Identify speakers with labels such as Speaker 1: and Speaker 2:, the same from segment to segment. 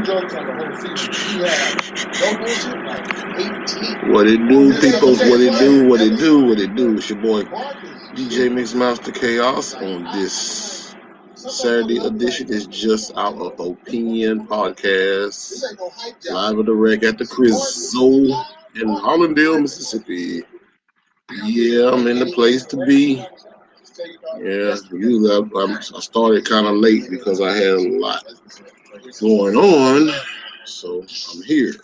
Speaker 1: What it do, peoples? What it do? What it do? What it do? It's your boy DJ Mixmaster Chaos on this Saturday edition. It's just our opinion podcast, live at the wreck at the Crizzle in Hollandale, Mississippi. Yeah, I'm in the place to be. Yeah, usually I started kind of late because I had a lot going on, so I'm here.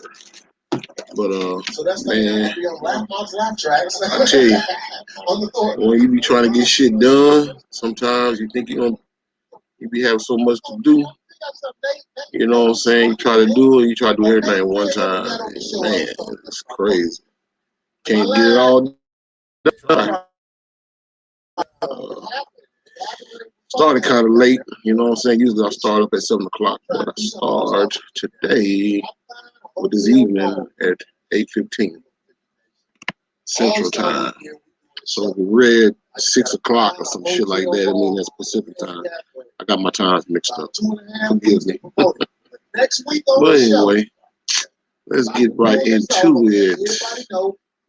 Speaker 1: But man, I tell you, when you be trying to get shit done, sometimes you think you be having so much to do. You know what I'm saying? You try to do it, you try to do everything at one time. And man, it's crazy. Can't get it all done. Started kind of late, you know what I'm saying? Usually I start up at 7 o'clock, but I start today with this evening at 8:15 Central Time. So if we read 6 o'clock or some shit like that, I mean that's Pacific time. I got my times mixed up. Forgive me. But anyway, let's get right into it.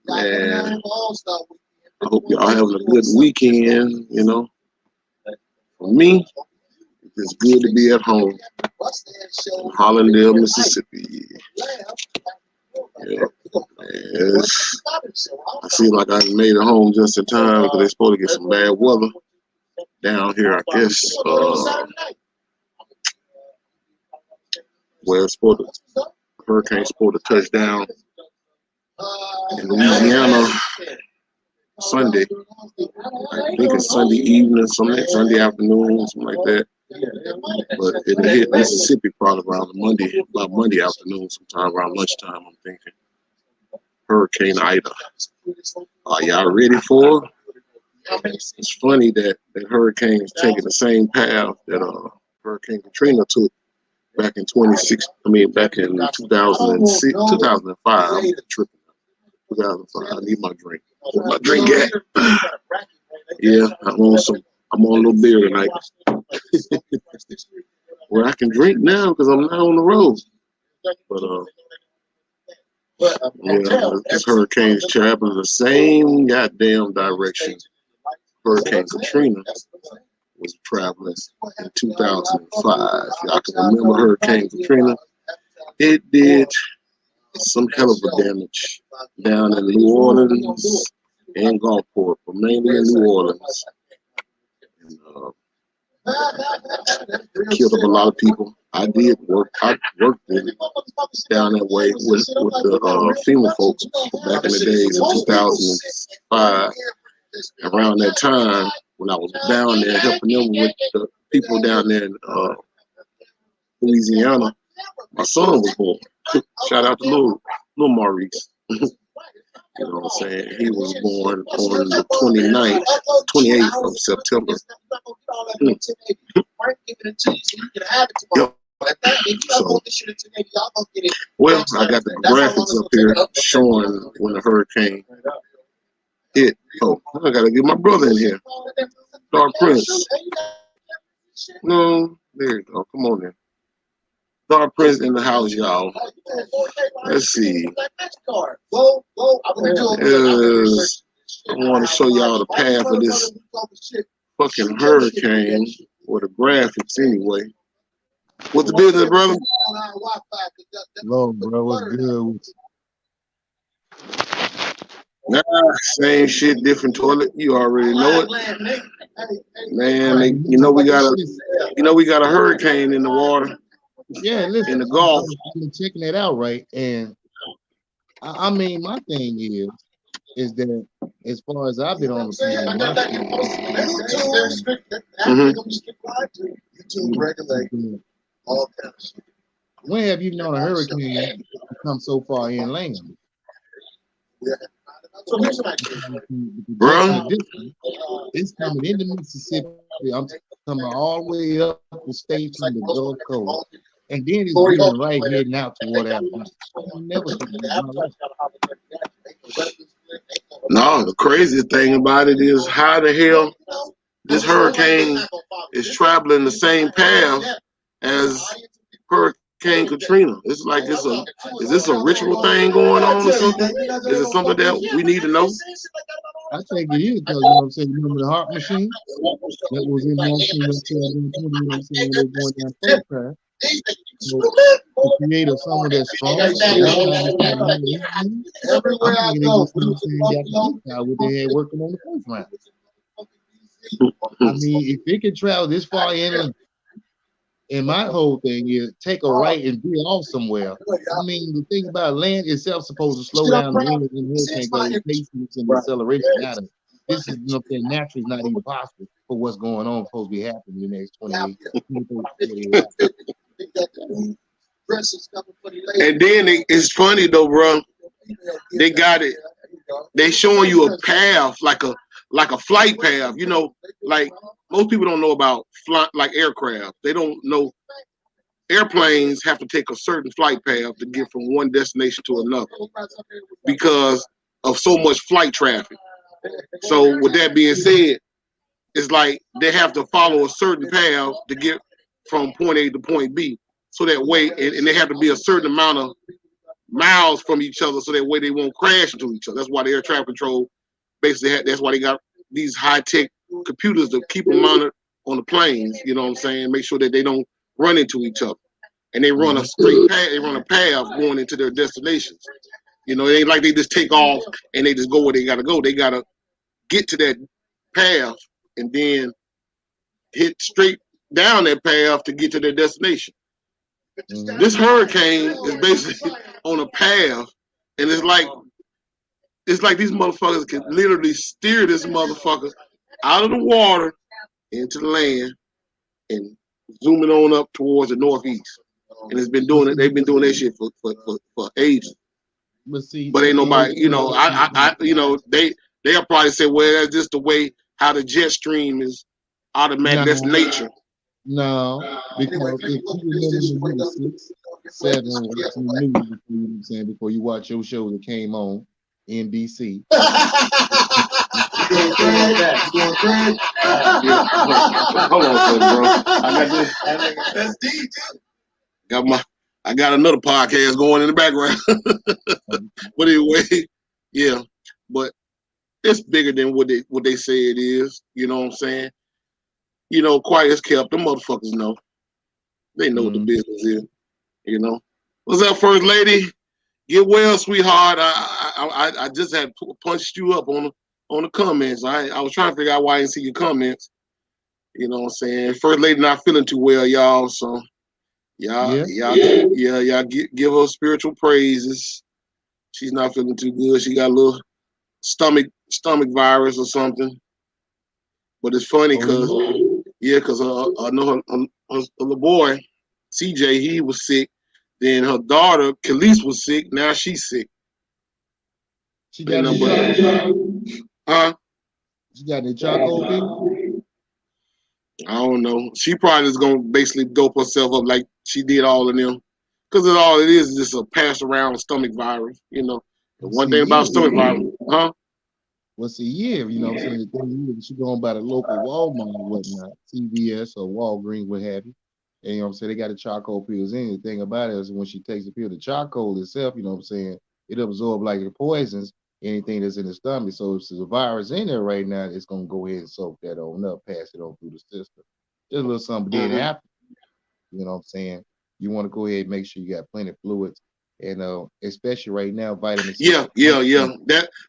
Speaker 1: Man, I hope y'all having a good weekend, you know. For me, it's good to be at home in Hollandale, Mississippi. Yeah. I seem like I made it home just in time because they're supposed to get some bad weather down here, I guess. Well, hurricane's supposed to touch down in Louisiana Sunday. I think it's Sunday evening, Sunday afternoon, something like that. But it'll hit Mississippi probably around Monday afternoon, sometime around lunchtime, I'm thinking. Hurricane Ida. Are y'all ready for it? It's funny that hurricane is taking the same path that Hurricane Katrina took back in 2006, 2005. I'm tripping. 2005. I need my drink. Where my drink at? Yeah, I'm on a little beer tonight. Well, I can drink now because I'm not on the road. But yeah, this hurricane is traveling the same goddamn direction Hurricane Katrina was traveling in 2005. Y'all can remember Hurricane Katrina? It did some hell of a damage down in New Orleans and Gulfport, but mainly in New Orleans. And, killed up a lot of people. I worked down that way with the FEMA folks back in the days of 2005. Around that time, when I was down there helping them with the people down there in Louisiana, my son was born. Shout out to little Maurice. You know what I'm saying? He was born on the 28th of September. Well, I got the graphics up here showing when the hurricane hit. Oh, I gotta get my brother in here. Dark Prince. No, there you go. Come on in. Dark Prince in the house, y'all. Let's see. I want to show y'all the path of this fucking hurricane, or the graphics anyway. What's the business, brother?
Speaker 2: Hello, bro. What's good?
Speaker 1: Same shit, different toilet. You already know it, man. You know we got a hurricane in the water.
Speaker 2: Yeah, listen,
Speaker 1: in the Gulf.
Speaker 2: I've been checking it out, right? And I mean, my thing is that as far as I've been on the when have you known a hurricane come so far inland?
Speaker 1: Bro,
Speaker 2: it's coming into Mississippi. I'm coming all the way up the state from the Gulf Coast, and then it's getting right heading out toward Alabama.
Speaker 1: No, the craziest thing about it is how the hell this hurricane is traveling the same path as Hurricane Hurricane Katrina. It's like is this a ritual thing going on or something? Is it something that we need to know?
Speaker 2: I think it is because you know what I'm saying. You remember the heart machine that was in motion, you know what I'm saying, during 20, you know what I'm saying, when they were going down first time. So to create someone that's strong, so that's why they started having these. I'm thinking they just, you know what I'm saying, got the heat out what they had working on the first round. I mean, if it can travel this far in, and my whole thing is take a right and veer off somewhere. I mean, the thing about land itself supposed to slow down the wind in the hurricane because it takes some acceleration out of it. This is, you know, naturally is not even possible for what's going on supposed to be happening in the next 28, 48 hours.
Speaker 1: And then it's funny though, bro. They got it. They showing you a path, like a flight path. You know, like most people don't know about like aircraft. They don't know airplanes have to take a certain flight path to get from one destination to another because of so much flight traffic. So with that being said, it's like they have to follow a certain path to get from point A to point B. So that way, and they have to be a certain amount of miles from each other, so that way they won't crash into each other. That's why the air traffic control basically that's why they got these high-tech computers to keep them monitored on the planes. You know what I'm saying? Make sure that they don't run into each other, and they run a straight path. They run a path going into their destinations. You know, it ain't like they just take off and they just go where they gotta go. They gotta get to that path and then hit straight down that path to get to their destination. This hurricane is basically on a path, and it's like these motherfuckers can literally steer this motherfucker out of the water into the land and zooming on up towards the northeast. And it's been doing it. They've been doing that shit for ages. But ain't nobody, you know, you know, they'll probably say, well, that's just the way how the jet stream is automatic. That's nature.
Speaker 2: No, because if you remember when you were 6, 7, watching the news, before, you know what I'm saying, before you watch your show that came on NBC.
Speaker 1: Hold on, bro. I got this. That's deep. I got another podcast going in the background. But anyway, yeah. But it's bigger than what they say it is. You know what I'm saying? You know, quiet as kept. Them motherfuckers know. They know what the business is. You know. What's up, First Lady? Get well, sweetheart. I just had punched you up on the comments. I was trying to figure out why I didn't see your comments. You know what I'm saying? First Lady not feeling too well, y'all. So y'all give her spiritual praises. She's not feeling too good. She got a little stomach virus or something. But it's funny because I know her little boy CJ, he was sick. Then her daughter Khalees was sick. Now she's sick.
Speaker 2: She got She got the charcoal thing?
Speaker 1: I don't know. She probably is gonna basically dope herself up like she did all of them. Because all it is just a pass around stomach virus, you know. The one thing about stomach virus,
Speaker 2: Well, see, you know what I'm saying? The thing is, she going by the local Walmart or whatnot, CVS or Walgreens, what have you. And you know what I'm saying? They got the charcoal pills in. The thing about it is when she takes the pill, the charcoal itself, you know what I'm saying, it absorbs like the poisons, anything that's in the stomach. So if there's a virus in there right now, it's gonna go ahead and soak that on up, pass it on through the system. Just a little something then after, you know what I'm saying? You want to go ahead and make sure you got plenty of fluids. And especially right now, vitamin C.
Speaker 1: Yeah.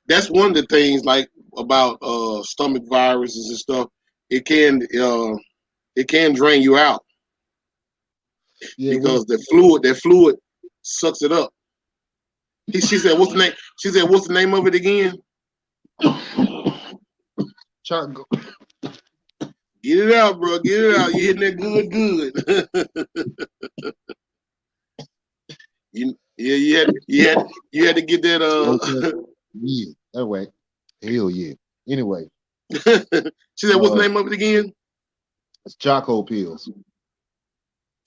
Speaker 1: That's one of the things like about stomach viruses and stuff. It can drain you out because the fluid sucks it up. She said, "What's the name?" She said, "What's the name of it again?"
Speaker 2: Charcoal.
Speaker 1: Get it out, bro. Get it out. You hitting that good. You had to get that.
Speaker 2: Yeah, that way. Hell yeah. Anyway.
Speaker 1: She said, "What's the name of it again?"
Speaker 2: It's charcoal pills.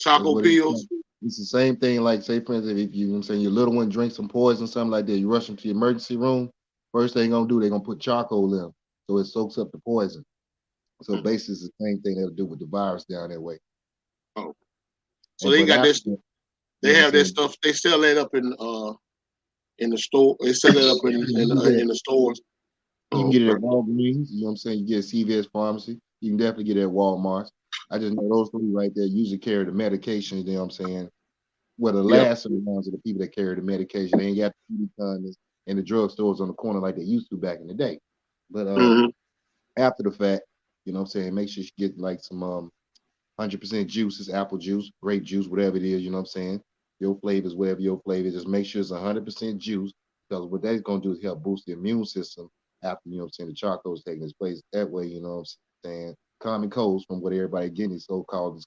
Speaker 1: Charcoal pills.
Speaker 2: It's the same thing. Like, say, for instance, if you, know what I'm saying, your little one drinks some poison, something like that, you rush them to the emergency room. First thing they're gonna do, they're gonna put charcoal in, so it soaks up the poison. So basically, it's the same thing that'll do with the virus down that way.
Speaker 1: Oh, so they got this.
Speaker 2: You
Speaker 1: They
Speaker 2: know what I'm
Speaker 1: have that
Speaker 2: saying?
Speaker 1: stuff. They sell that up in the store. They sell it up
Speaker 2: You can get it,
Speaker 1: in the stores.
Speaker 2: you can
Speaker 1: Oh,
Speaker 2: get it at
Speaker 1: okay.
Speaker 2: Walgreens, you know what I'm saying? You get a CVS pharmacy. You can definitely get it at Walmart. I just know those three right there usually carry the medications, you know what I'm saying? Well, the
Speaker 1: Yep.
Speaker 2: last of the ones are the people that carry the medication. They ain't got the condoms and the drugstores on the corner like they used to back in the day. But
Speaker 1: Hmm.
Speaker 2: after the fact, you know what I'm saying, make sure you get like some 100% juices, apple juice, grape juice, whatever it is, you know what I'm saying? Your flavors, whatever your flavor is, just make sure it's 100% juice because what that's going to do is help boost the immune system after, you know what I'm saying, the charcoal is taking its place. That way, you know what I'm saying, common colds from what everybody getting is so-called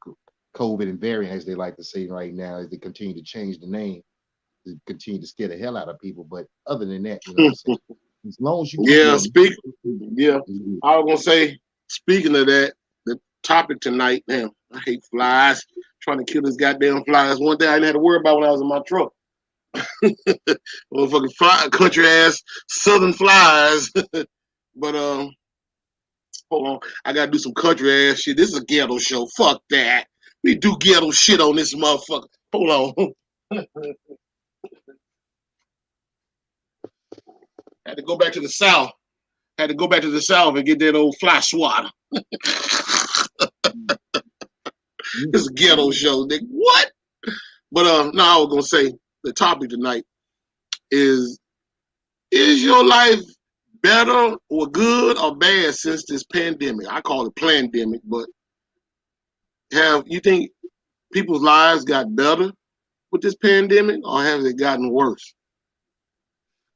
Speaker 2: COVID and variant, as they like to say right now, as they continue to change the name to continue to scare the hell out of people. But other than that, you know what I'm saying, as long as you keep
Speaker 1: Yeah.
Speaker 2: your
Speaker 1: Speak.
Speaker 2: immune
Speaker 1: Yeah.
Speaker 2: system,
Speaker 1: I was gonna say. Speaking of that, the topic tonight. Damn, I hate flies. Trying to kill this goddamn flies. One thing I didn't have to worry about when I was in my truck. Motherfucking fly, country ass southern flies. But hold on, I gotta do some country ass shit. This is a ghetto show. Fuck that. We do ghetto shit on this motherfucker. Hold on. Had to go back to the south. Had to go back to the south and get that old fly swatter. This is a ghetto show, nigga. What? But no, I was gonna say the topic tonight is your life better or good or bad since this pandemic? I call it plandemic, but have you think people's lives got better with this pandemic or have it gotten worse?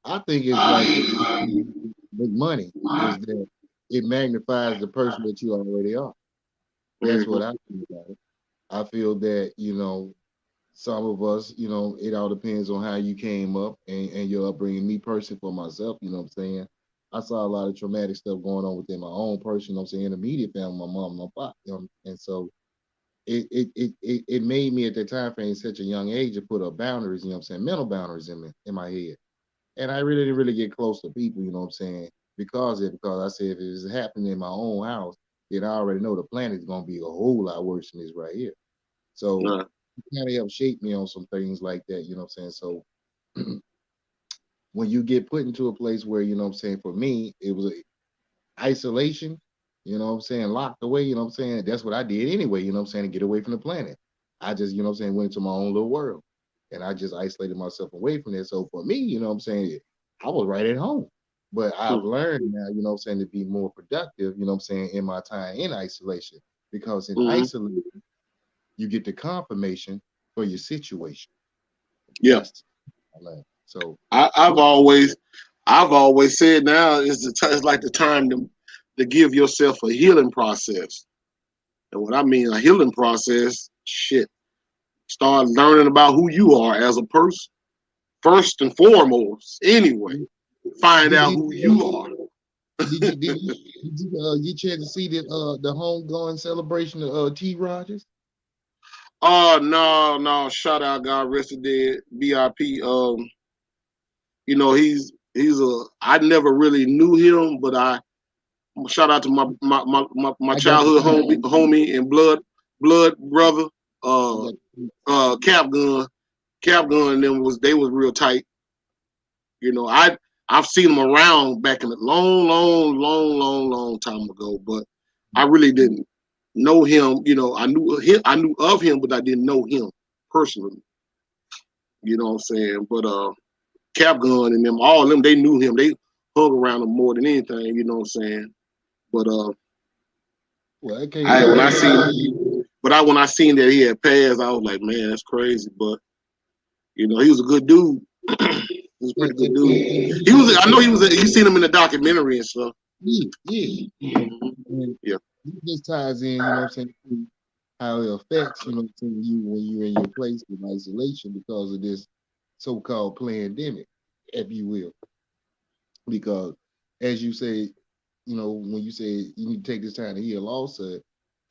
Speaker 2: I think it's like with money is that it magnifies the person that you already are. That's what
Speaker 1: Mm-hmm.
Speaker 2: I feel about it. I feel that, some of us, it all depends on how you came up and your upbringing. Me personally, for myself, you know what I'm saying? I saw a lot of traumatic stuff going on within my own person, you know what I'm saying, immediate family, my mom, my pop, and so it made me at that time frame such a young age to put up boundaries, you know what I'm saying, mental boundaries in my head. And I really didn't really get close to people, you know what I'm saying, because I said if it's happening in my own house, then I already know the planet's gonna be a whole lot worse than this right here. So
Speaker 1: Uh,
Speaker 2: it kind of helped shape me on some things like that, you know what I'm saying? So when you get put into a place where, you know what I'm saying, for me, it was isolation, you know what I'm saying, locked away, you know what I'm saying? That's what I did anyway, you know what I'm saying, to get away from the planet. I just, you know what I'm saying, went into my own little world and I just isolated myself away from it. So for me, you know what I'm saying, I was right at home. But I've learned now, you know what I'm saying, to be more productive, you know what I'm saying, in my time in isolation. Because in
Speaker 1: mm-hmm.
Speaker 2: isolation, you get the confirmation for your situation.
Speaker 1: Yeah,
Speaker 2: That's I learned. So
Speaker 1: I, I've always I've always said now is it's like the time to give yourself a healing process. And what I mean a healing process, shit, start learning about who you are as a person first and foremost. Anyway, find
Speaker 2: did
Speaker 1: out
Speaker 2: you
Speaker 1: who you are.
Speaker 2: did you get a chance to see the homegoing celebration of T. Rogers?
Speaker 1: Oh no, shout out, God rest his dead, BIP. He's a I never really knew him, but I shout out to my
Speaker 2: I got to
Speaker 1: childhood
Speaker 2: see.
Speaker 1: homie and blood brother,
Speaker 2: I
Speaker 1: uh
Speaker 2: got to see.
Speaker 1: Cap Gun. Cap Gun and them was real tight. You know, I've seen him around back in a long time ago, but I really didn't know him. You know, I knew of him, but I didn't know him personally. You know what I'm saying? But Cap Gun and them, all of them, they knew him. They hung around him more than anything. You know what I'm saying? But
Speaker 2: Well, I can't
Speaker 1: I
Speaker 2: say
Speaker 1: when
Speaker 2: I
Speaker 1: I
Speaker 2: didn't.
Speaker 1: seen, when I seen that he had passed, I was like, man, that's crazy. But he was a good dude. He was a pretty good dude. He was. I know he was. You seen him in the documentary and stuff.
Speaker 2: Yeah, yeah.
Speaker 1: Mm-hmm.
Speaker 2: And
Speaker 1: Yeah.
Speaker 2: this ties in, you know what I'm saying, to how it affects, you know what I'm saying, you when you're in your place in isolation because of this so-called pandemic, if you will. Because as you say, when you say you need to take this time to heal also,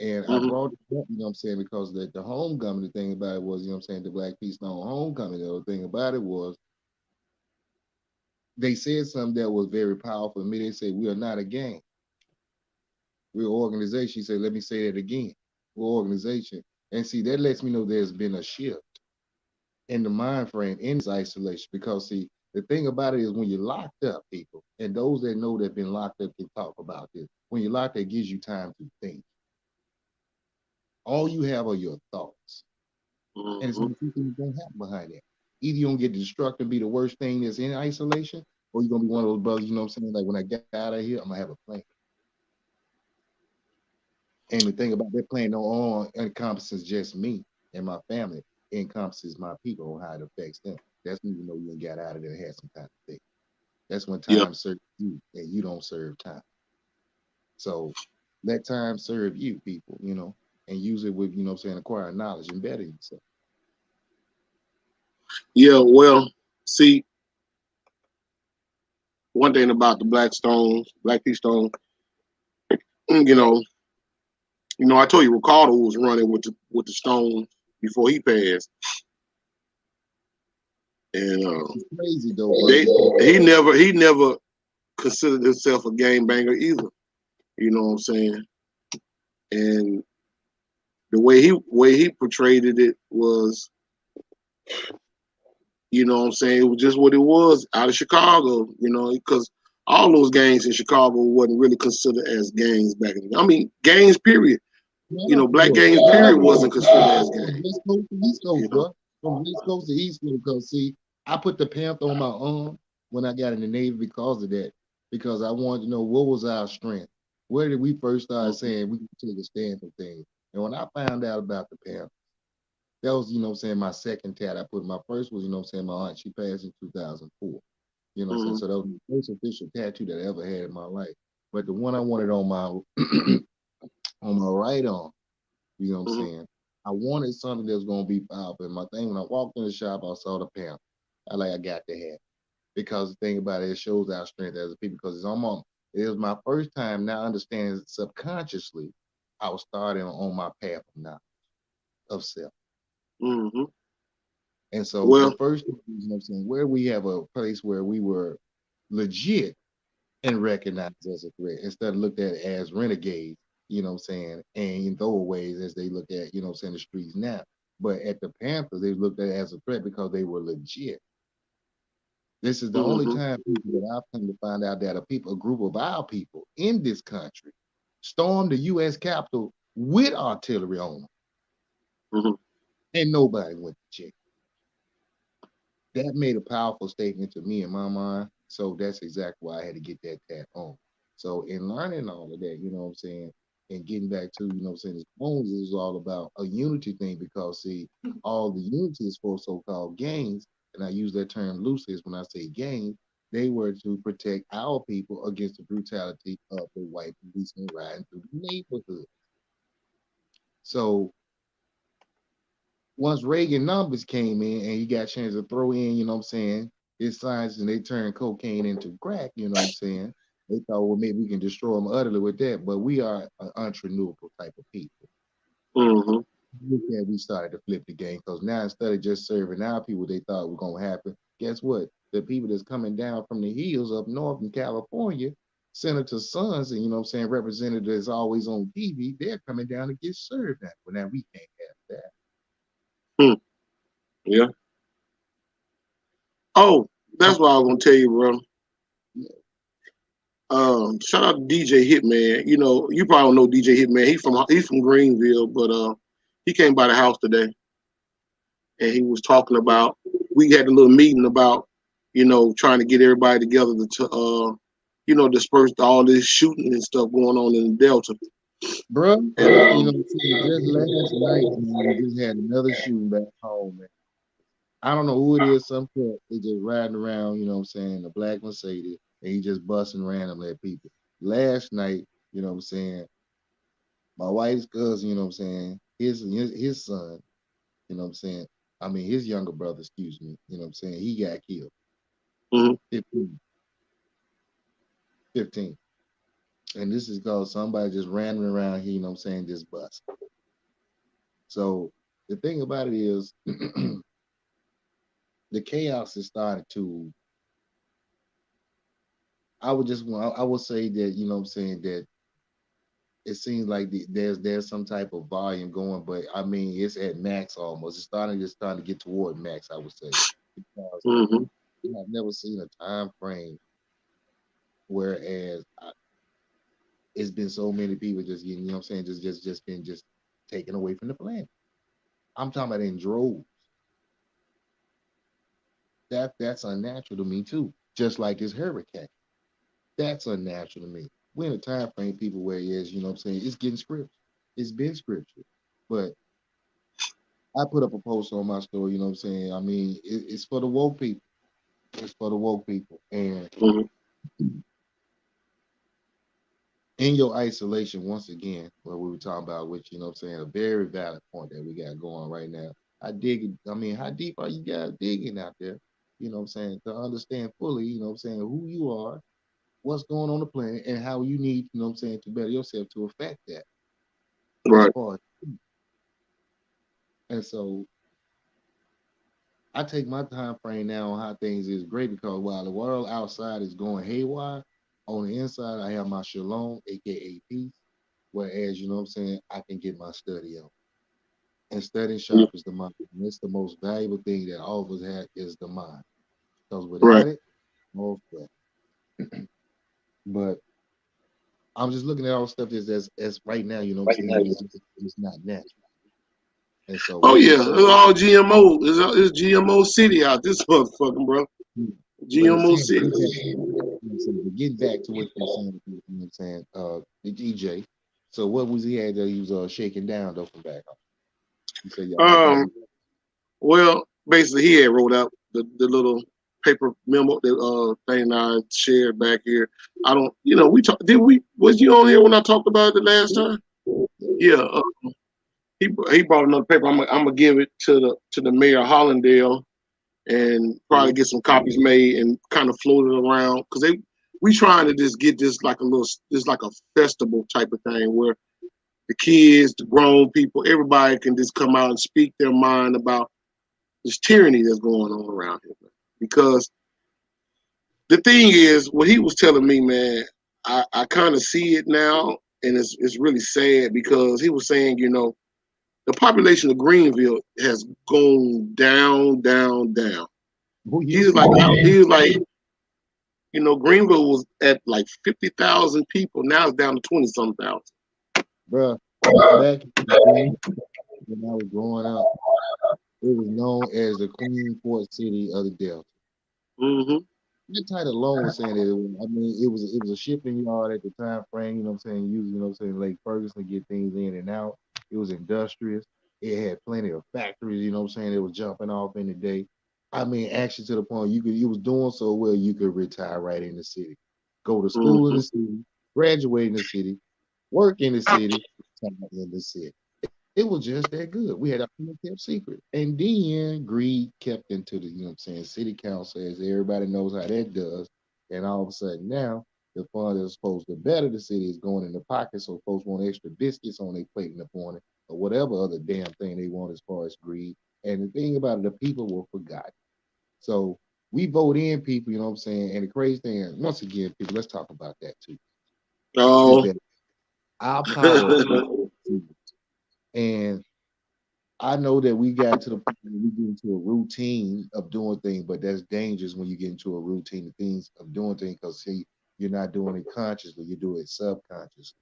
Speaker 2: and I
Speaker 1: Mm-hmm.
Speaker 2: brought it up, you know what I'm saying, because the homecoming, the thing about it was, you know what I'm saying, the Black Peace Stone homecoming, the other thing about it was they said something that was very powerful to me. They said, we are not a gang. We're an organization. He said, let me say that again. We're an organization. And see, that lets me know there's been a shift. in the mind frame in this isolation. Because see, the thing about it is when you're locked up, people, and those that know that have been locked up can talk about this. When you're locked up, it gives you time to think. All you have are your thoughts. And it's
Speaker 1: Mm-hmm.
Speaker 2: only two things gonna happen behind that. Either you're gonna get destructive and be the worst thing that's in isolation, or you're gonna be one of those brothers, you know what I'm saying? Like when I get out of here, I'm gonna have a plan. And the thing about that plan don't all encompasses just me and my family. It encompasses my people and how it affects them. That's when you know you ain't got out of there and had some time to think. That's when
Speaker 1: Yeah.
Speaker 2: time serves you and you don't serve time. So let time serve you, people, and use it with, acquiring knowledge and better yourself.
Speaker 1: Yeah. Well, see, one thing about the Black Pea Stone, you know, I told you Ricardo was running with the Stone before he passed, and
Speaker 2: It's crazy though, bro,
Speaker 1: they
Speaker 2: because
Speaker 1: he never considered himself a game banger either. You know what I'm saying? And the way he portrayed it was, what I'm saying, it was just what it was out of Chicago. Because all those gangs in Chicago wasn't really considered as gangs back in. I mean, gangs period.
Speaker 2: no,
Speaker 1: Black
Speaker 2: look,
Speaker 1: gangs period wasn't considered as
Speaker 2: from
Speaker 1: gangs.
Speaker 2: West Coast to East
Speaker 1: You
Speaker 2: Coast,
Speaker 1: know.
Speaker 2: bro. From West Coast to East Coast, because see, I put the Panther on my arm when I got in the Navy because of that. Because I wanted to know what was our strength. Where did we first start
Speaker 1: Mm-hmm.
Speaker 2: saying we can take a stand for things? And when I found out about the Panther, that was, my second tat I put. My first was, my aunt, she passed in 2004.
Speaker 1: Mm-hmm.
Speaker 2: So that was the first official tattoo that I ever had in my life. But the one I wanted on my on my right arm, you know what I'm
Speaker 1: Mm-hmm.
Speaker 2: saying? I wanted something that was gonna be powerful. And my thing when I walked in the shop, I saw the panther. I got to have it. Because the thing about it, it shows our strength as a people. Because it was my first time now understanding subconsciously I was starting on my path of knowledge of self.
Speaker 1: Mm-hmm.
Speaker 2: And so the
Speaker 1: Well,
Speaker 2: first thing, what I'm saying, where we have a place where we were legit and recognized as a threat instead of looked at as renegades, and in throwaways as they look at, the streets now. But at the Panthers, they looked at it as a threat because they were legit. This is the only
Speaker 1: mm-hmm.
Speaker 2: time people that I've come to find out that a group of our people in this country stormed the U.S. Capitol with artillery on them,
Speaker 1: Mm-hmm.
Speaker 2: and nobody went to check. That made a powerful statement to me in my mind. So that's exactly why I had to get that tat on. So in learning all of that, you know what I'm saying, and getting back to, this bones is all about a unity thing because see, all the unity is for so-called gangs, and I use that term loosely is when I say gangs, they were to protect our people against the brutality of the white policemen riding through the neighborhood. So once Reagan numbers came in and he got a chance to throw in, his science and they turned cocaine into crack, they thought, well, maybe we can destroy them utterly with that. But we are an unrenewable type of people.
Speaker 1: Mm-hmm.
Speaker 2: We started to flip the game because now instead of just serving our people, they thought were going to happen. Guess what? The people that's coming down from the hills up north in California, Senator Sons and, representatives always on TV, they're coming down to get served now. Well, now we can't have that.
Speaker 1: Hmm. Yeah. Oh, that's what I was gonna tell you, bro. Shout out to DJ Hitman. You probably don't know DJ Hitman. He's from Greenville, but he came by the house today and he was talking about. We had a little meeting about, trying to get everybody together disperse all this shooting and stuff going on in the Delta.
Speaker 2: Bro,
Speaker 1: And
Speaker 2: just last night, man, we just had another shooting back home, man. I don't know who it is, some cat, they just riding around, a black Mercedes, and he just busting randomly at people. Last night, my wife's cousin, his son, you know what I'm saying, I mean, his younger brother, excuse me, he got killed.
Speaker 1: mhm,
Speaker 2: 15, 15. And this is called somebody just random around here, just bust. So the thing about it is, the chaos has started to. I would say that that it seems like there's some type of volume going, but I mean it's at max almost. It's starting to get toward max, I would say, because
Speaker 1: Mm-hmm.
Speaker 2: I've never seen a time frame whereas it's been so many people just getting, you know what I'm saying, just been just taken away from the planet. I'm talking about in droves. That's unnatural to me too. Just like this hurricane. That's unnatural to me. We're in a time frame, people, where it is, you know what I'm saying, it's getting scripture. It's been scripture. But I put up a post on my story, you know what I'm saying? I mean, it's for the woke people. It's for the woke people. And
Speaker 1: Mm-hmm.
Speaker 2: in your isolation, once again, what we were talking about, which, you know what I'm saying, a very valid point that we got going right now. I mean, how deep are you guys digging out there? You know what I'm saying? To understand fully, you know what I'm saying, who you are, what's going on the planet, and how you need, you know what I'm saying, to better yourself to affect that as
Speaker 1: Right.
Speaker 2: far as. And so I take my time frame now on how things is great because while the world outside is going haywire, on the inside I have my shalom, aka peace. Whereas, you know what I'm saying, I can get my study on. And studying
Speaker 1: Yeah.
Speaker 2: sharp is the mind. And it's the most valuable thing that all of us have is the mind. Because
Speaker 1: Right.
Speaker 2: without it, no sweat. But I'm just looking at all the stuff as right now, you know what I'm saying, it's not natural. And so
Speaker 1: Oh
Speaker 2: what you
Speaker 1: yeah,
Speaker 2: say,
Speaker 1: it's all GMO. It's GMO city out this motherfucking bro.
Speaker 2: but it's
Speaker 1: GMO
Speaker 2: saying
Speaker 1: city.
Speaker 2: so but getting back to what you're saying, you know what I'm saying, the DJ. So what was he had that he was shaking down though from back home? You said y'all had got
Speaker 1: Um. Well, basically, he had wrote out the little paper memo, the thing I shared back here. I don't, we talked. Did we? Was you on here when I talked about it the last time? Yeah. He brought another paper. I'm gonna give it to the mayor of Hollandale and probably get some copies made and kind of float it around because we trying to just get this like a little, just like a festival type of thing where the kids, the grown people, everybody can just come out and speak their mind about this tyranny that's going on around here. Man. Because the thing is, what he was telling me, man, I kind of see it now, and it's really sad because he was saying, the population of Greenville has gone down, down, down.
Speaker 2: who
Speaker 1: He
Speaker 2: you
Speaker 1: was like,
Speaker 2: see,
Speaker 1: Greenville was at like 50,000 people. Now it's down to 20 some thousand.
Speaker 2: bruh, back in the day when I was growing up, it was known as the Queen Port City of the Delta.
Speaker 1: Mm-hmm.
Speaker 2: That title alone was saying that I mean it was a shipping yard at the time frame, you know what I'm saying, using, you know what I'm saying, Lake Ferguson to get things in and out. It was industrious. It had plenty of factories, you know what I'm saying, it was jumping off in the day. I mean, actually to the point you was doing so well you could retire right in the city. Go to school in
Speaker 1: Mm-hmm.
Speaker 2: the city, graduate in the city, work in the city, retire in the city. It was just that good. We had a kept secret. And then greed kept into the, you know what I'm saying, city council, as everybody knows how that does. And all of a sudden now, the fund that's supposed to better the city is going in the pocket. So folks want extra biscuits on their plate in the morning or whatever other damn thing they want as far as greed. And the thing about it, the people were forgotten. So we vote in people, you know what I'm saying? And the crazy thing is, once again, people, let's talk about that too. This
Speaker 1: Oh.
Speaker 2: that our power is, and I know that we got to the point where we get into a routine of doing things, but that's dangerous when you get into a routine of things of doing things because see, you're not doing it consciously, you do it subconsciously.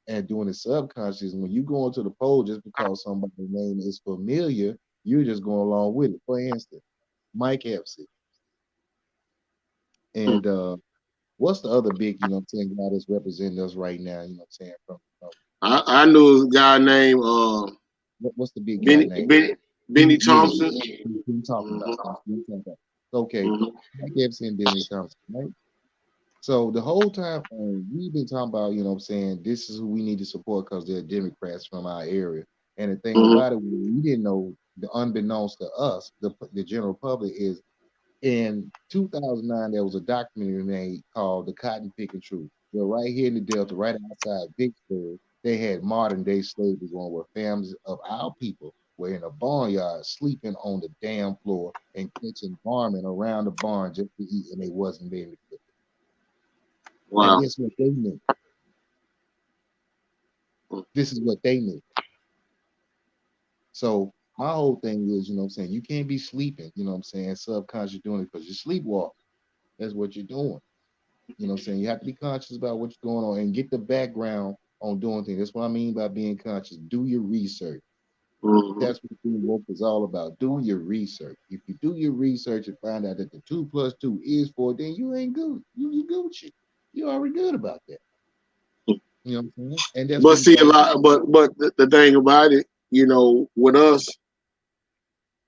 Speaker 2: And doing it subconscious, when you go into the poll just because somebody's name is familiar, you're just going along with it. For instance, Mike Epps. And what's the other big, you know what I'm saying, guy that's representing us right now, you know what I'm saying, from
Speaker 1: I knew a guy named
Speaker 2: what's the big guy
Speaker 1: Benny
Speaker 2: name?
Speaker 1: Benny Benny
Speaker 2: Yeah,
Speaker 1: Thompson.
Speaker 2: who I'm talking about.
Speaker 1: Mm-hmm.
Speaker 2: That's what I'm talking about. Okay,
Speaker 1: Mm-hmm.
Speaker 2: Mike Epps and Benny Thompson, right? So the whole time we've been talking about, you know what I'm saying, this is who we need to support because they're Democrats from our area. And the thing
Speaker 1: Mm-hmm.
Speaker 2: about it, we didn't know, the unbeknownst to us, the general public, is in 2009, there was a documentary made called The Cotton Picking Truth. Where right here in the Delta, right outside Vicksburg, they had modern day slavery going where families of our people were in a barnyard sleeping on the damn floor and catching varmint around the barn just to eat, and they wasn't being cooked. And
Speaker 1: Wow.
Speaker 2: guess what they knew? This is what they knew. So my whole thing is, you know what I'm saying, you can't be sleeping, you know what I'm saying, subconscious doing it because you're sleepwalking. That's what you're doing. You know what I'm saying? You have to be conscious about what's going on and get the background on doing things. That's what I mean by being conscious. Do your research.
Speaker 1: Mm-hmm.
Speaker 2: That's what doing work is all about. Do your research. If you do your research and find out that the 2 plus 2 is 4, then you ain't good. You Gucci. You already good about that. You know what I'm saying? And that's
Speaker 1: But
Speaker 2: when you
Speaker 1: see a
Speaker 2: start.
Speaker 1: lot. But the thing about it, you know, with us,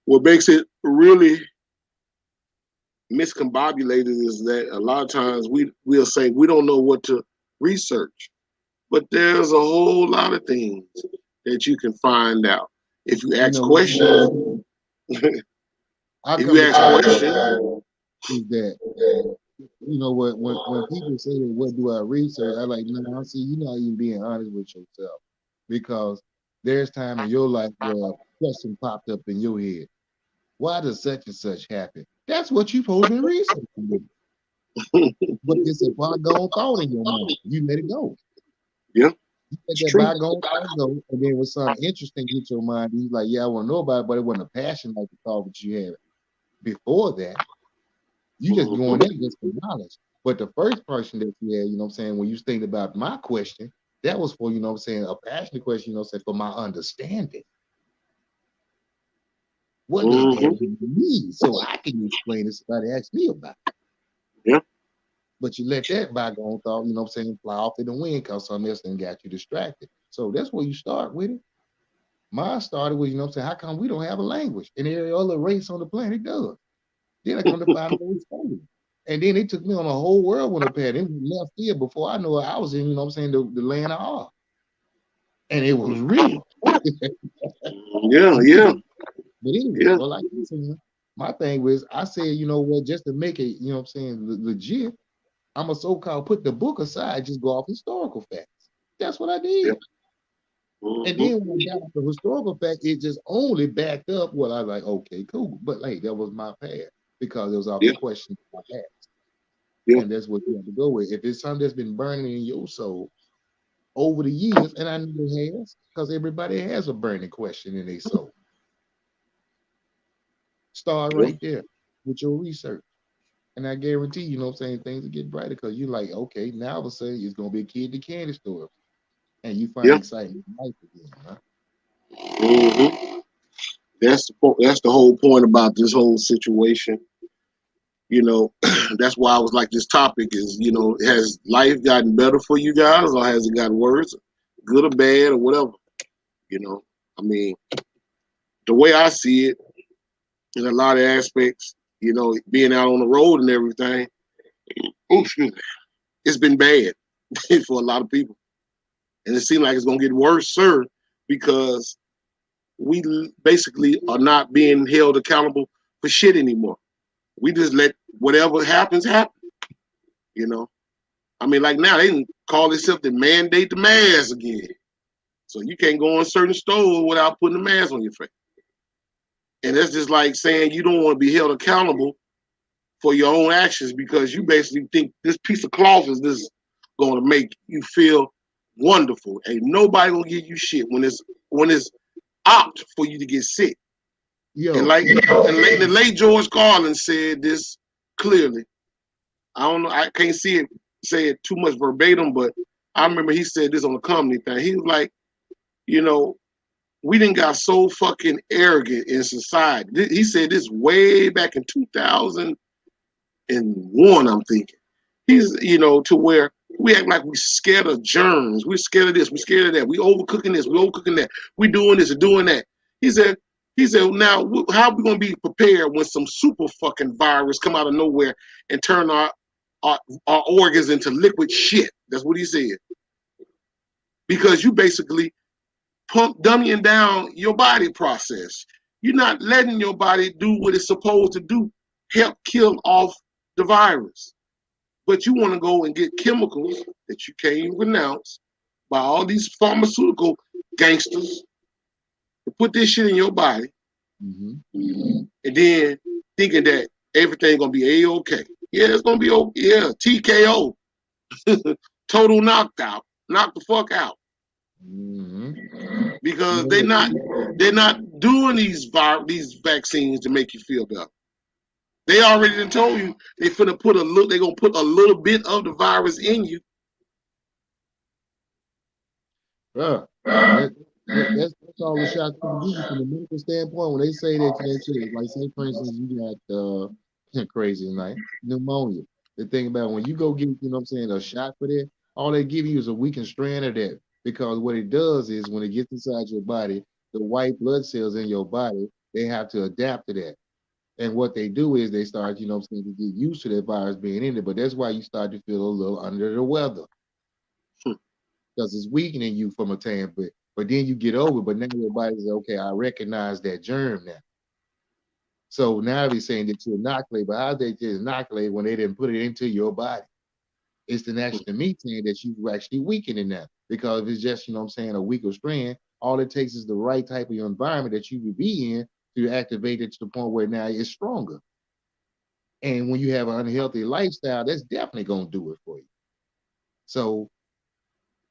Speaker 1: what makes it really miscombobulated is that a lot of times we'll say we don't know what to research, but there's a whole lot of things that you can find out if you
Speaker 2: You
Speaker 1: ask
Speaker 2: know what
Speaker 1: questions.
Speaker 2: I
Speaker 1: If
Speaker 2: come
Speaker 1: you
Speaker 2: to
Speaker 1: ask
Speaker 2: find out
Speaker 1: questions,
Speaker 2: is that you know what when people say what do I research, I like no, I see you're not even being honest with yourself because there's time in your life where a question popped up in your head. Why does such and such happen? That's what you're supposed to be researching. But it's a bygone thought in your mind. You let it go.
Speaker 1: yeah,
Speaker 2: You let
Speaker 1: it's
Speaker 2: that
Speaker 1: true.
Speaker 2: bygone thought go, and then when something interesting hits your mind, you're like, yeah, I want to know about it, but it wasn't a passion like the thought that you had before that. You just going
Speaker 1: Mm-hmm.
Speaker 2: there just for knowledge. But the first person that you had, you know what I'm saying, when you think about my question, that was for, you know what I'm saying, a passionate question, you know what I'm saying, for my understanding. What does that
Speaker 1: Mm-hmm.
Speaker 2: really mean? So I can explain it. Somebody asked me about it.
Speaker 1: Yeah,
Speaker 2: But you let that bygone thought, you know what I'm saying, fly off in the wind because something else done got you distracted. So that's where you start with it. Mine started with, you know what I'm saying, how come we don't have a language? And every other race on the planet does. Then I come to find out it's stolen. And then it took me on a whole world when I pad. It was left field before I know it, I was in, you know what I'm saying, the land of R. And it was real.
Speaker 1: yeah, yeah,
Speaker 2: But anyway,
Speaker 1: yeah,
Speaker 2: so like you saying, my thing was I said, you know what, just to make it, you know what I'm saying, legit, I'm a so-called put the book aside, just go off historical facts. That's what I
Speaker 1: yeah.
Speaker 2: did. And
Speaker 1: Mm-hmm.
Speaker 2: then when I got off the historical fact, it just only backed up what I was like, okay, cool. But like that was my path because it was off the
Speaker 1: Yeah,
Speaker 2: question I asked.
Speaker 1: yeah,
Speaker 2: And that's what you have to go with. If it's something that's been burning in your soul over the years, and I know it has, because everybody has a burning question in their soul. Start
Speaker 1: yeah,
Speaker 2: right there with your research. And I guarantee you know what I'm saying, things will get brighter because you're like, okay, now all of a sudden it's gonna be a kid in the candy store. And you find
Speaker 1: yeah.
Speaker 2: excitement in life again, huh?
Speaker 1: Mm-hmm. That's the point. That's the whole point about this whole situation. You know, that's why I was like, this topic is, you know, has life gotten better for you guys, or has it gotten worse, good or bad, or whatever? You know, I mean, the way I see it, in a lot of aspects, you know, being out on the road and everything, oh, excuse me, it's been bad for a lot of people, and it seems like it's gonna get worse, sir, because we basically are not being held accountable for shit anymore. We just let whatever happens happen. You know, I mean, like now they can call themselves the mandate the mask again, so you can't go in certain stores without putting a mask on your face. And that's just like saying you don't want to be held accountable for your own actions because you basically think this piece of cloth is this going to make you feel wonderful. Ain't nobody gonna give you shit when it's opt for you to get sick. And
Speaker 2: Yo,
Speaker 1: like and the late George Carlin said this clearly. I don't know. I can't see it say it too much verbatim, but I remember he said this on the company thing. He was like, you know, we didn't got so fucking arrogant in society. He said this way back in 2001. I'm thinking he's, you know, to where we act like we scared of germs. We're scared of this. We're scared of that. We overcooking this. We overcooking that. We doing this and doing that. He said. He said, "Now, how are we gonna be prepared when some super fucking virus come out of nowhere and turn our, our organs into liquid shit?" That's what he said. Because you basically pump dumbing down your body process. You're not letting your body do what it's supposed to do, help kill off the virus. But you want to go and get chemicals that you can't even pronounce by all these pharmaceutical gangsters to put this shit in your body,
Speaker 2: mm-hmm.
Speaker 1: and then thinking that everything gonna be a-okay. Yeah, it's gonna be okay. Yeah, TKO, total knocked out, knock the fuck out.
Speaker 2: Mm-hmm.
Speaker 1: because
Speaker 2: You
Speaker 1: they're not doing these vaccines to make you feel better. They already done told you they gonna put a little bit of the virus in you.
Speaker 2: Bruh, that, that's all the shots can give you from a medical standpoint. When they say that, they say, like, say for instance, you got crazy night pneumonia. The thing about when you go get, you know what I'm saying, a shot for that, all they give you is a weakened strand of that. Because what it does is when it gets inside your body, the white blood cells in your body, they have to adapt to that. And what they do is they start, you know what I'm saying, to get used to that virus being in there. But that's why you start to feel a little under the weather because it's weakening you from a time. But then you get over it. But now your body says, okay, I recognize that germ now. So now they're saying that you inoculate, but how they just inoculate when they didn't put it into your body? It's the national to me saying that you actually weakening that. Because if it's just, you know what I'm saying, a weaker strand, all it takes is the right type of environment that you would be in to activate it to the point where now it's stronger. And when you have an unhealthy lifestyle, that's definitely gonna do it for you. So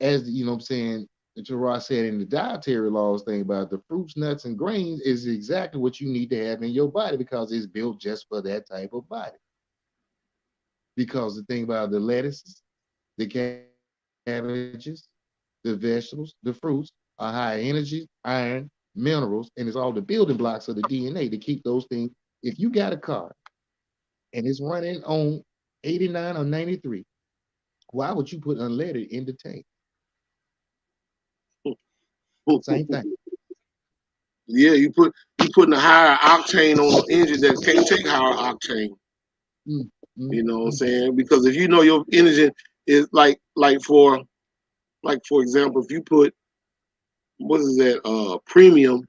Speaker 2: as you know what I'm saying, Terra said in the dietary laws thing about the fruits, nuts, and grains is exactly what you need to have in your body because it's built just for that type of body. Because the thing about the lettuces, the cabbages, the vegetables, the fruits are high energy, iron, minerals, and it's all the building blocks of the DNA to keep those things. If you got a car and it's running on 89 or 93, why would you put unleaded in the tank? Same thing.
Speaker 1: Yeah, you putting a higher octane on the engine that can't take higher octane.
Speaker 2: Mm, mm,
Speaker 1: You know what I'm
Speaker 2: mm.
Speaker 1: saying? Because if you know your engine is like for example, if you put what is that premium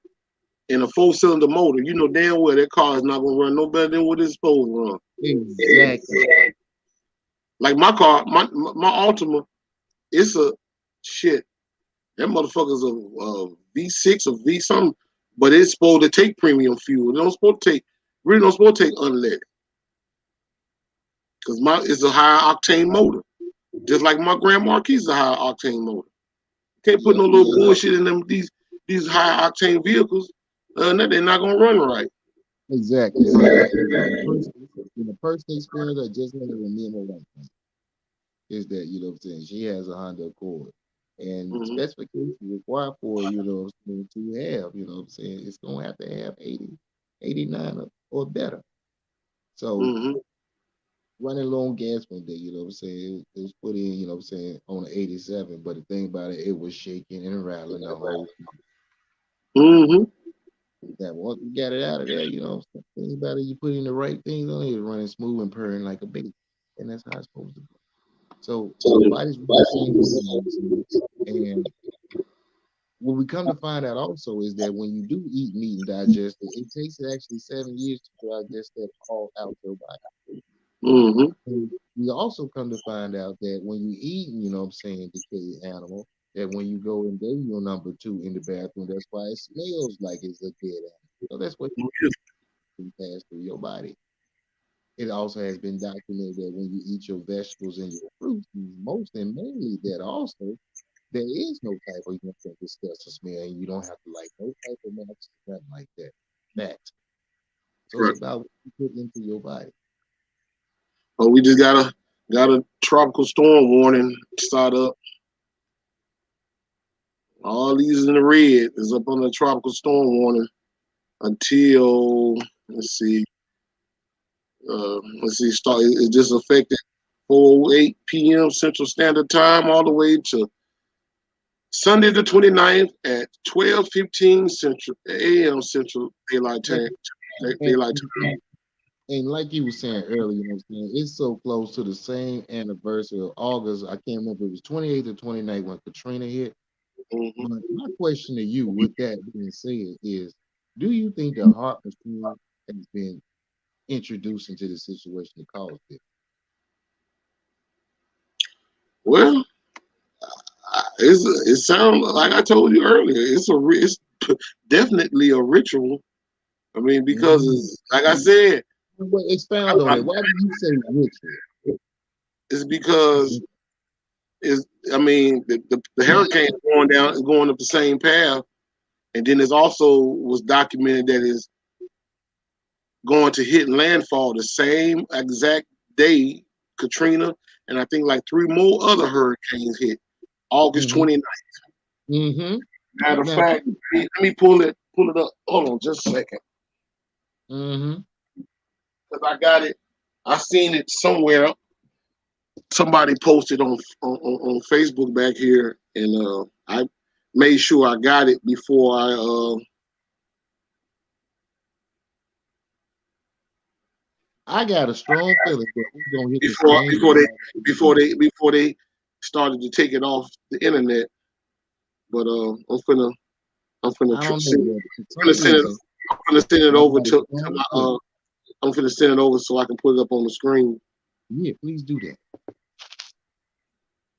Speaker 1: in a 4-cylinder motor, you know damn well that car is not gonna run no better than what it's supposed to run.
Speaker 2: Exactly.
Speaker 1: Like my car, my Altima, it's a shit. That motherfucker's a V6 or V something, but it's supposed to take premium fuel. It don't supposed to take really don't supposed to take unleaded because my it's a high octane motor. Just like my Grand Marquis is a high octane motor. Can't put
Speaker 2: Yep.
Speaker 1: no little bullshit in them these high octane vehicles. They're not gonna run right.
Speaker 2: Exactly. In the personal experience, I just want to remember one thing is that, you know what I'm saying, she has a Honda Accord. And
Speaker 1: Mm-hmm.
Speaker 2: specifications required for, you know what I'm saying, to have, you know what I'm saying, it's going to have 80, 89 or better. So
Speaker 1: Mm-hmm.
Speaker 2: running low on gas one day, you know what I'm saying, it was put in, you know what I'm saying, on an 87. But the thing about it, it was shaking and rattling the whole
Speaker 1: Mm-hmm.
Speaker 2: that once you got it out of there, you know, things about it, you put in the right things on it, it's running smooth and purring like a baby. And that's how it's supposed to be. So your body's really the same way, you know what I'm saying? And what we come to find out also is that when you do eat meat and digest it, it takes actually 7 years to digest that all out your body.
Speaker 1: Mm-hmm.
Speaker 2: And we also come to find out that when you eat, you know what I'm saying, decayed animal, that when you go and do your number two in the bathroom, that's why it smells like it's a dead animal. So that's what passed through your body. It also has been documented that when you eat your vegetables and your fruits, most and mainly that also, there is no type of, you know, disgusting smell, and you don't have to like no type of match, nothing like that. That. So it's
Speaker 1: Right.
Speaker 2: about what you put into your body.
Speaker 1: Oh, we just got a tropical storm warning start up. All these in the red is up on the tropical storm warning until let's see, start it just affected 4:08 p.m. Central Standard Time all the way to Sunday the 29th at 12:15 Central a.m. Central Daylight
Speaker 2: And,
Speaker 1: Time.
Speaker 2: and,
Speaker 1: Daylight
Speaker 2: and,
Speaker 1: Time.
Speaker 2: and and like you were saying earlier, you know what I'm saying, it's so close to the same anniversary of August. I can't remember if it was 28th or 29th when Katrina hit.
Speaker 1: Mm-hmm.
Speaker 2: But my question to you, with that being said, is do you think the heart machine has been introduced into the situation that caused it?
Speaker 1: Well, it sounds like I told you earlier. It's definitely a ritual. I mean, because
Speaker 2: Mhm.
Speaker 1: it's like I said,
Speaker 2: Well, expound on
Speaker 1: I,
Speaker 2: it. Why do you say ritual?
Speaker 1: it's because is, I mean, the hurricane is going up the same path, and then it's also was documented that is going to hit landfall the same exact day Katrina, and I think like three more other hurricanes hit August
Speaker 2: Mm-hmm.
Speaker 1: 29th.
Speaker 2: Mm-hmm.
Speaker 1: Matter of
Speaker 2: Now,
Speaker 1: fact, let me pull it up. Hold on just a second.
Speaker 2: mm-hmm.
Speaker 1: Because I got it. I seen it somewhere. Somebody posted on Facebook back here, and I made sure I got it before
Speaker 2: I got a strong feeling that we're gonna hit the
Speaker 1: before
Speaker 2: same
Speaker 1: before they
Speaker 2: thing.
Speaker 1: before they started to take it off the internet. But I'm finna
Speaker 2: I don't know,
Speaker 1: send,
Speaker 2: but for
Speaker 1: I'm finna
Speaker 2: some
Speaker 1: send it
Speaker 2: reason,
Speaker 1: I'm finna send it
Speaker 2: I
Speaker 1: over
Speaker 2: got a
Speaker 1: to
Speaker 2: strong
Speaker 1: my
Speaker 2: feeling.
Speaker 1: I'm finna send it over so I can put it up on the screen.
Speaker 2: Yeah, please do that.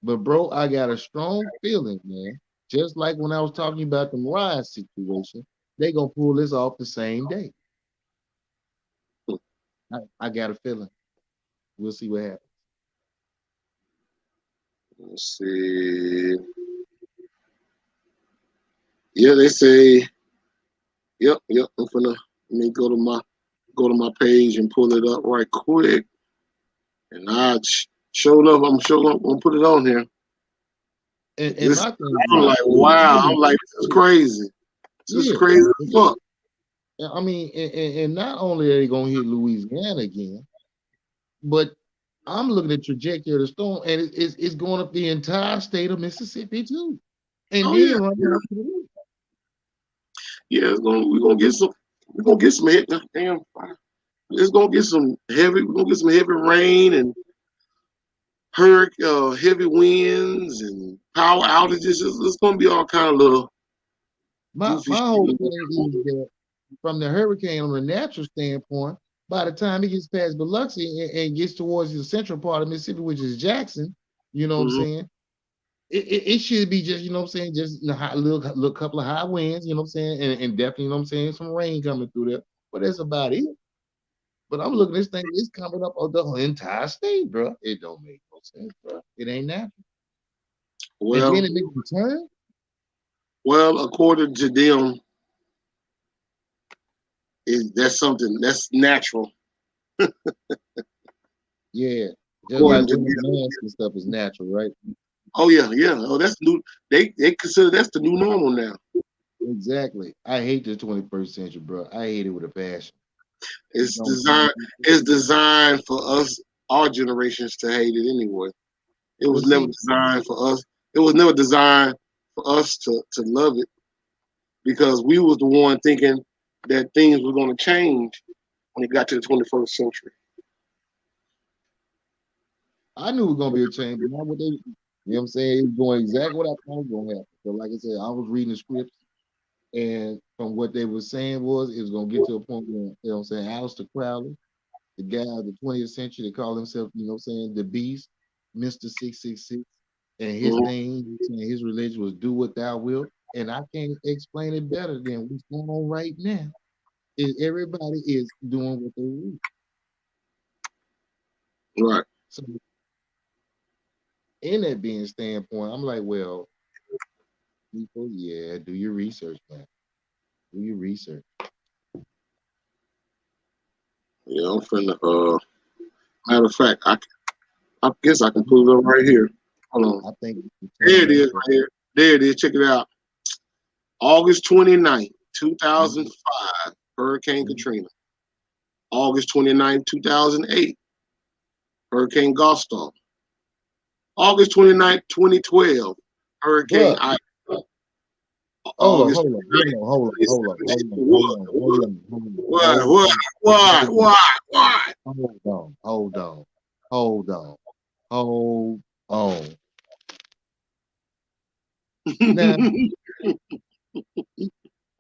Speaker 2: But bro, I got a strong feeling, man. Just like when I was talking about the Mariah situation, they gonna pull this off the same day. I got a feeling. We'll see what happens.
Speaker 1: Let's see. Yeah, they say. Yep. I'm finna let me go to my page and pull it up right quick. And showed up. I'm showing up. I'm gonna put it on here.
Speaker 2: And
Speaker 1: This,
Speaker 2: my thing
Speaker 1: I'm
Speaker 2: is,
Speaker 1: like, wow. I'm like, this is crazy. This is
Speaker 2: yeah.
Speaker 1: crazy as fuck.
Speaker 2: I mean, and not only are they gonna hit Louisiana again, but I'm looking at the trajectory of the storm, and it's going up the entire state of Mississippi too, and
Speaker 1: Oh
Speaker 2: then
Speaker 1: yeah,
Speaker 2: running up to the roof.
Speaker 1: yeah. We're gonna get some. We're gonna get some damn. It's gonna get some heavy. We're gonna get some heavy rain and hurricane, heavy winds and power outages. It's gonna be all kind of little goofy
Speaker 2: My whole
Speaker 1: shit.
Speaker 2: thing is that from the hurricane on a natural standpoint, by the time it gets past Biloxi and gets towards the central part of Mississippi, which is Jackson, you know what I'm
Speaker 1: Mm-hmm.
Speaker 2: saying? It should be just, you know what I'm saying, just a little couple of high winds, you know what I'm saying, and definitely, you know what I'm saying, some rain coming through there. But that's about it. But I'm looking at this thing, it's coming up on the entire state, bro. It don't make no sense, bro. It ain't natural. And then
Speaker 1: Well,
Speaker 2: it makes a turn.
Speaker 1: according to them, that's something that's natural.
Speaker 2: Yeah. Just
Speaker 1: According
Speaker 2: like
Speaker 1: to
Speaker 2: wearing
Speaker 1: them.
Speaker 2: masks and stuff is natural, right?
Speaker 1: Oh yeah. Oh, that's new. They consider that's the new normal now.
Speaker 2: Exactly. I hate the 21st century, bro. I hate it with a passion. You
Speaker 1: It's
Speaker 2: know what I'm
Speaker 1: designed.
Speaker 2: saying?
Speaker 1: It's designed for us, our generations, to hate it anyway. It
Speaker 2: But
Speaker 1: was never
Speaker 2: see,
Speaker 1: designed for us. It was never designed for us to love it because we was the one thinking that things were going to change when it got to the 21st century.
Speaker 2: I knew it was gonna be a change, but not what they, you know what I'm saying? It's going exactly what I thought was gonna happen. So like I said, I was reading the scripts, and from what they were saying was it was gonna get to a point where, you know what I'm saying, Aleister Crowley, the guy of the 20th century, they call himself, you know what I'm saying, the beast, Mr. 666. And his
Speaker 1: Mm-hmm.
Speaker 2: thing, his religion was do what thou wilt. And I can't explain it better than what's going on right now. Is everybody is doing what they do.
Speaker 1: Right.
Speaker 2: So in that being standpoint, I'm like, well, people, yeah, do your research, man. Do your research.
Speaker 1: Yeah, I'm finna. Matter of fact, I guess I can pull it up right here. Hold on.
Speaker 2: I think we can
Speaker 1: There
Speaker 2: turn
Speaker 1: it
Speaker 2: that
Speaker 1: is,
Speaker 2: stuff.
Speaker 1: right here. There it is. Check it out. August 29th,
Speaker 2: Mhm.
Speaker 1: 2005, Hurricane Katrina. August 29th, 2008, Hurricane Gustav. August 29th, 2012, Hurricane
Speaker 2: Bruh,
Speaker 1: Ida.
Speaker 2: hold on,
Speaker 1: August
Speaker 2: hold on, hold
Speaker 1: 29th,
Speaker 2: on, hold on, hold on,
Speaker 1: 2017.
Speaker 2: hold on, hold
Speaker 1: What?
Speaker 2: on, hold
Speaker 1: What?
Speaker 2: on,
Speaker 1: Why? Why? Why?
Speaker 2: hold
Speaker 1: Why? Why?
Speaker 2: on, hold on, hold on, hold on. Now,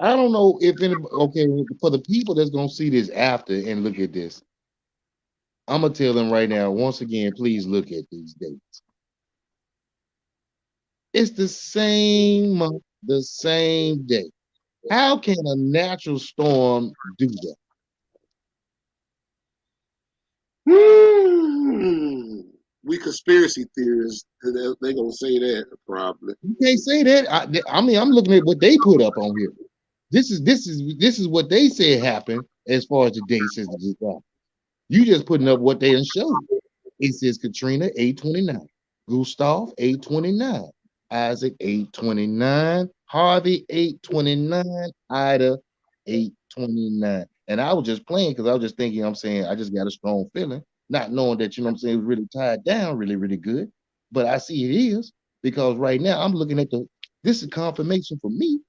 Speaker 2: I don't know if any, okay, for the people that's gonna see this after and look at this, I'm gonna tell them right now, once again, please look at these dates. It's the same month, the same day. How can a natural storm do that?
Speaker 1: Hmm. we conspiracy theorists. They gonna say that probably.
Speaker 2: You can't say that. I mean, I'm looking at what they put up on here. This is what they said happened as far as the date says it just happened. You just putting up what they done showed. It says Katrina 829, Gustav 829, Isaac 829, Harvey 829, Ida 829. And I was just playing because I was just thinking, I'm saying, I just got a strong feeling, not knowing that, I'm saying, it was really tied down really, really good. But I see it is because right now I'm looking at this is confirmation for me.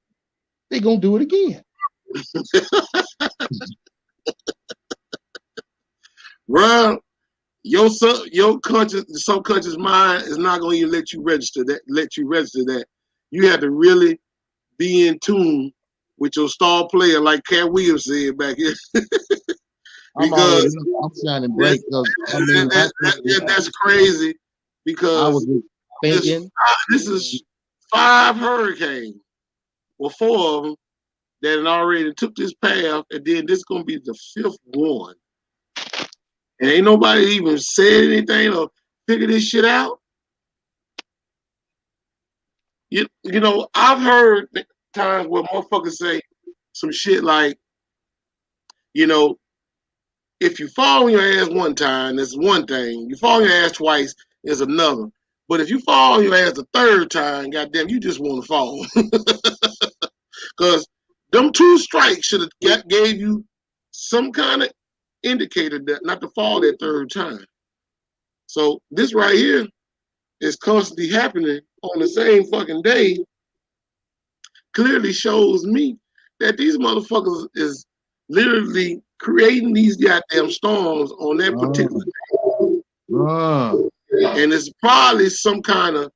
Speaker 2: They're going to do it again.
Speaker 1: Well, your subconscious mind is not going to let you register that. You have to really be in tune with your star player, like Cat Williams said back here. Because
Speaker 2: I'm shining bright because I mean
Speaker 1: that's crazy.
Speaker 2: I
Speaker 1: Because
Speaker 2: was thinking
Speaker 1: this is 5 hurricanes, or 4 of them, that had already took this path, and then this is gonna be the 5th one. And ain't nobody even said anything or figured this shit out. You know, I've heard times where motherfuckers say some shit like, you know, if you fall on your ass one time, that's one thing. You fall on your ass twice is another. But if you fall on your ass the 3rd time, goddamn, you just want to fall. Because them 2 strikes should have gave you some kind of indicator that not to fall that 3rd time. So this right here is constantly happening on the same fucking day. Clearly shows me that these motherfuckers is literally creating these goddamn storms on that particular day. And it's probably some kind of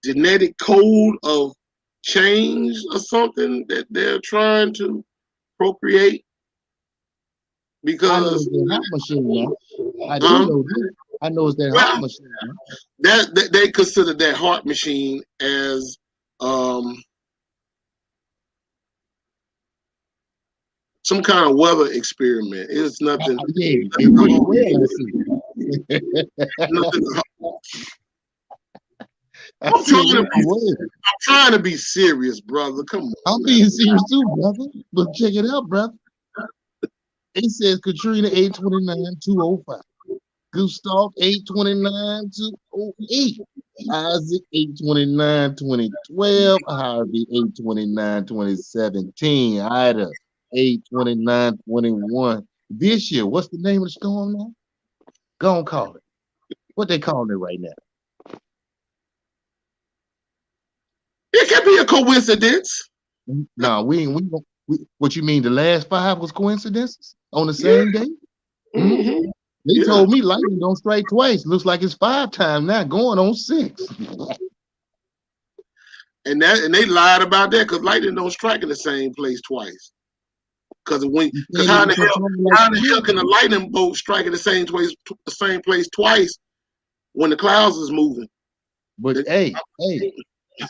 Speaker 1: genetic code of change or something that they're trying to procreate. Because
Speaker 2: I know it's that hot machine now. I do know this. I know it's that hot machine now.
Speaker 1: That they consider that heart machine as some kind of weather experiment. It's nothing.
Speaker 2: Yeah, it pretty well, I see.
Speaker 1: Nothing.
Speaker 2: I'm
Speaker 1: trying to be serious, brother. Come on.
Speaker 2: I'm being serious too, brother. But check it out, brother. It says Katrina 829-205. Gustav 829-208. Isaac 829-2012. Harvey 829-2017. Ida 829-21. This year, what's the name of the storm now? Go on, call it. What they calling it right now?
Speaker 1: It could be a coincidence.
Speaker 2: No, what you mean? The last 5 was coincidences on the same day?
Speaker 1: Mm-hmm.
Speaker 2: They told me lightning don't strike twice. Looks like it's 5 times now, going on 6.
Speaker 1: And they lied about that because lightning don't strike in the same place twice. Because how in the hell can a lightning bolt strike in the same place twice when the clouds is moving?
Speaker 2: But hey,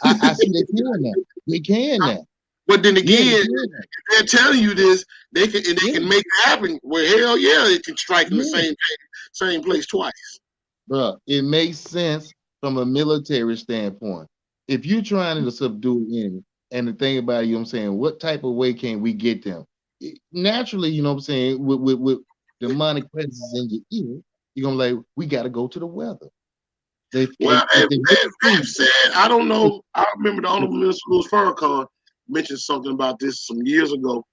Speaker 2: I see they can now. They can now.
Speaker 1: But then again, if they're telling you this, they can make it happen. Well, hell yeah, it can strike in the same place twice.
Speaker 2: Bro, it makes sense from a military standpoint. If you're trying to subdue an enemy, and the thing about it, I'm saying, what type of way can we get them? Naturally, I'm saying, with demonic presence in your ear, you're gonna like, we got to go to the weather.
Speaker 1: They've said, I don't know. I remember the Honorable Minister Louis Farrakhan mentioned something about this some years ago,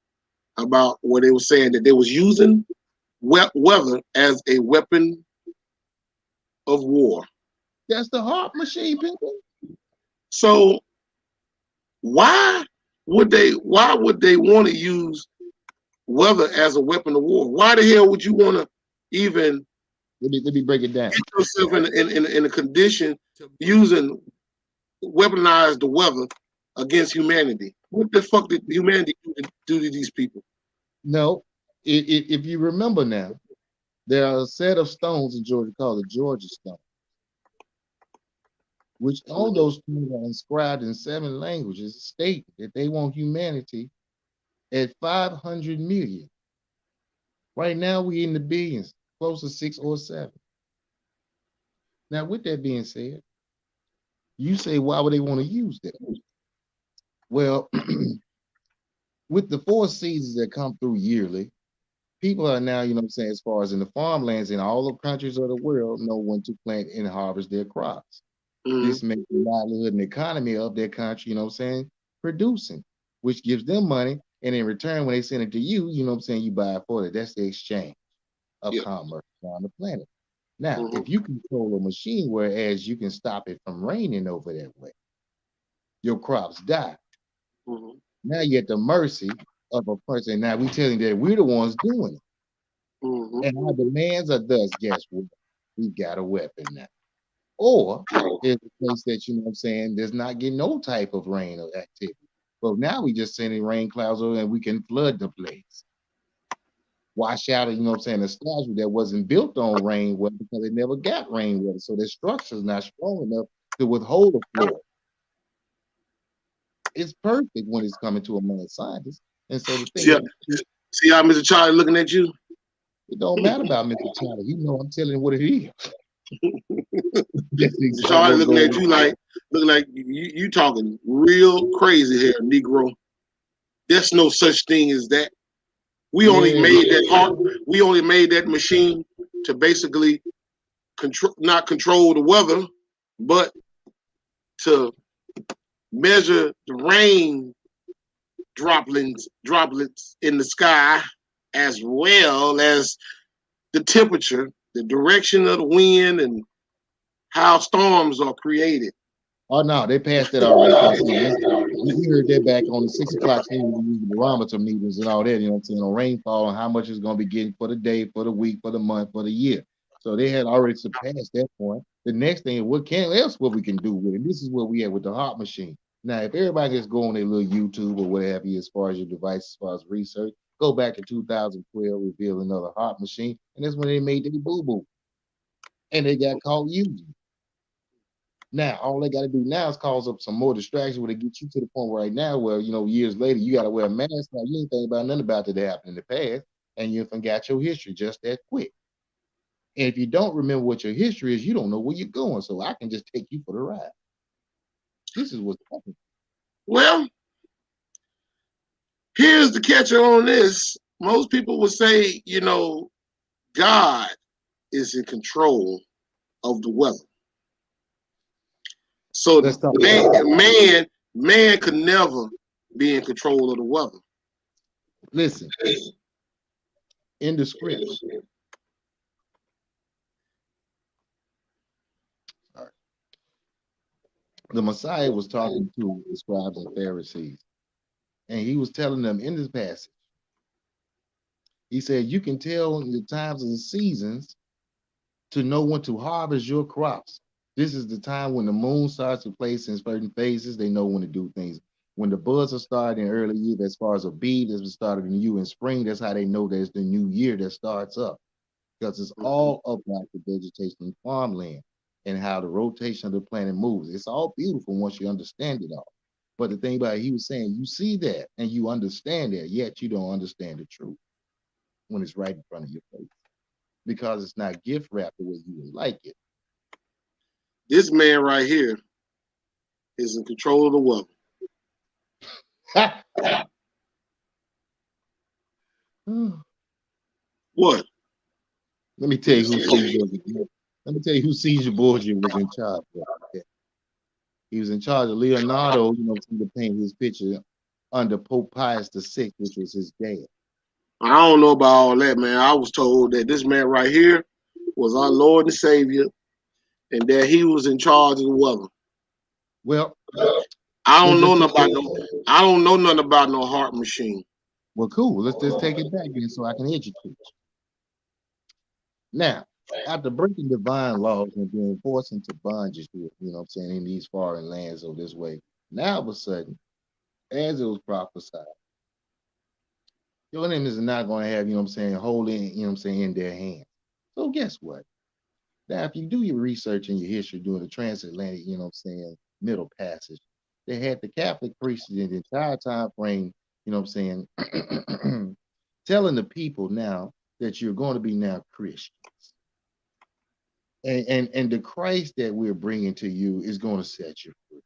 Speaker 1: about where they were saying that they was using weather as a weapon of war.
Speaker 2: That's the heart machine, people.
Speaker 1: So why would they want to use weather as a weapon of war? Why the hell would you want to even
Speaker 2: let me break it down?
Speaker 1: Get yourself in a condition using weaponize the weather against humanity. What the fuck did humanity do to these people?
Speaker 2: No, if you remember now, there are a set of stones in Georgia called the Georgia Stone, which all those stones are inscribed in 7 languages, state that they want humanity at 500 million. Right now, we in the billions, close to 6 or 7. Now, with that being said, you say, why would they want to use that? Well, with the 4 seasons that come through yearly, people are now, you know what I'm saying, as far as in the farmlands in all the countries of the world, know when to plant and harvest their crops.
Speaker 1: Mm-hmm.
Speaker 2: This makes the livelihood and economy of their country, you know what I'm saying, producing, which gives them money. And in return, when they send it to you, you know what I'm saying, you buy it for it. That's the exchange of
Speaker 1: Yeah.
Speaker 2: commerce on the planet. Now,
Speaker 1: Mm-hmm.
Speaker 2: if you control a machine, whereas you can stop it from raining over that way, your crops die.
Speaker 1: Mm-hmm.
Speaker 2: Now you're at the mercy of a person. Now we telling that we're the ones doing it.
Speaker 1: Mm-hmm.
Speaker 2: And our demands are thus, guess what? We've got a weapon now. Or it's a place that, you know what I'm saying, there's not getting no type of rain or activity. But now we just sending rain clouds over and we can flood the place. Wash out, you know what I'm saying, a statue that wasn't built on rainwater because it never got rainwater. So their structure is not strong enough to withhold the flood. It's perfect when it's coming to a mad scientist. And so the thing
Speaker 1: See,
Speaker 2: about it,
Speaker 1: see how Mr. Charlie looking at you?
Speaker 2: it don't matter about Mr. Charlie. You know I'm telling him what it is. That's
Speaker 1: Mr.
Speaker 2: exactly
Speaker 1: Charlie
Speaker 2: what's
Speaker 1: looking at
Speaker 2: going
Speaker 1: you
Speaker 2: on.
Speaker 1: like you talking real crazy here, Negro. There's no such thing as that. We only
Speaker 2: Yeah,
Speaker 1: made that heart. We only made that machine to basically not control the weather, but to measure the rain droplets in the sky, as well as the temperature, the direction of the wind, and how storms are created.
Speaker 2: oh no, they passed that already. Cause see, we heard that back on the 6 o'clock news. We used the barometer meters and all that. You know what I'm saying? On rainfall and how much it's going to be getting for the day, for the week, for the month, for the year. So they had already surpassed that point. The next thing is what we can do with it. This is what we had with the heart machine. Now, if everybody just go on their little YouTube or what have you, as far as your device, as far as research, go back to 2012, reveal another heart machine, and that's when they made their boo boo, and they got caught using. Now, all they got to do now is cause up some more distraction where they get you to the point right now where, you know, years later, you got to wear a mask. Now, you ain't think about nothing about that happened in the past, and you forgot your history just that quick. And if you don't remember what your history is, you don't know where you're going. So I can just take you for the ride. This is what's happening.
Speaker 1: Well, here's the catcher on this. Most people would say, God is in control of the weather. So
Speaker 2: Let's talk about
Speaker 1: man,
Speaker 2: that.
Speaker 1: man, man could never be in control of the weather.
Speaker 2: Listen, in the scripts, all right, the Messiah was talking to the scribes and Pharisees, and he was telling them in this passage, he said, you can tell the times and the seasons to know when to harvest your crops. This is the time when the moon starts to place in certain phases. They know when to do things. When the buds are starting in early year, as far as a bee that's started in you in spring, that's how they know that it's the new year that starts up. Because it's
Speaker 1: Mhm.
Speaker 2: all about the vegetation and farmland and how the rotation of the planet moves. It's all beautiful once you understand it all. But the thing about it, he was saying, you see that and you understand that, yet you don't understand the truth when it's right in front of your face because it's not gift wrapped the way you would like it.
Speaker 1: This man right here is in control of the weather. What?
Speaker 2: Let me tell you who Caesar. Let me tell you who Caesar Borgia was in charge of. Okay? He was in charge of Leonardo. You know, to paint his picture under Pope Pius VI, which was his dad.
Speaker 1: I don't know about all that, man. I was told that this man right here was our Lord and Savior, and that he was in charge of the weather.
Speaker 2: Well,
Speaker 1: I
Speaker 2: let's
Speaker 1: don't know
Speaker 2: just take
Speaker 1: nothing about no. I don't know nothing about no heart machine.
Speaker 2: well, cool. Let's just take it back then, so I can educate you. Now, after breaking divine laws and being forced into bondage, you know what I'm saying, in these foreign lands or this way, now all of a sudden, as it was prophesied, your enemies are not going to have, you know what I'm saying, holding, you know what I'm saying, in their hands. So guess what? Now, if you do your research and your history during the transatlantic, you know what I'm saying, Middle Passage, they had the Catholic priests in the entire time frame, you know what I'm saying, telling the people now that you're going to be now Christians. And the Christ that we're bringing to you is going to set you free.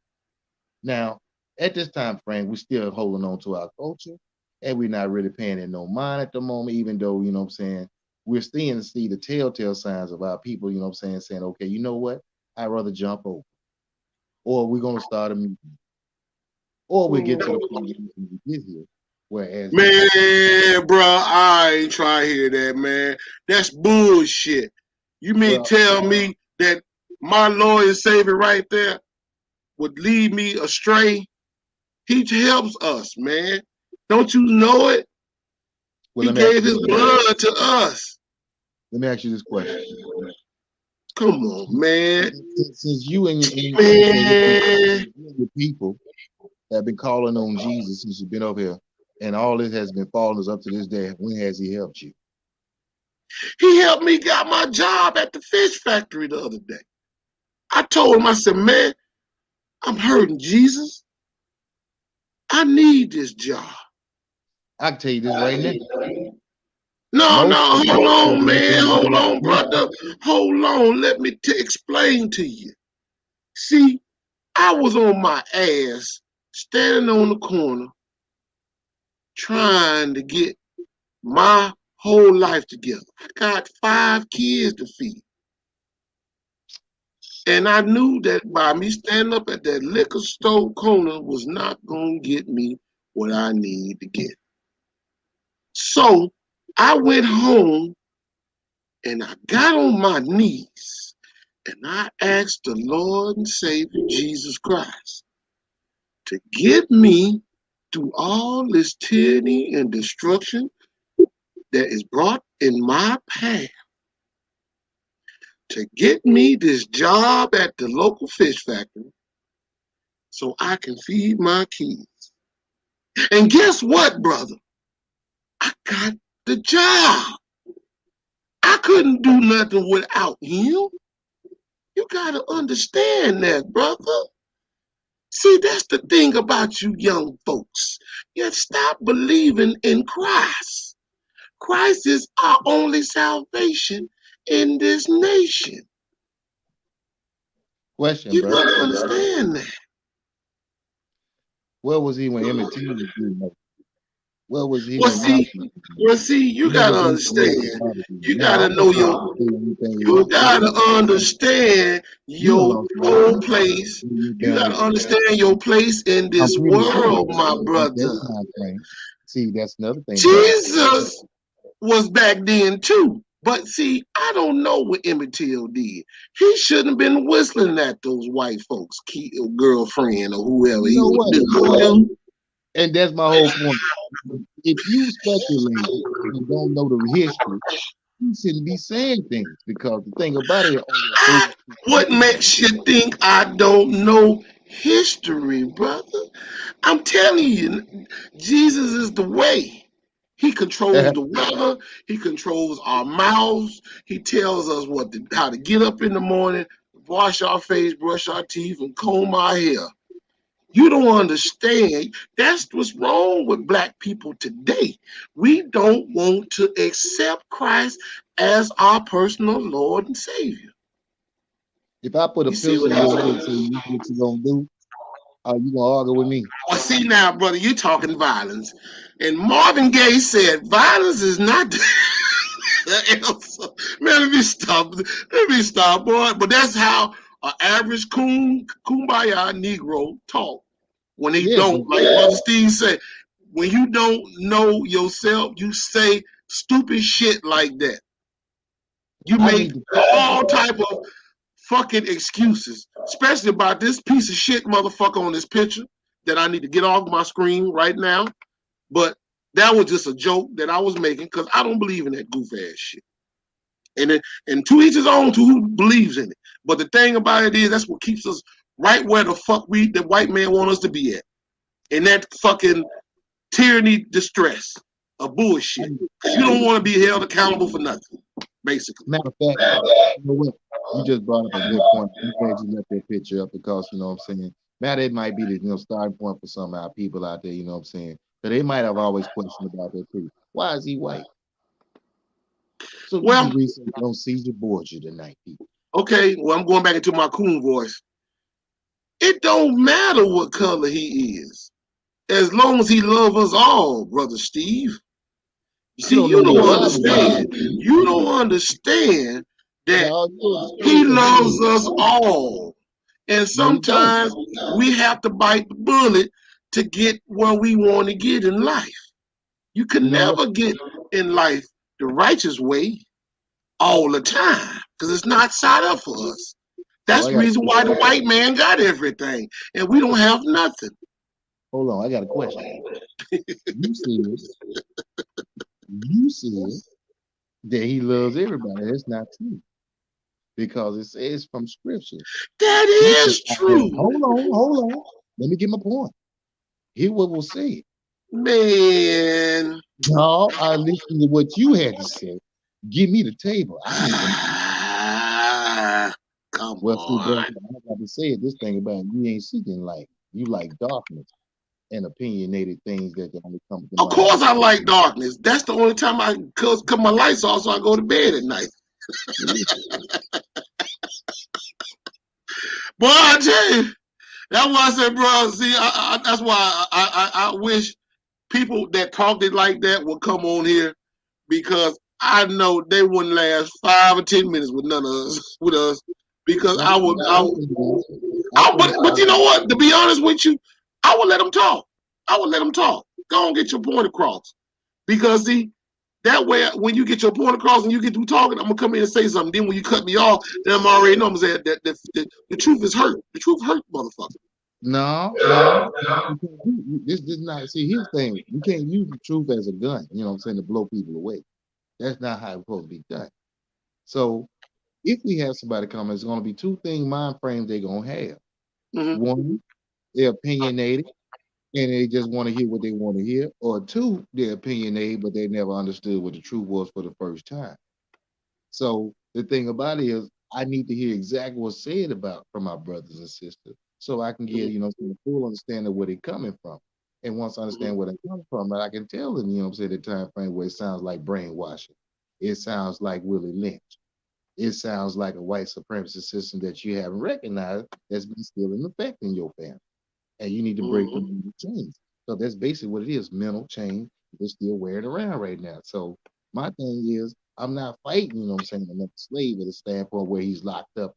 Speaker 2: Now, at this time frame, we're still holding on to our culture, and we're not really paying it no mind at the moment, even though, you know what I'm saying, we're seeing see the telltale signs of our people, you know what I'm saying, okay, you know what? I'd rather jump over. Or we're gonna start a meeting. Or we get to the point where we get here. Whereas the
Speaker 1: Man, bro, I ain't trying to hear that, man. That's bullshit. You mean
Speaker 2: well,
Speaker 1: tell me that my Lord and Savior right there would lead me astray? He helps us, man. Don't you know it?
Speaker 2: well,
Speaker 1: He
Speaker 2: let me ask
Speaker 1: gave
Speaker 2: you this
Speaker 1: his
Speaker 2: question.
Speaker 1: blood to us.
Speaker 2: Let me ask you this question.
Speaker 1: Come on, man.
Speaker 2: Since you and I'm gonna say this,
Speaker 1: Man.
Speaker 2: you and your people have been calling on Jesus since you've been over here, and all this has been following us up to this day. When has he helped you?
Speaker 1: He helped me get my job at the fish factory the other day. I told him, I said, man, I'm hurting, Jesus. I need this job.
Speaker 2: I can tell you this right now.
Speaker 1: No,
Speaker 2: Most
Speaker 1: no,
Speaker 2: of
Speaker 1: hold on, man.
Speaker 2: everything
Speaker 1: Hold
Speaker 2: that
Speaker 1: on, brother. Hold on. Let me explain to you. See, I was on my ass, standing on the corner, trying to get my whole life together. I got 5 kids to feed. And I knew that by me standing up at that liquor store corner was not going to get me what I need to get. So I went home and I got on my knees and I asked the Lord and Savior Jesus Christ to get me through all this tyranny and destruction that is brought in my path, to get me this job at the local fish factory so I can feed my kids. And guess what, brother? I got the job. I couldn't do nothing without him. You got to understand that, brother. See, that's the thing about you young folks. You stop believing in Christ. Christ is our only salvation in this nation.
Speaker 2: question,
Speaker 1: You
Speaker 2: bro.
Speaker 1: got to understand that.
Speaker 2: Where was he when Emmett Till was doing that? Where was he
Speaker 1: Well,
Speaker 2: when
Speaker 1: see,
Speaker 2: Malcolm was doing that?
Speaker 1: well, see, you
Speaker 2: You never
Speaker 1: gotta
Speaker 2: go to Malcolm
Speaker 1: understand.
Speaker 2: Barbecue.
Speaker 1: You
Speaker 2: Now
Speaker 1: gotta
Speaker 2: I'm gonna
Speaker 1: know
Speaker 2: say
Speaker 1: your.
Speaker 2: anything you
Speaker 1: You
Speaker 2: want to say.
Speaker 1: gotta understand
Speaker 2: You don't
Speaker 1: your
Speaker 2: lost my
Speaker 1: own
Speaker 2: respect.
Speaker 1: place.
Speaker 2: You
Speaker 1: You
Speaker 2: damn
Speaker 1: gotta
Speaker 2: respect.
Speaker 1: understand your place in
Speaker 2: I'm
Speaker 1: this
Speaker 2: pretty sure
Speaker 1: world, my
Speaker 2: at that
Speaker 1: brother.
Speaker 2: time frame. See, that's another thing about it.
Speaker 1: Jesus was back then too. But see, I don't know what Emmett Till did. He shouldn't have been whistling at those white folks, girlfriend or whoever
Speaker 2: You
Speaker 1: he
Speaker 2: know
Speaker 1: was
Speaker 2: what?
Speaker 1: doing.
Speaker 2: And that's my whole point. If you speculate and don't know the history, you shouldn't be saying things because the thing about it, only a fool.
Speaker 1: What makes you think I don't know history, brother? I'm telling you, Jesus is the way. He controls the weather. He controls our mouths. He tells us how to get up in the morning, wash our face, brush our teeth, and comb our hair. You don't understand. That's what's wrong with black people today. We don't want to accept Christ as our personal Lord and Savior.
Speaker 2: If I put a
Speaker 1: You see
Speaker 2: pistol
Speaker 1: what
Speaker 2: in
Speaker 1: I'm
Speaker 2: your head
Speaker 1: saying?
Speaker 2: and say, "You what you gonna do?" Are you gonna argue with me?
Speaker 1: Well, see now, brother, you talking violence. And Marvin Gaye said, violence is not the answer. Man, let me stop. Let me stop, boy. But that's how an average kumbaya Negro talk. When he
Speaker 2: Yeah,
Speaker 1: don't,
Speaker 2: but
Speaker 1: like Brother Steve said, when you don't know yourself, you say stupid shit like that. You
Speaker 2: I
Speaker 1: make
Speaker 2: need to.
Speaker 1: all type of fucking excuses, especially about this piece of shit motherfucker on this picture that I need to get off my screen right now. But that was just a joke that I was making because I don't believe in that goof ass shit. And to each his own to who believes in it. But the thing about it is that's what keeps us right where the fuck the white man want us to be at. In that fucking tyranny distress of
Speaker 2: I
Speaker 1: bullshit.
Speaker 2: need,
Speaker 1: Because you don't want to be held accountable for nothing, basically.
Speaker 2: matter of fact, you know what? You just brought up a good point. I'm glad you left that picture up because you know what I'm saying. Matter it might be the starting point for some of our people out there. You know what I'm saying. But they might have always questioned about that too. Why is he white? So do
Speaker 1: Well,
Speaker 2: some research on Caesar Borgia tonight, people.
Speaker 1: Okay, well, I'm going back into my coon voice. It don't matter what color he is, as long as he loves us all, brother Steve. You
Speaker 2: You
Speaker 1: see,
Speaker 2: don't know
Speaker 1: you
Speaker 2: what
Speaker 1: don't
Speaker 2: God is like.
Speaker 1: understand. You don't understand that
Speaker 2: No, you
Speaker 1: he
Speaker 2: understand, but
Speaker 1: loves us all. And
Speaker 2: no, you don't.
Speaker 1: sometimes we have to bite the bullet to get where we want to get in life. You can
Speaker 2: No,
Speaker 1: never get in life the righteous way all the time because it's not set up for us.
Speaker 2: so
Speaker 1: That's
Speaker 2: I
Speaker 1: the
Speaker 2: got a
Speaker 1: reason why
Speaker 2: question.
Speaker 1: the white man got everything and we don't have nothing.
Speaker 2: Hold on, I got a question. You said you said that he loves everybody. That's not true because it says from scripture.
Speaker 1: That
Speaker 2: He said,
Speaker 1: is true.
Speaker 2: hold on. Let me get my point. Hear what was said.
Speaker 1: Man.
Speaker 2: No, I listened to what you had to say. Give me the table. I need to.
Speaker 1: Come
Speaker 2: Well, see, brother,
Speaker 1: on.
Speaker 2: I got to say it. This thing about you ain't seeking light. You like darkness and opinionated things that only come to
Speaker 1: Of
Speaker 2: mind.
Speaker 1: course I like darkness. That's the only time I cut my lights off so I go to bed at night.
Speaker 2: Listen,
Speaker 1: Boy, I tell you, that's why I said, bro, see, that's why I wish people that talked it like that would come on here because I know they wouldn't last 5 or 10 minutes with none of us, with us, because
Speaker 2: I think, I think, I think,
Speaker 1: but you know what? To be honest with you, I would let them talk. I would let them talk. Go and get your point across. Because see, that way when you get your point across and you get through talking, I'm gonna come in and say something. Then when you cut me off, then I'm already know I'm saying that the truth is hurt. The truth hurt, motherfucker.
Speaker 2: no. This not, see, here's the thing. You can't use the truth as a gun, you know what I'm saying, to blow people away. That's not how it's supposed to be done. So if we have somebody come, it's going to be two things, mind frames they're going to have.
Speaker 1: Mm-hmm.
Speaker 2: One, they're opinionated and they just want to hear what they want to hear. Or two, they're opinionated, but they never understood what the truth was for the first time. So the thing about it is, I need to hear exactly what's said about from my brothers and sisters, so I can get, some full understanding of where they're coming from. And once I understand where they're coming from, I can tell them, the time frame where it sounds like brainwashing, it sounds like Willie Lynch, it sounds like a white supremacist system that you haven't recognized that's been still in effect in your family, and you need to break the
Speaker 1: Mm-hmm.
Speaker 2: mental chains. So that's basically what it is, mental chain. They're still wearing around right now. So my thing is, I'm not fighting, another slave at a standpoint where he's locked up,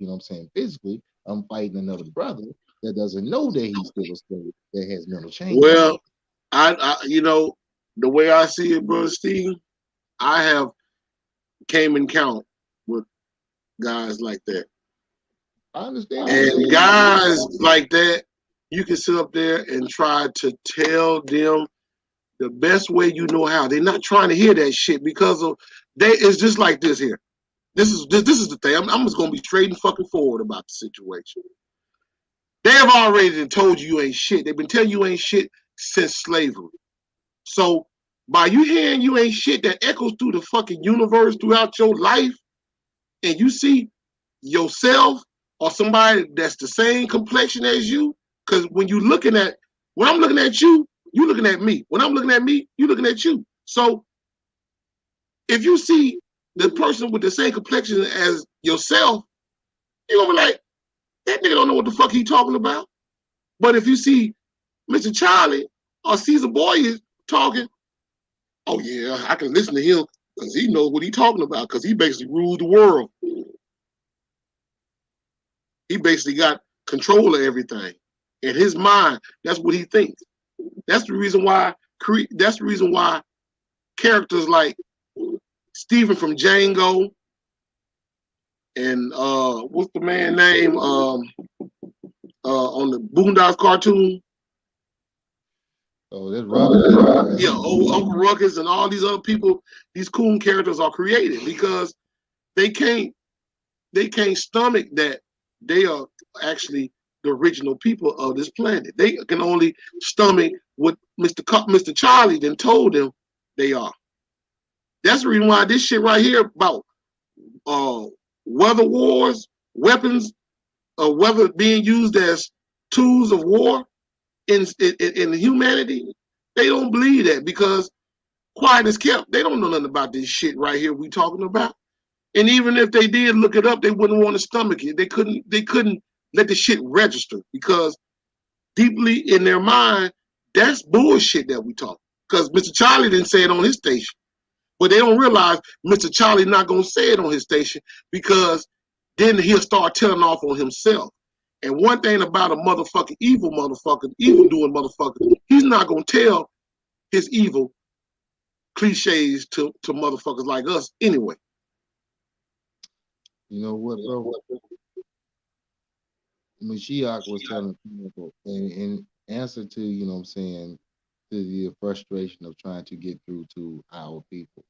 Speaker 2: physically. I'm fighting another brother that doesn't know that he's still a slave that has mental chains on.
Speaker 1: Well, the way I see it, brother Steve, I have came in count with guys like that.
Speaker 2: I understand what you're
Speaker 1: And
Speaker 2: saying.
Speaker 1: guys like that, you can sit up there and try to tell them the best way you know how. They're not trying to hear that shit because of it's just like this here. This is the thing. I'm just gonna be straight and fucking forward about the situation. They have already told you ain't shit. They've been telling you ain't shit since slavery. So by you hearing you ain't shit, that echoes through the fucking universe throughout your life, and you see yourself or somebody that's the same complexion as you, because when I'm looking at you looking at me. When I'm looking at me, you looking at you. So if you see the person with the same complexion as yourself, you're gonna be like, that nigga don't know what the fuck he talking about. But if you see Mr. Charlie or Caesar Boy talking, oh yeah, I can listen to him because he knows what he's talking about because he basically ruled the world. He basically got control of everything. In his mind, that's what he thinks. That's the reason why. That's the reason why characters like Stephen from Django and what's the man name on the Boondocks cartoon?
Speaker 2: Oh, that's Ruckus.
Speaker 1: Yeah, Uncle Ruckus and all these other people. These coon characters are created because they can't they can't stomach that they are actually the original people of this planet. They can only stomach what Mr. Charlie then told them they are. That's the reason why this shit right here about uh, weather wars, weapons, weather being used as tools of war in humanity, they don't believe that because quiet is kept. They don't know nothing about this shit right here we talking about. And even if they did look it up, they wouldn't want to stomach it. They couldn't let the shit register because deeply in their mind, that's bullshit that we talk. Because Mr. Charlie didn't say it on his station. But they don't realize Mr. Charlie not gonna say it on his station because then he'll start telling off on himself. And one thing about a motherfucker, evil doing motherfucker, he's not gonna tell his evil cliches to motherfuckers like us anyway.
Speaker 2: You know what, bro? Mashiach was telling people in answer to, what I'm saying, to the frustration of trying to get through to our people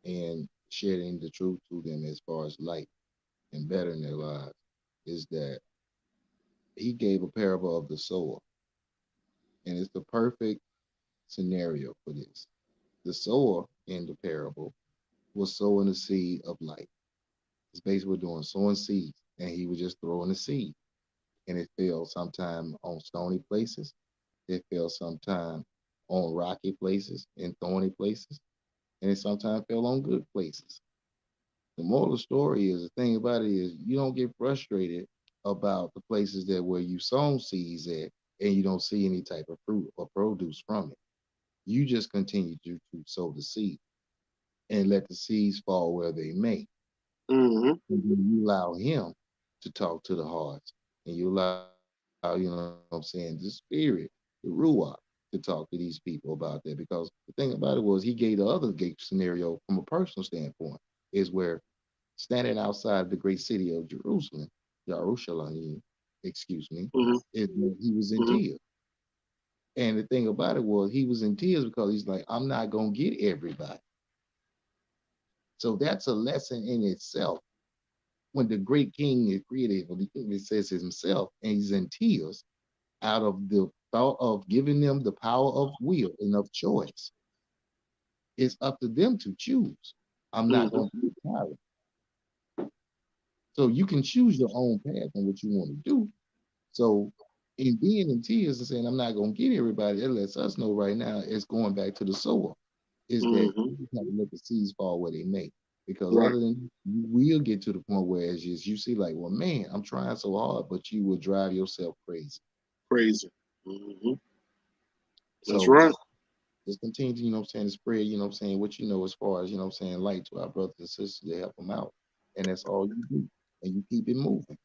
Speaker 2: and sharing the truth to them as far as light and bettering their lives, is that he gave a parable of the sower. And it's the perfect scenario for this. The sower in the parable was sowing the seed of light. It's basically doing sowing seeds, and he was just throwing the seed. And it fell sometime on stony places. It fell sometime on rocky places and thorny places, and it sometimes fell on good places. The moral of the story is the thing about it is you don't get frustrated about the places that where you sown seeds at and you don't see any type of fruit or produce from it. You just continue to sow the seed and let the seeds fall where they may.
Speaker 1: Mm-hmm.
Speaker 2: And then you allow him to talk to the hearts. And you allow, what I'm saying, the spirit, the ruach, to talk to these people about that. Because the thing about it was he gave the other gate scenario from a personal standpoint, is where standing outside the great city of Jerusalem, excuse me,
Speaker 1: Mm-hmm.
Speaker 2: is when he was in
Speaker 1: Mm-hmm.
Speaker 2: tears. And the thing about it was he was in tears because he's like, I'm not gonna get everybody. So that's a lesson in itself. When the great king is created, it says himself, and he's in tears out of the thought of giving them the power of will and of choice. It's up to them to choose. I'm not
Speaker 1: Mm-hmm.
Speaker 2: going to be a tyrant. So you can choose your own path and what you want to do. So in being in tears and saying I'm not going to get everybody, it lets us know right now it's going back to the sower. Is that
Speaker 1: Mm-hmm.
Speaker 2: you just have to let the seeds fall where they may. Because
Speaker 1: Right.
Speaker 2: other than you will get to the point where as you see, like, well, man, I'm trying so hard, but you will drive yourself crazy.
Speaker 1: Crazy. Mm-hmm. That's
Speaker 2: So
Speaker 1: right.
Speaker 2: just continue to, to spread, what you know as far as, light to our brothers and sisters to help them out. And that's all you do. And you keep it moving.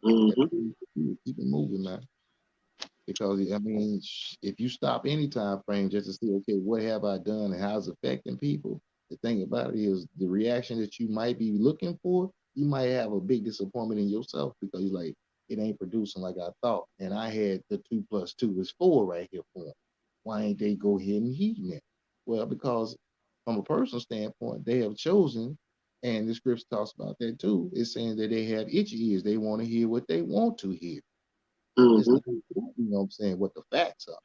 Speaker 2: That's
Speaker 1: Mm-hmm.
Speaker 2: all you do. Keep it moving, man. Because I mean, if you stop any time frame just to see, okay, what have I done and how's it affecting people? The thing about it is the reaction that you might be looking for, you might have a big disappointment in yourself because you're like, it ain't producing like I thought. And I had the 2 + 2 is 4 right here for them. Why ain't they go ahead and heeding it? Well, because from a personal standpoint, they have chosen, and the scripture talks about that too. It's saying that they have itchy ears. They want to hear what they want to hear. It's
Speaker 1: Mm-hmm.
Speaker 2: not, what the facts are.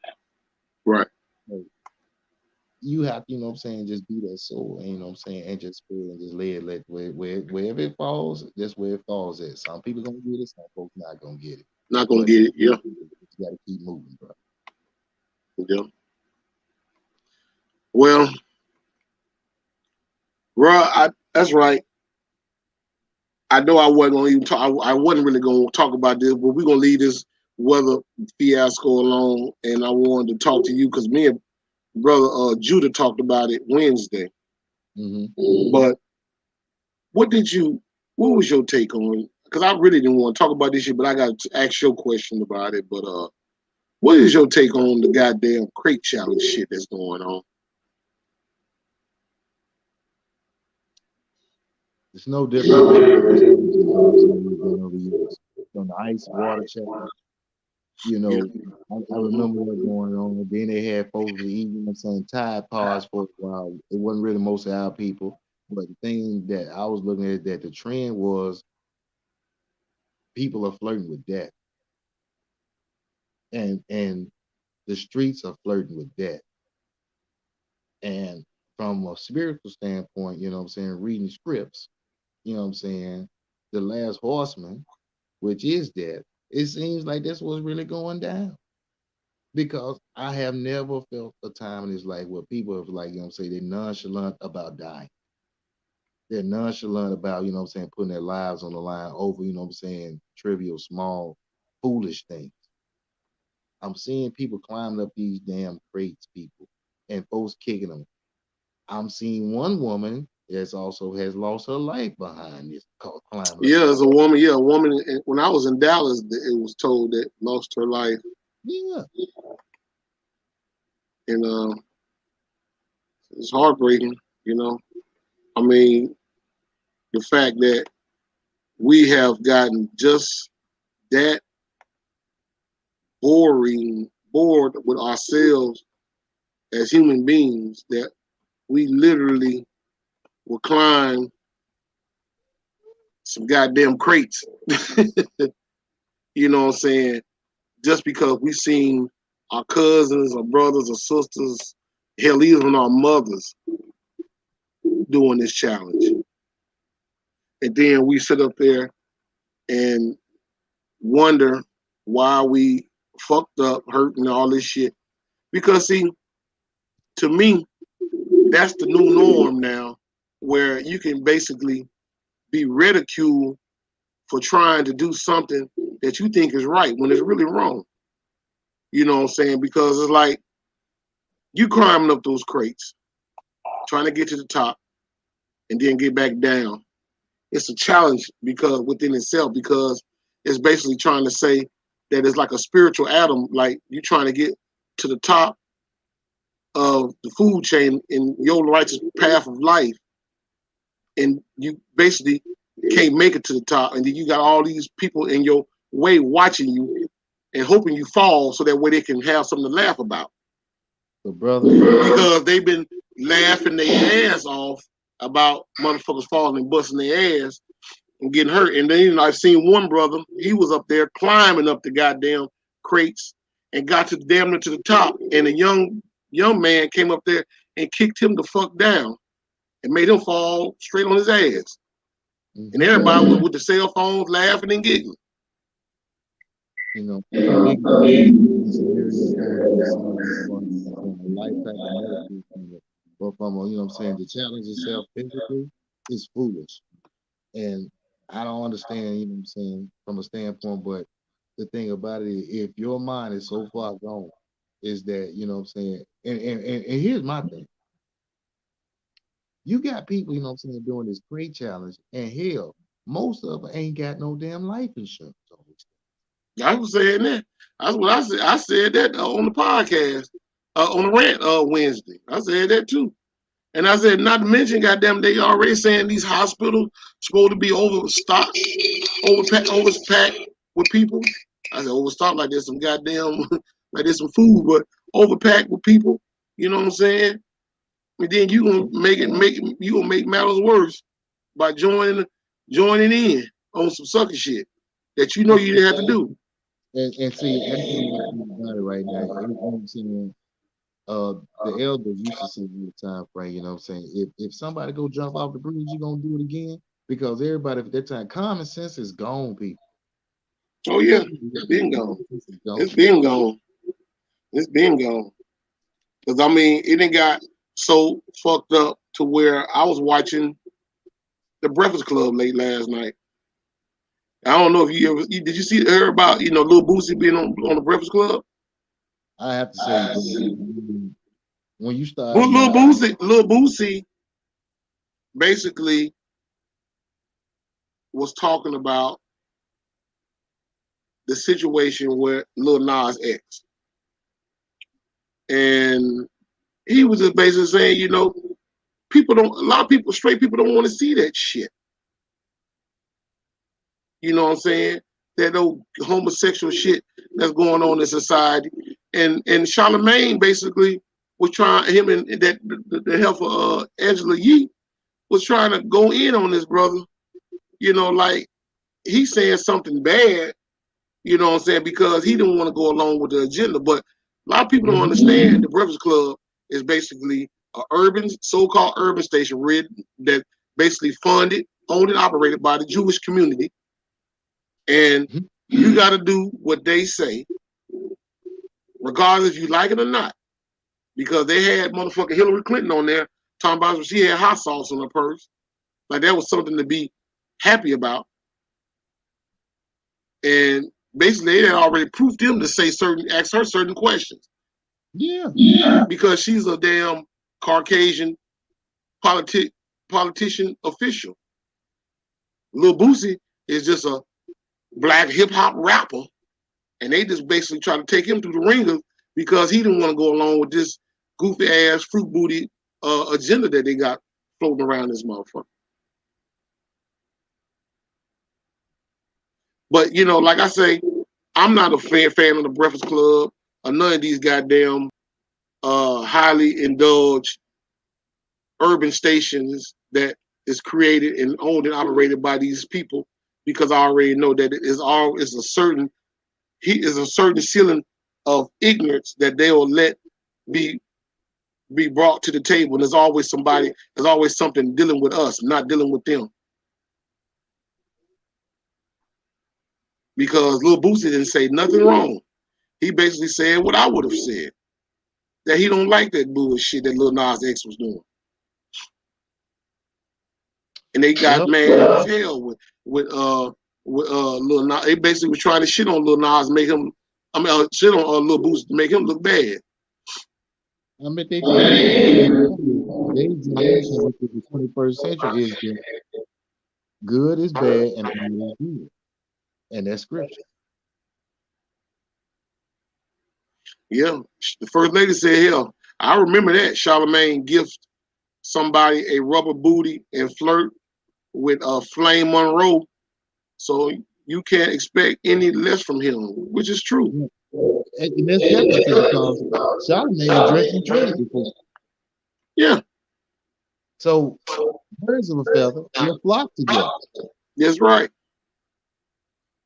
Speaker 1: Right.
Speaker 2: So you have to, just be that soul, and, and just spread and just let wherever it falls, that's where it falls at. Some people gonna get it, some folks not gonna get it.
Speaker 1: Not gonna
Speaker 2: But
Speaker 1: get it. Yeah.
Speaker 2: you gotta keep moving, bro.
Speaker 1: Yeah. Well, bro, that's right. I know I wasn't gonna even talk. I wasn't really gonna talk about this, but we're gonna leave this weather fiasco alone. And I wanted to talk to you because me and brother Judah talked about it Wednesday.
Speaker 2: Hmm.
Speaker 1: But what did you? What was your take on? Because I really didn't want to talk about this shit, but I got to ask your question about it. But what is your take on the goddamn crate challenge shit that's going on?
Speaker 2: It's no different than other challenges, we've done over years. From the ice water challenge, you
Speaker 1: Yeah.
Speaker 2: know, I
Speaker 1: Mm-hmm.
Speaker 2: remember that going on. And then they had folks eating, Tide Pods for a while. It wasn't really most of our people. But the thing that I was looking at, that the trend was people are flirting with death, and the streets are flirting with death. And from a spiritual standpoint, reading scripts, the last horseman, which is death, it seems like that's what's really going down. Because I have never felt a time in this life where people have, like, say they're nonchalant about dying. They're nonchalant about, putting their lives on the line over, trivial, small, foolish things. I'm seeing people climbing up these damn crates, people, and folks kicking them. I'm seeing one woman that's also has lost her life behind this climbing up.
Speaker 1: Yeah, as a woman, yeah, a woman. When I was in Dallas, it was told that lost her life,
Speaker 2: Yeah,
Speaker 1: and it's heartbreaking. You know, I mean, the fact that we have gotten just that bored with ourselves as human beings that we literally will climb some goddamn crates. You know what I'm saying? Just because we seen our cousins or brothers or sisters, hell, even our mothers doing this challenge. And then we sit up there and wonder why we fucked up, hurting all this shit. Because see, to me, that's the new norm now, where you can basically be ridiculed for trying to do something that you think is right when it's really wrong. You know what I'm saying? Because it's like you climbing up those crates, trying to get to the top, and then get back down. It's a challenge because within itself, because it's basically trying to say that it's like a spiritual atom, like you trying to get to the top of the food chain in your righteous path of life, and you basically can't make it to the top, and then you got all these people in your way watching you and hoping you fall so that way they can have something to laugh about.
Speaker 2: the brother.
Speaker 1: Because they've been laughing their ass off about motherfuckers falling and busting their ass and getting hurt. And then I've seen one brother, he was up there climbing up the goddamn crates and got to damn near to the top. And a young man came up there and kicked him the fuck down and made him fall straight on his ass. And
Speaker 2: Mm-hmm.
Speaker 1: everybody was with the cell phones laughing and giggling.
Speaker 2: Big scenario thing that we see as far as from a life type of metaphor from it. But from a, the challenge itself physically is foolish. And I don't understand, from a standpoint, but the thing about it is if your mind is so far gone, is that, and here's my thing. You got people, doing this great challenge, and hell, most of them ain't got no damn life insurance.
Speaker 1: I was saying that. That's what I said. I said that on the podcast, on the rant Wednesday. I said that too. And I said, not to mention, goddamn, they already saying these hospitals supposed to be overstocked, overpacked with people. I said, overstocked like there's some goddamn, like there's some food, but overpacked with people. You know what I'm saying? And then you gonna you gonna make matters worse by joining in on some sucker shit that you know you didn't have to do.
Speaker 2: And see, that's what I think about it right now. I'm saying, the elders used to say all the time, Frank, if somebody go jump off the bridge, you gonna do it again? Because everybody at that time, common sense is gone, people.
Speaker 1: Oh yeah, it's been gone. It's been gone. It's been gone. Because I mean, it didn't got so fucked up to where I was watching the Breakfast Club late last night. I don't know if did you see hear about Lil Boosie being on the Breakfast Club?
Speaker 2: I have to say, when you start
Speaker 1: Well,
Speaker 2: now,
Speaker 1: Lil Boosie basically was talking about the situation with Lil Nas X, and he was just basically saying, a lot of people, straight people, don't want to see that shit. You know what I'm saying? That old homosexual shit that's going on in society. And Charlemagne basically was trying, him and that the help of Angela Yee was trying to go in on this brother. Like he's saying something bad, you know what I'm saying, because he didn't want to go along with the agenda. But a lot of people don't understand the Breakfast Club is basically a so-called urban station that basically funded, owned, and operated by the Jewish community. And you got to do what they say, regardless if you like it or not. Because they had motherfucking Hillary Clinton on there talking about she had hot sauce in her purse. Like that was something to be happy about. And basically, they had already proofed him to ask her certain questions.
Speaker 2: Yeah.
Speaker 1: Because she's a damn Caucasian politician official. Lil Boosie is just a black hip hop rapper, and they just basically try to take him through the ringer because he didn't want to go along with this goofy ass fruit booty agenda that they got floating around this motherfucker. But like I say, I'm not a fan of the Breakfast Club or none of these goddamn highly indulged urban stations that is created and owned and operated by these people, because I already know that it's a certain ceiling of ignorance that they will let be brought to the table. And there's always something dealing with us, not dealing with them. Because Lil Boosie didn't say nothing wrong. He basically said what I would have said. That he don't like that bullshit that Lil Nas X was doing. And they got mad as hell with Lil Nas. They basically was trying to shit on Lil Nas, shit on Lil Boosie to make him look bad.
Speaker 2: I mean, they did. Today's generation, which is the 21st century, is that good is bad and bad is good. And that's scripture.
Speaker 1: Yeah, the first lady said, hell, I remember that Charlamagne gift somebody a rubber booty and flirt with Flame Monroe. So you can't expect any less from him, which is true.
Speaker 2: And that's definitely true because Charlamagne was dressed in pink before.
Speaker 1: Yeah.
Speaker 2: So birds of a feather will flock together.
Speaker 1: That's right.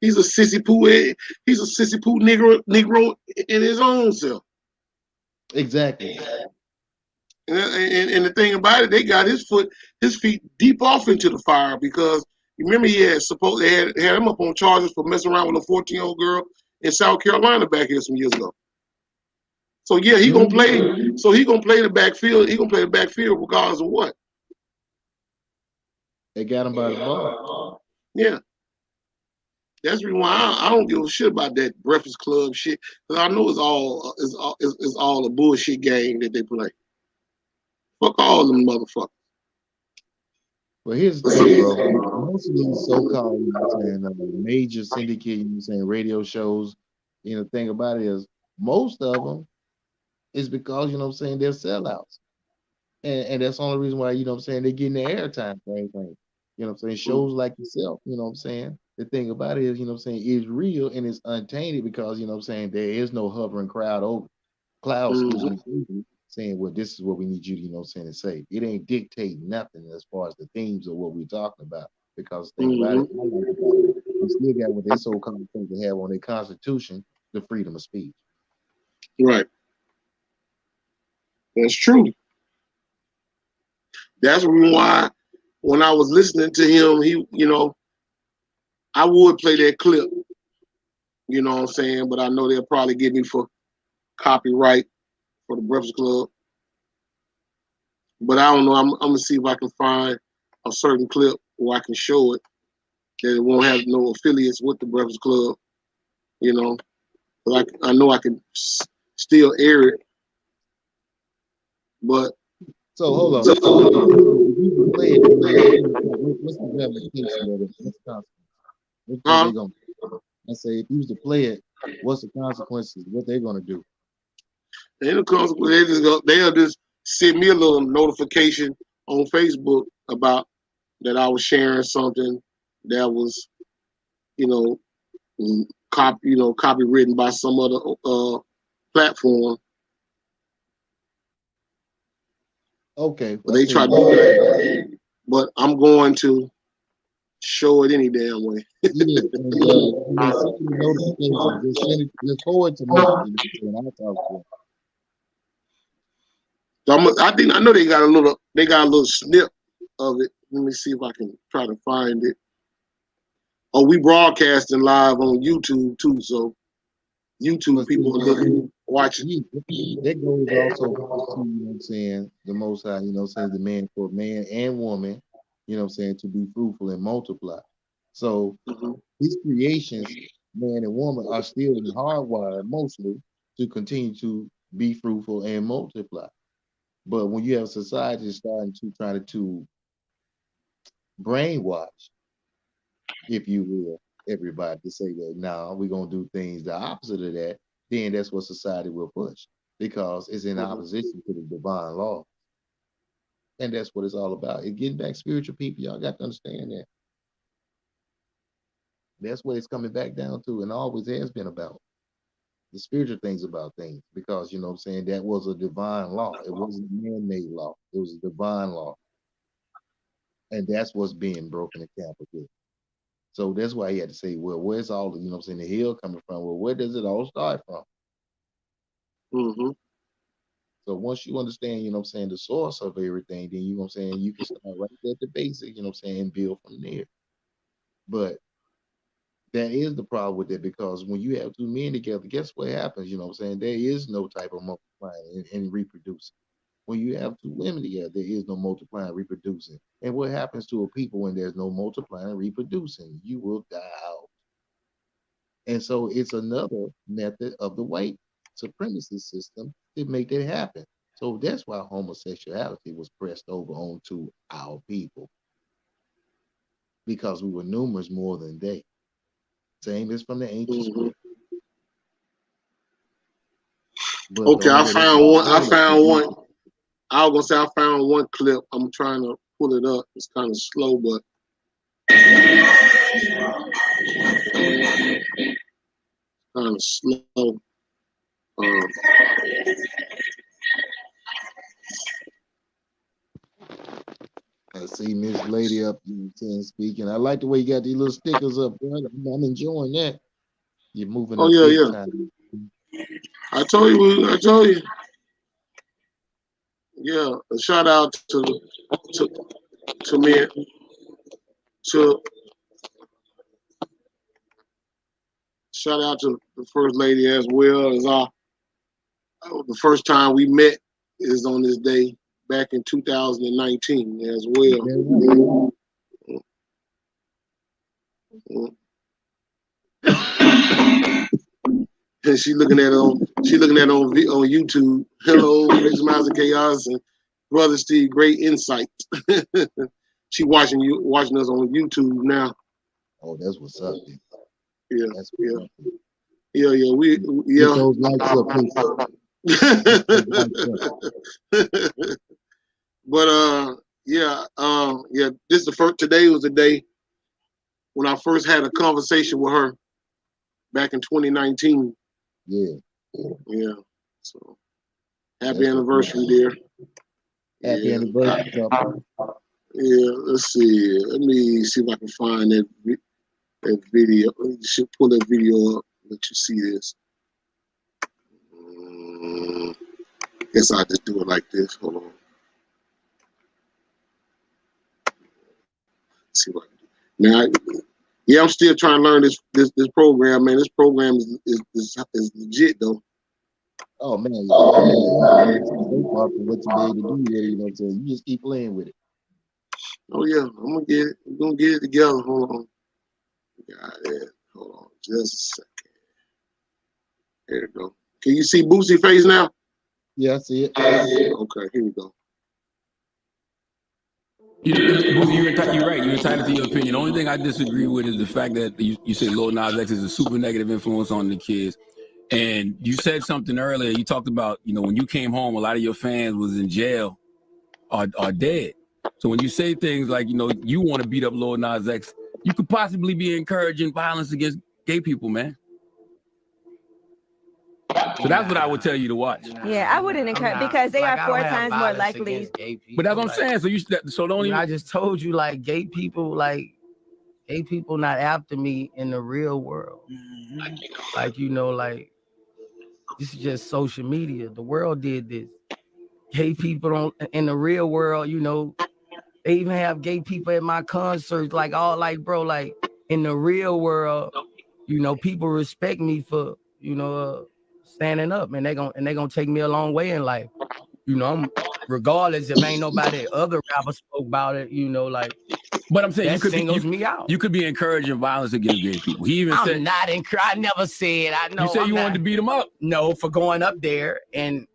Speaker 1: He's a sissy poo. He's a sissy poo Negro in his own self.
Speaker 2: Exactly.
Speaker 1: And the thing about it, they got his feet deep off into the fire because you remember they had him up on charges for messing around with a 14-year-old girl in South Carolina back here some years ago. So yeah, he gonna play. So he gonna play the backfield. He gonna play the backfield regardless of what.
Speaker 2: They got him by the ball.
Speaker 1: Yeah. That's the reason why I don't give a shit about that Breakfast Club shit, because I know it's all a bullshit game that they play. Fuck all them motherfuckers.
Speaker 2: Well, here's the thing, bro. Most of these so-called, major syndicate, radio shows, the thing about it is most of them is because, they're sellouts. And that's the only reason why, they're getting the airtime for anything. Shows like yourself, the thing about it is, is real and it's untainted because, there is no hovering cloud, excuse me, saying, well, this is what we need you to, to say. It ain't dictate nothing as far as the themes of what we're talking about. Because the thing about it, we still got what they so-called think they have on their constitution, the freedom of speech.
Speaker 1: Right. That's true. That's why when I was listening to him, I would play that clip. You know what I'm saying? But I know they'll probably get me for copyright for the Breakfast Club. But I don't know. I'm gonna see if I can find a certain clip where I can show it that it won't have no affiliates with the Breakfast Club. But I know I can still air it. But
Speaker 2: so hold on. So if you play it, what's the ramification of it? What's the consequence? What they gonna do? I say if you was to play it, what's the consequences? What they're gonna do?
Speaker 1: They'll just send me a little notification on Facebook about that I was sharing something that was, copywritten by some other platform.
Speaker 2: Okay.
Speaker 1: But they try to, but I'm going to show it any damn way.
Speaker 2: Yeah, and send me notification. Just send it. Just forward to me, and I'll talk to you.
Speaker 1: So I know they got a little snip of it. Let me see if I can try to find it. Oh, we broadcasting live on YouTube too, so YouTube people are looking, watching.
Speaker 2: That goes also to, the Most High, the man for man and woman, you know what I'm saying, to be fruitful and multiply. So
Speaker 1: Mm-hmm.
Speaker 2: these creations, man and woman, are still hardwired mostly to continue to be fruitful and multiply. But when you have society starting to try to brainwash, if you will, everybody to say that now we're gonna do things the opposite of that, then that's what society will push because it's in
Speaker 1: Mm-hmm.
Speaker 2: opposition to the divine law. And that's what it's all about. It getting back spiritual people, y'all got to understand that. That's what it's coming back down to and always has been about. The spiritual things about things. Because you know what I'm saying, that was a divine law. It wasn't a man-made law. It was a divine law. And that's what's being broken and tampered with. So that's why he had to say, well, where's all the, you know what I'm saying, the hill coming from? Well, where does it all start from?
Speaker 1: Mm-hmm.
Speaker 2: So once you understand, you know what I'm saying, the source of everything, then you know what I'm saying, you can start right at the basic, you know what I'm saying, and build from there. But that is the problem with it because when you have two men together, guess what happens? You know what I'm saying? There is no type of multiplying and reproducing. When you have two women together, there is no multiplying and reproducing. And what happens to a people when there's no multiplying and reproducing? You will die out. And so it's another method of the white supremacy system to make that happen. So that's why homosexuality was pressed over onto our people because we were numerous more than they. Same as from the ancient
Speaker 1: Mm-hmm.
Speaker 2: script. But the
Speaker 1: Okay,
Speaker 2: only
Speaker 1: I
Speaker 2: way they
Speaker 1: found
Speaker 2: got
Speaker 1: one. I
Speaker 2: rid of it
Speaker 1: found
Speaker 2: is
Speaker 1: one. I was gonna say I found one clip. I'm trying to pull it up. It's kind of slow, but kind of slow. Um,
Speaker 2: I see Miss Lady up there speaking. I like the way you got these little stickers up, bro. I'm enjoying that. You're moving
Speaker 1: oh
Speaker 2: up
Speaker 1: yeah,
Speaker 2: big
Speaker 1: yeah.
Speaker 2: time.
Speaker 1: I told you. I told you. Yeah. A shout out to to me to shout out to the first lady as well as the first time we met is on this day back in 2019 as well.
Speaker 2: Right.
Speaker 1: And she looking at it on YouTube. Hello, Mixed Master Chaos and Brother Steve, great insight. She watching us on YouTube now.
Speaker 2: Oh, that's what's up, dude.
Speaker 1: Yeah,
Speaker 2: That's
Speaker 1: yeah,
Speaker 2: what's up. Dude.
Speaker 1: yeah.
Speaker 2: Get
Speaker 1: Yeah.
Speaker 2: those likes up, people. Get those likes up.
Speaker 1: But yeah. This the first. Today was the day when I first had a conversation with her back in 2019.
Speaker 2: Yeah,
Speaker 1: Yeah. So happy
Speaker 2: that's what's up,
Speaker 1: anniversary,
Speaker 2: man.
Speaker 1: dear.
Speaker 2: Happy
Speaker 1: Yeah.
Speaker 2: anniversary, couple.
Speaker 1: Yeah. Let's see. Let me see if I can find that video. You should pull that video up. Let you see this. Guess I'll just do it like this. Hold on. Let's see what I can do. Now, yeah, I'm still trying to learn this program, man. This program is legit though.
Speaker 2: Oh man, I'm so far from what you be able to do with it, you know what I'm saying? You just keep playing with it.
Speaker 1: Oh yeah, I'm gonna get it. We're gonna get it together. Hold on. Got it. Hold on, just a second. There you go. Can you see Boosie face now?
Speaker 2: Yeah, I see it.
Speaker 1: Okay, here we go.
Speaker 3: Boosie, you're right. You're entitled to your opinion. The only thing I disagree with is the fact that you say Lil Nas X is a super negative influence on the kids. And you said something earlier. You talked about, when you came home, a lot of your fans was in jail or dead. So when you say things like, you want to beat up Lil Nas X, you could possibly be encouraging violence against gay people, man. So that's what I would tell you to watch.
Speaker 4: Yeah, I wouldn't encourage because they are 4 times more likely.
Speaker 3: But that's what I'm saying. So don't even.
Speaker 5: I just told you, like, gay people not after me in the real world. Like, like, this is just social media. The world did this. Gay people don't in the real world, they even have gay people at my concerts, like bro, like in the real world, people respect me for, standing up, and they're gonna take me a long way in life. I'm regardless if ain't nobody other rappers spoke about it, like
Speaker 3: But I'm saying
Speaker 5: that singles me out.
Speaker 3: You could be encouraging violence against gay people. He even said,
Speaker 5: I'm not I never said. I know.
Speaker 3: You said you wanted to beat him up.
Speaker 5: No, for going up there and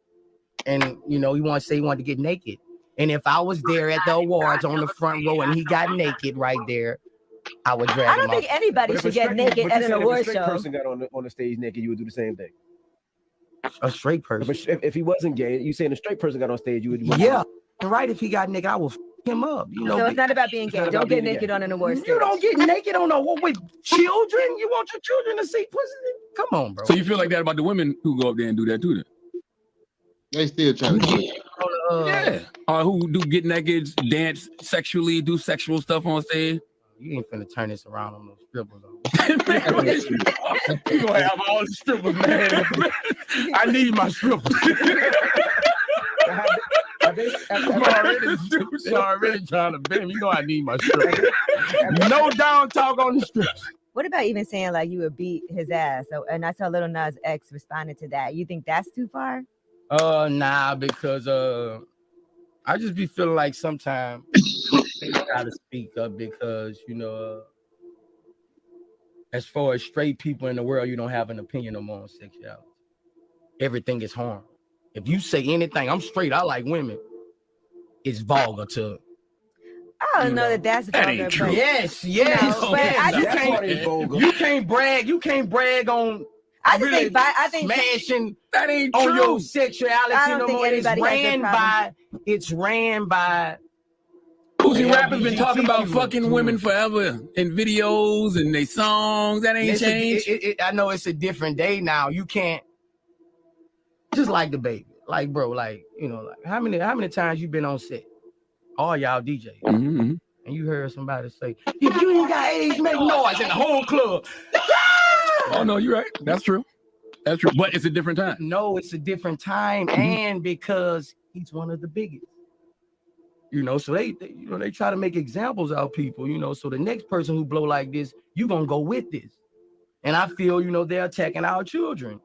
Speaker 5: you know, he wanted to get naked. And if I was there at the awards on the front row and he got naked right there, I would drag him.
Speaker 4: I don't think anybody should get naked at an award show. If a straight
Speaker 6: person got on the stage naked, you would do the same thing.
Speaker 5: A straight person.
Speaker 6: If he wasn't gay, you saying a straight person got on stage, you would.
Speaker 5: Yeah, right. If he got naked, I would f him up. You know.
Speaker 4: So it's not about being gay. Don't get naked on an award stage.
Speaker 5: You don't get naked on with children. You want your children to see pussy? Come on, bro.
Speaker 3: So you feel like that about the women who go up there and do that too? Then
Speaker 2: they still trying to get
Speaker 3: yeah. Or who do get naked, dance sexually, do sexual stuff on stage.
Speaker 5: You ain't finna turn this around on those strippers.
Speaker 3: You gonna have all the strippers, man. I need my strippers. I'm already trying to bend. You know I need my strippers. No down talk on the strippers.
Speaker 4: What about even saying like you would beat his ass? So, and I saw Lil Nas X responded to that. You think that's too far?
Speaker 5: Nah, because I just be feeling like sometimes they gotta speak up because you know, as far as straight people in the world, you don't have an opinion on homosexuality. Everything is harm. If you say anything, I'm straight, I like women, it's vulgar to.
Speaker 4: I don't know that's vulgar.
Speaker 3: True.
Speaker 5: Yes.
Speaker 4: You
Speaker 5: can't brag on.
Speaker 4: I think
Speaker 5: smashing
Speaker 3: that ain't
Speaker 5: on
Speaker 3: true.
Speaker 5: Your sexuality.
Speaker 4: I don't think anybody
Speaker 5: It's ran by.
Speaker 3: Uzi rappers been talking about fucking women forever in videos and they songs. That ain't changed.
Speaker 5: I know it's a different day now. You can't just like the baby, like bro, like you know, like how many times you been on set? All y'all DJs, and you heard somebody say, "If you ain't got AIDS, make noise," in the whole club.
Speaker 3: Oh no, you're right. That's true. That's true. But it's a different time.
Speaker 5: No, it's a different time, and because he's one of the biggest. You know, so they try to make examples out of people, you know, so the next person who blow like this, you gonna go with this. And I feel, you know, they're attacking our children.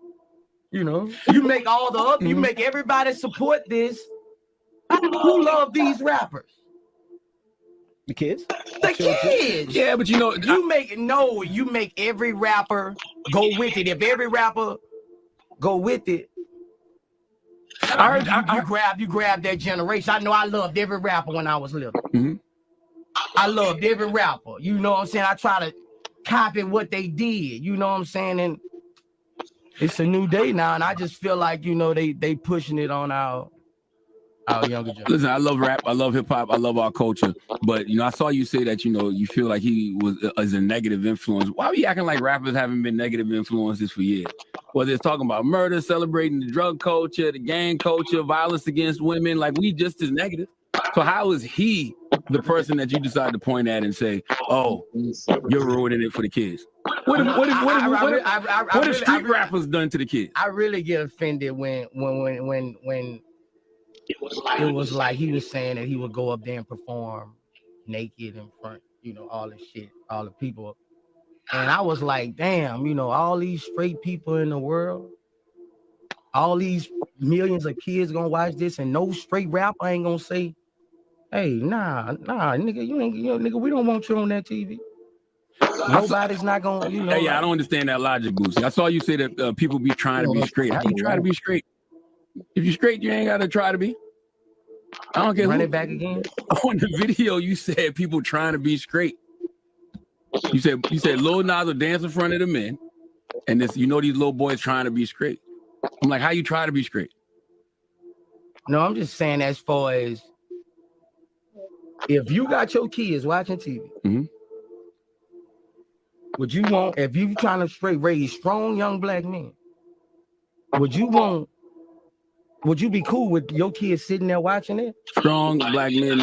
Speaker 5: You know, you make all the other, you make everybody support this. Who love these rappers?
Speaker 6: The kids?
Speaker 5: The kids.
Speaker 3: Yeah, but you know,
Speaker 5: you make every rapper go with it. If every rapper go with it, you grab that generation. I know I loved every rapper when I was little. I loved every rapper. You know what I'm saying? I try to copy what they did. You know what I'm saying? And it's a new day now, and I just feel like, you know, they pushing it on our younger generation.
Speaker 3: Listen, I love rap, I love hip hop, I love our culture. But you know, I saw you say that, you know, you feel like he is a negative influence. Why are we acting like rappers haven't been negative influences for years? Whether it's talking about murder, celebrating the drug culture, the gang culture, violence against women, like we just as negative. So how is he the person that you decide to point at and say, "Oh, you're ruining it for the kids"? What have street rappers done to the kids?
Speaker 5: I really get offended when it was like he was saying that he would go up there and perform naked in front, you know, all this shit, all the people. And I was like, damn, you know, all these straight people in the world, all these millions of kids gonna watch this, and no straight rapper ain't gonna say, "Hey, nah, nigga, nigga, we don't want you on that TV." Nobody's not gonna, you know.
Speaker 3: Hey, I don't understand that logic, Boosie. I saw you say that people be trying to be straight. How do you try to be straight? If you're straight, you ain't gotta try to be. I don't care.
Speaker 5: Run it back again.
Speaker 3: On the video, you said people trying to be straight. You said Lil Nas will dance in front of the men, and this, you know, these little boys trying to be straight. I'm like, how you try to be straight?
Speaker 5: No, I'm just saying, as far as if you got your kids watching TV, would you want, if you trying to straight raise strong young black men, would you be cool with your kids sitting there watching it?
Speaker 3: Strong black men.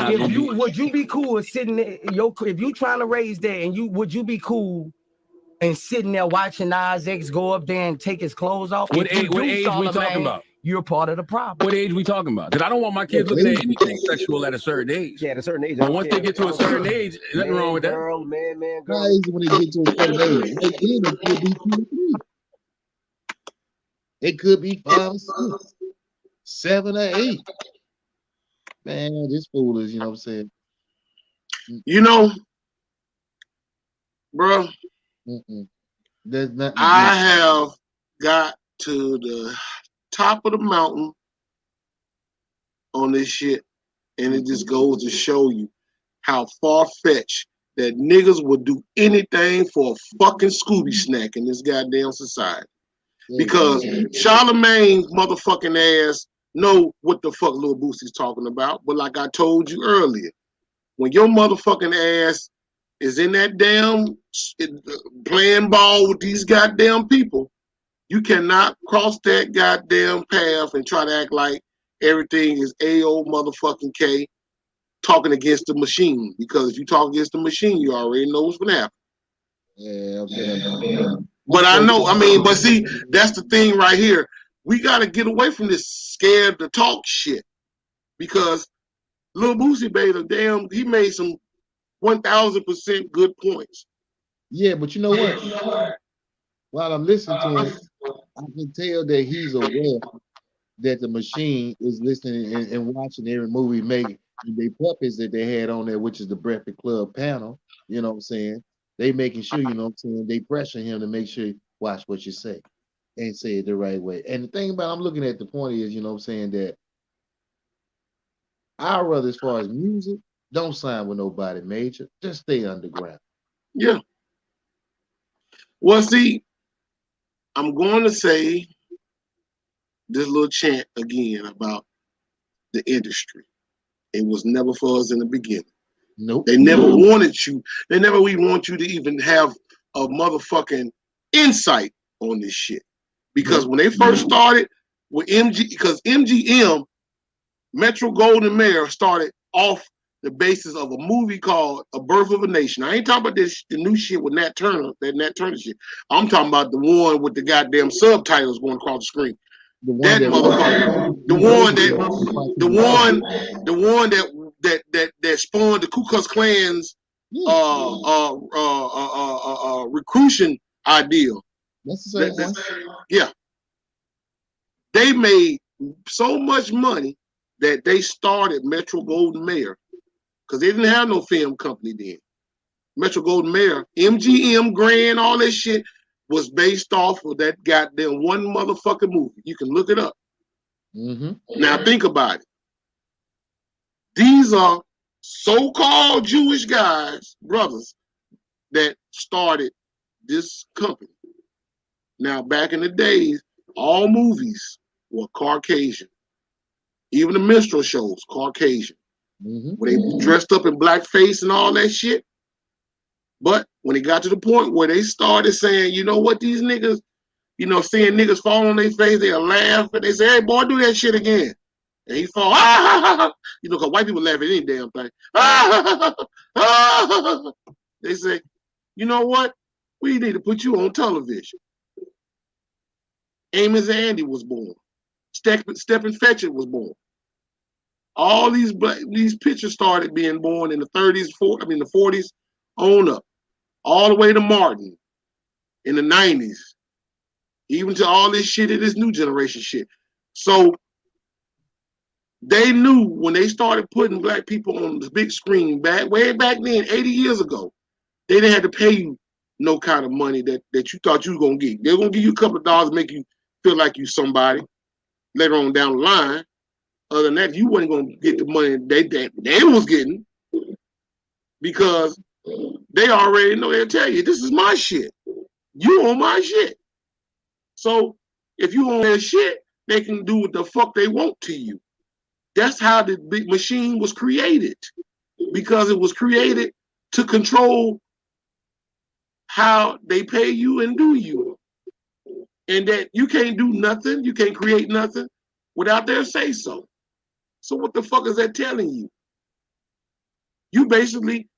Speaker 5: Would you be cool with sitting there? If you trying to raise that, and would you be cool and sitting there watching Nas X go up there and take his clothes off?
Speaker 3: What age we talking about?
Speaker 5: You're part of the problem.
Speaker 3: What age we talking about? Because I don't want my kids looking at anything sexual at a certain age.
Speaker 6: Yeah, at a certain age.
Speaker 3: But once they get to a certain age, nothing wrong with that.
Speaker 6: Man, girl.
Speaker 2: Guys, when they get to a certain age, it could be 2 or 3. It could be 5 or 6, 7 or 8. Man, this fool is, you know what I'm saying?
Speaker 1: You know, bro.
Speaker 2: There's nothing.
Speaker 1: I have got to the top of the mountain on this shit, and it just goes to show you how far-fetched that niggas would do anything for a fucking Scooby snack in this goddamn society. Because Charlemagne's motherfucking ass know what the fuck Lil Boosie's talking about. But like I told you earlier, when your motherfucking ass is in that damn playing ball with these goddamn people, you cannot cross that goddamn path and try to act like everything is A.O. motherfucking K talking against the machine. Because if you talk against the machine, you already know what's going to happen.
Speaker 2: Yeah, okay.
Speaker 1: But I know, I mean, but see, that's the thing right here. We got to get away from this scared to talk shit. Because Lil Boosie he made some 1,000% good points.
Speaker 2: Yeah, but you know what? While I'm listening to him, I can tell that he's aware that the machine is listening and watching every movie made. They puppets that they had on there, which is the Breakfast Club panel. You know what I'm saying? They making sure, you know what I'm saying? They pressure him to make sure you watch what you say and say it the right way. And the thing about I'm looking at the point is, you know what I'm saying, that I'd rather, as far as music, don't sign with nobody major. Just stay underground.
Speaker 1: Yeah. Well, see, I'm going to say this little chant again about the industry. It was never for us in the beginning.
Speaker 2: Nope.
Speaker 1: They never wanted you. They never even want you to even have a motherfucking insight on this shit. Because when they first started with because MGM, Metro Golden Mayer, started off the basis of a movie called A Birth of a Nation. I ain't talking about the new shit with Nat Turner, that Nat Turner shit. I'm talking about the one with the goddamn subtitles going across the screen. That motherfucker, the one that spawned the Ku Klux Klan's recruiting ideal.
Speaker 2: That's the same one.
Speaker 1: Yeah. They made so much money that they started Metro Golden Mayer because they didn't have no film company then. Metro Golden Mayer, MGM, Grand, all that shit was based off of that goddamn one motherfucking movie. You can look it up. Now think about it. These are so-called Jewish guys, brothers, that started this company. Now, back in the days, all movies were Caucasian. Even the minstrel shows, Caucasian. Where they dressed up in blackface and all that shit. But when it got to the point where they started saying, you know what, these niggas, you know, seeing niggas fall on their face, they'll laugh and they say, hey, boy, do that shit again. And he fall, you know, because white people laugh at any damn thing. They say, you know what? We need to put you on television. Amos and Andy was born. Stephen Fetchit was born. All these pictures started being born in the 30s, the 40s on up. All the way to Martin in the 90s. Even to all this shit in this new generation shit. So they knew when they started putting black people on the big screen way back then, 80 years ago, they didn't have to pay you no kind of money that you thought you were going to get. They're going to give you a couple of dollars to make you feel like you somebody later on down the line. Other than that, you wasn't going to get the money they was getting because they already know. They'll tell you, this is my shit. You own my shit. So if you own their shit, they can do what the fuck they want to you. That's how the big machine was created. Because it was created to control how they pay you and do you. And that you can't do nothing, you can't create nothing without their say so. So what the fuck is that telling you? You basically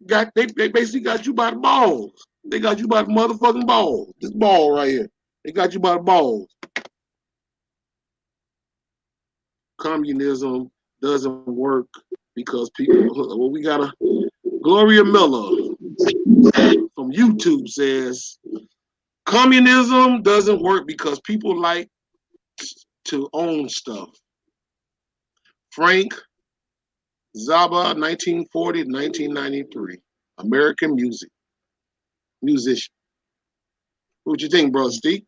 Speaker 1: they basically got you by the balls. They got you by the motherfucking balls. This ball right here. They got you by the balls. Communism doesn't work because people. Well, we got a Gloria Miller from YouTube says communism doesn't work because people like to own stuff. Frank Zappa, 1940 to 1993. American music. musician. What you think, brother Steve?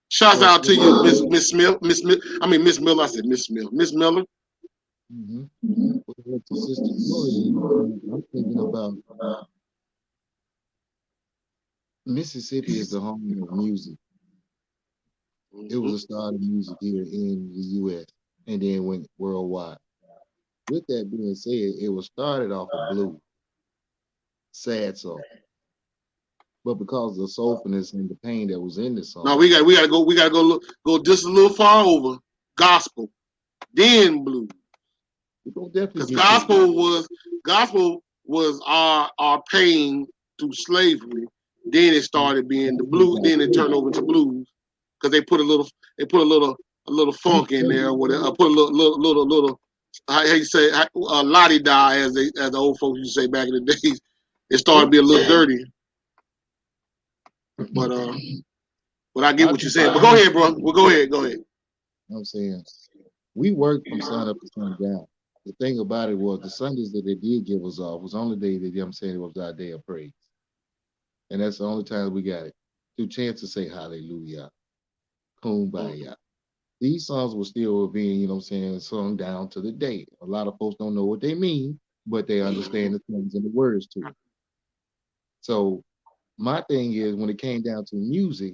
Speaker 1: Shouts
Speaker 2: Well,
Speaker 1: out to you, Miss Smith, Miss Miller. I said Miss Smith, Miss Miller.
Speaker 2: What the sister Gloria, I'm thinking about Mississippi is the home of music. It was a start of music here in the U.S. and then went worldwide. With that being said, it was started off of blues, sad song, but because of the soulfulness and the pain that was in the song.
Speaker 1: No, we gotta go just a little far over gospel, then blues. Because gospel was our pain through slavery. Then it started being the blues. Then it turned over to blues because they put a little funk in there. Put a little how you say lottie die as the old folks used to say back in the days. It started to be a little dirty. But I get what you're saying. But go ahead, bro. Well, go ahead.
Speaker 2: I'm saying we worked from sun up to sun down. The thing about it was the Sundays that they did give us off was the only day that I'm saying it was our day of praise. And that's the only time we got it. To chance to say hallelujah, kumbaya. These songs were still being, you know what I'm saying, sung down to the day. A lot of folks don't know what they mean, but they understand the things and the words to it. So my thing is when it came down to music,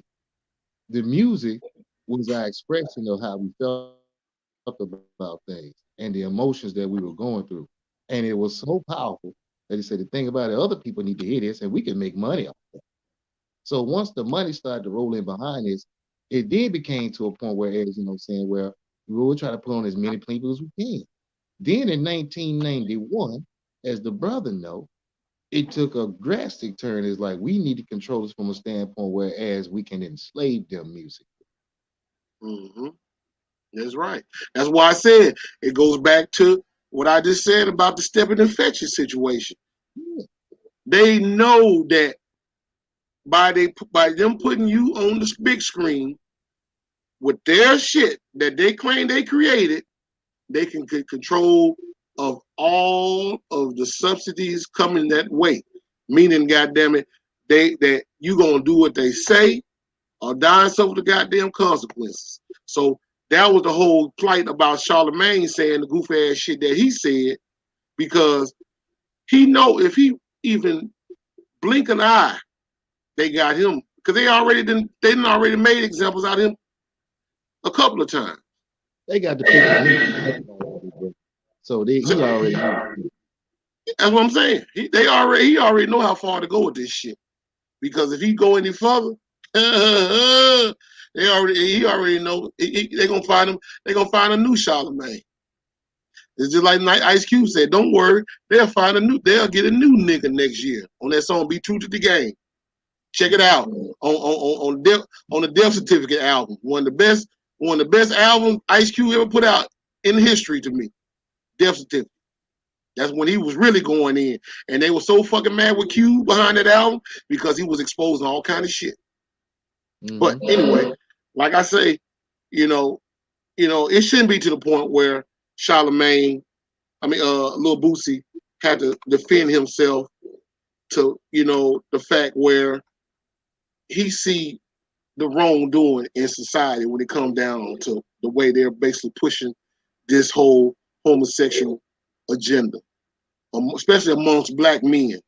Speaker 2: the music was our expression of how we felt about things and the emotions that we were going through. And it was so powerful that he said the thing about it, other people need to hear this and we can make money off it. So once the money started to roll in behind this, it then became to a point where, as you know, saying, well, we will try to put on as many people as we can. Then in 1991, as the brother know, it took a drastic turn. It's like we need to control this from a standpoint whereas we can enslave them music.
Speaker 1: Mm-hmm. That's right. That's why I said it goes back to what I just said about the stepping and fetching situation.
Speaker 2: Yeah.
Speaker 1: They know that by them putting you on the big screen with their shit that they claim they created, they can get control of all of the subsidies coming that way. Meaning, goddamn it, that you gonna do what they say or die and suffer the goddamn consequences. So that was the whole plight about Charlemagne saying the goofy ass shit that he said, because he know if he even blink an eye, they got him, because they didn't already made examples out of him a couple of times.
Speaker 2: They got the picture. So he already knew.
Speaker 1: That's what I'm saying. He already know how far to go with this shit. Because if he go any further, he already know they gonna find him. They gonna find a new Charlemagne. It's just like Ice Cube said. Don't worry, they'll get a new nigga next year on that song. Be true to the game. Check it out on the Death Certificate album. One of the best albums Ice Cube ever put out in history to me. Death Certificate. That's when he was really going in, and they were so fucking mad with Cube behind that album because he was exposing all kind of shit. Mm-hmm. But anyway, like I say, it shouldn't be to the point where Charlemagne, Lil Boosie had to defend himself to, the fact where he see the wrongdoing in society when it comes down to the way they're basically pushing this whole homosexual agenda, especially amongst black men,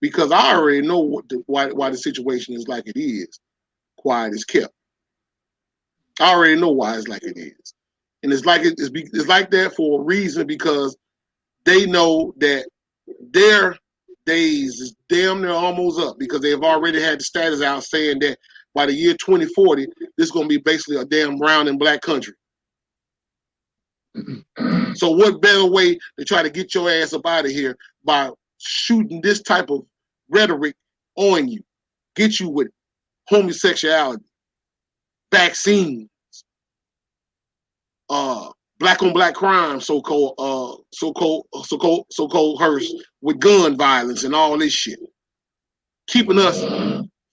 Speaker 1: because I already know why the situation is like it is. Quiet is kept. I already know why it's like it is, and it's like that for a reason, because they know that their days is damn near almost up, because they've already had the status out saying that by the year 2040, this is going to be basically a damn brown and black country. So what better way to try to get your ass up out of here by shooting this type of rhetoric on you, get you with homosexuality, vaccines, black on black crime, so-called hearse with gun violence and all this shit, keeping us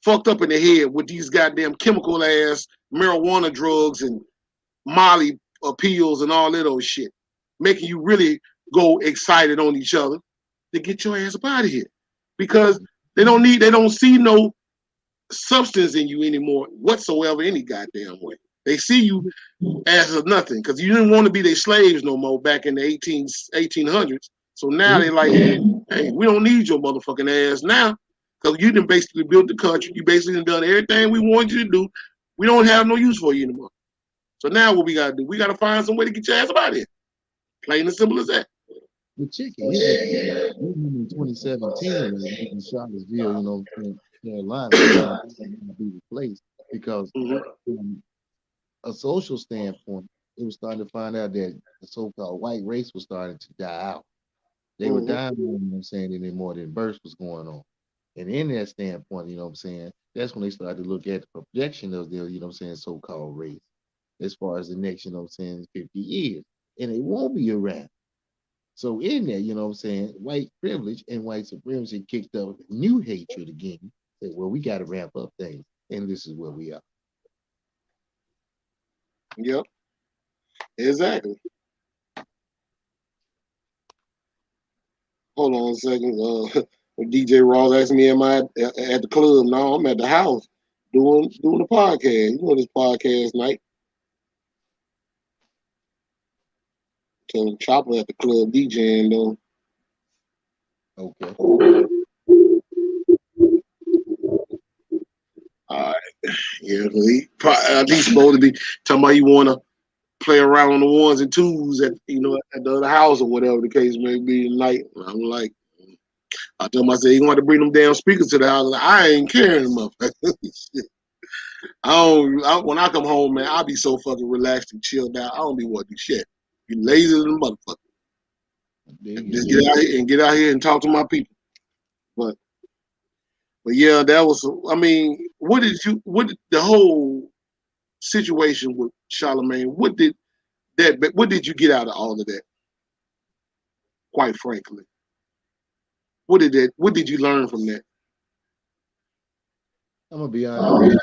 Speaker 1: fucked up in the head with these goddamn chemical ass marijuana drugs and Molly pills and all of those shit, making you really go excited on each other to get your ass up out of here. Because They don't see no substance in you anymore whatsoever any goddamn way. They see you as a nothing because you didn't want to be their slaves no more back in the 1800s. So now they're like, hey, we don't need your motherfucking ass now because you done basically built the country. You basically done everything we wanted you to do. We don't have no use for you anymore. So now what we got to do? We got to find some way to get your ass up out of here. Plain and simple as that.
Speaker 2: The chicken, in 2017 in Charlottesville, you know, Carolina, was trying to be replaced because from a social standpoint, it was starting to find out that the so-called white race was starting to die out. They were dying, you know what I'm saying, anymore than births was going on. And in that standpoint, you know what I'm saying, that's when they started to look at the projection of their, you know what I'm saying, so-called race as far as the next, you know what I'm saying, 50 years. And they won't be around. So in there, you know what I'm saying, white privilege and white supremacy kicked up new hatred again. Said, well, we got to ramp up things. And this is where we are.
Speaker 1: Yep. Exactly. Hold on a second. DJ Ross asked me, am I at the club? No, I'm at the house doing a podcast. You know this podcast night. So Chopper at the club DJing though.
Speaker 2: Okay.
Speaker 1: All right. Yeah, he's supposed to be talking about you want to play around on the ones and twos at the other house or whatever the case may be tonight. I'm like, I told him, I said, you want to bring them damn speakers to the house. I ain't caring, motherfucker. When I come home, man, I'll be so fucking relaxed and chilled out. I don't be wanting to do shit. Be lazy than a motherfucker. Just get out here and talk to my people. But yeah, that was. I mean, what did the whole situation with Charlemagne? What did you get out of all of that? Quite frankly, what did you learn from that?
Speaker 2: I'm gonna be honest.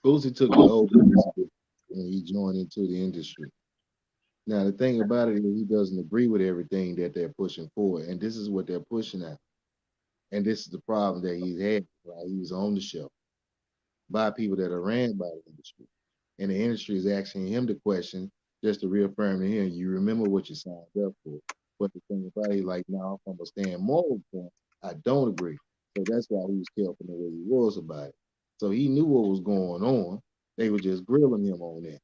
Speaker 2: Boosie took the old when he joined into the industry. Now the thing about it is he doesn't agree with everything that they're pushing forward, and this is what they're pushing at. And this is the problem that he's had while he was on the show by people that are ran by the industry. And the industry is asking him the question just to reaffirm to him, you remember what you signed up for. But the thing about it, like now from a stand moral point, I don't agree. So that's why he was careful the way he was about it. So he knew what was going on. They were just grilling him on that.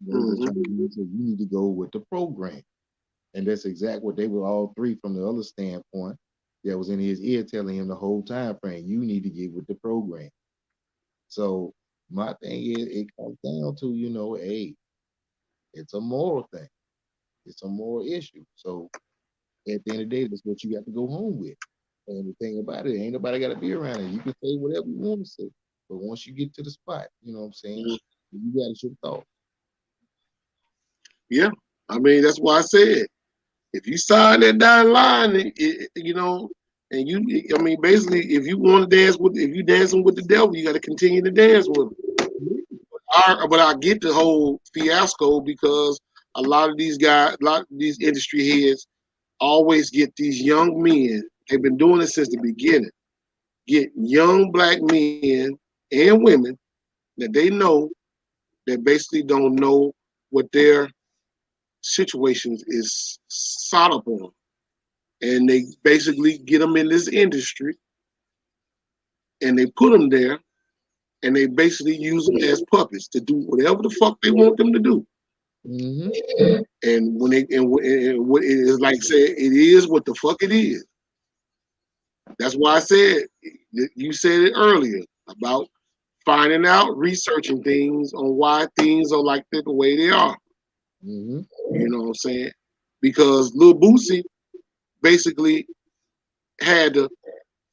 Speaker 2: They were just trying to say, you need to go with the program. And that's exactly what they were all three from the other standpoint that was in his ear telling him the whole time frame, you need to get with the program. So my thing is, it comes down to, hey, it's a moral thing. It's a moral issue. So at the end of the day, that's what you got to go home with. And the thing about it, ain't nobody got to be around it. You can say whatever you want to say. But once you get to the spot, you know what I'm saying, you got to show thought.
Speaker 1: Yeah. I mean, that's why I said, if you sign that dotted line, and basically, if you want to dance if you dancing with the devil, you got to continue to dance with him. But I get the whole fiasco because a lot of these industry heads always get these young men. They've been doing it since the beginning. Get young black men and women that they know that basically don't know what their situations is sought upon. And they basically get them in this industry and they put them there and they basically use them as puppets to do whatever the fuck they want them to do. And when what it is like said, it is what the fuck it is. That's why I said, you said it earlier about finding out, researching things on why things are like the way they are. You know what I'm saying? Because Lil Boosie basically had to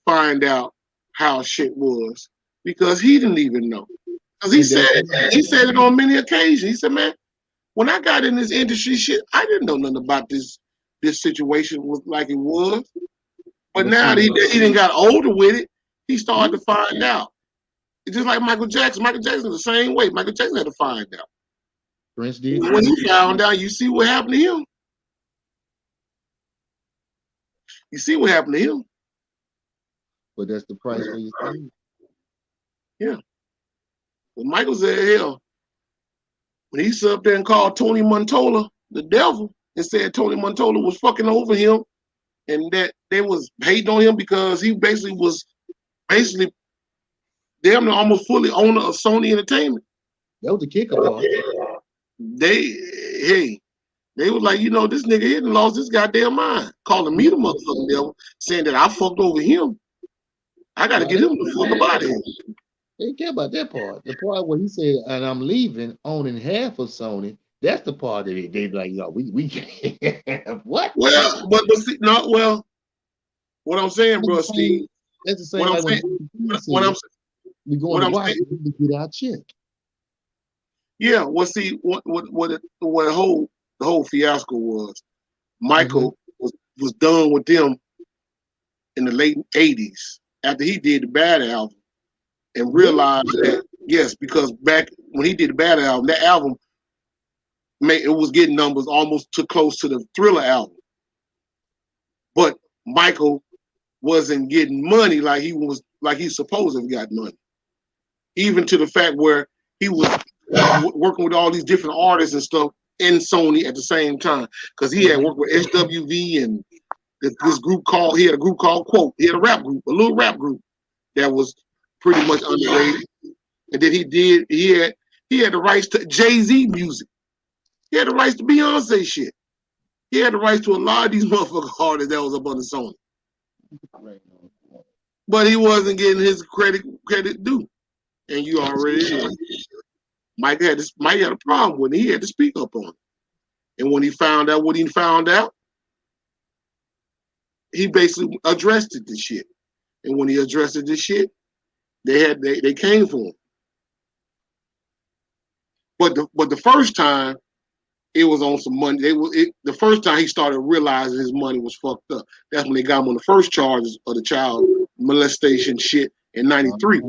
Speaker 1: find out how shit was because he didn't even know. Because he said it on many occasions. He said, man, when I got in this industry shit, I didn't know nothing about this situation was like it was. But now that he didn't got older with it, he started to find out. It's just like Michael Jackson. Michael Jackson the same way. Michael Jackson had to find out.
Speaker 2: Prince did.
Speaker 1: When he found out, you see what happened to him. You see what happened to him?
Speaker 2: But that's the price for your thing.
Speaker 1: Yeah. Well, Michael said, hell, when he stood up there and called Tony Montola the devil and said Tony Montola was fucking over him and that they was hating on him because he was basically damn near almost fully owner of Sony Entertainment.
Speaker 2: That was the kicker part.
Speaker 1: They was like, you know, this nigga here done lost his goddamn mind, calling me the motherfucking devil, saying that I fucked over him. I got to get him the fuck up out of here.
Speaker 2: They didn't care about that part. The part where he said, and I'm leaving, owning half of Sony, that's the part that they like, yo, we can't. What?
Speaker 1: Well, but see, no, well, what I'm saying, bro, Steve.
Speaker 2: That's the
Speaker 1: What
Speaker 2: same
Speaker 1: I'm
Speaker 2: like
Speaker 1: saying.
Speaker 2: when we going to watch it, we get our check.
Speaker 1: Yeah, well, see, what the whole fiasco was, Michael was done with them in the late '80s after he did the Bad album, and realized that yes, because back when he did the Bad album, that album it was getting numbers almost too close to the Thriller album, but Michael wasn't getting money like he's supposed to have got money, even to the fact where he was working with all these different artists and stuff in Sony at the same time, because he had worked with SWV and this group called, he had a group called Quote. He had a rap group, a little rap group that was pretty much underrated. And then he had the rights to Jay-Z music. He had the rights to Beyonce shit. He had the rights to a lot of these motherfucking artists that was up under Sony. But he wasn't getting his credit due. And you already know. Mike had a problem with it. He had to speak up on it. And when he found out what he found out, he basically addressed it, this shit. And when he addressed it, this shit, they came for him. But the first time it was on some money. The first time he started realizing his money was fucked up. That's when they got him on the first charges of the child molestation shit in '93.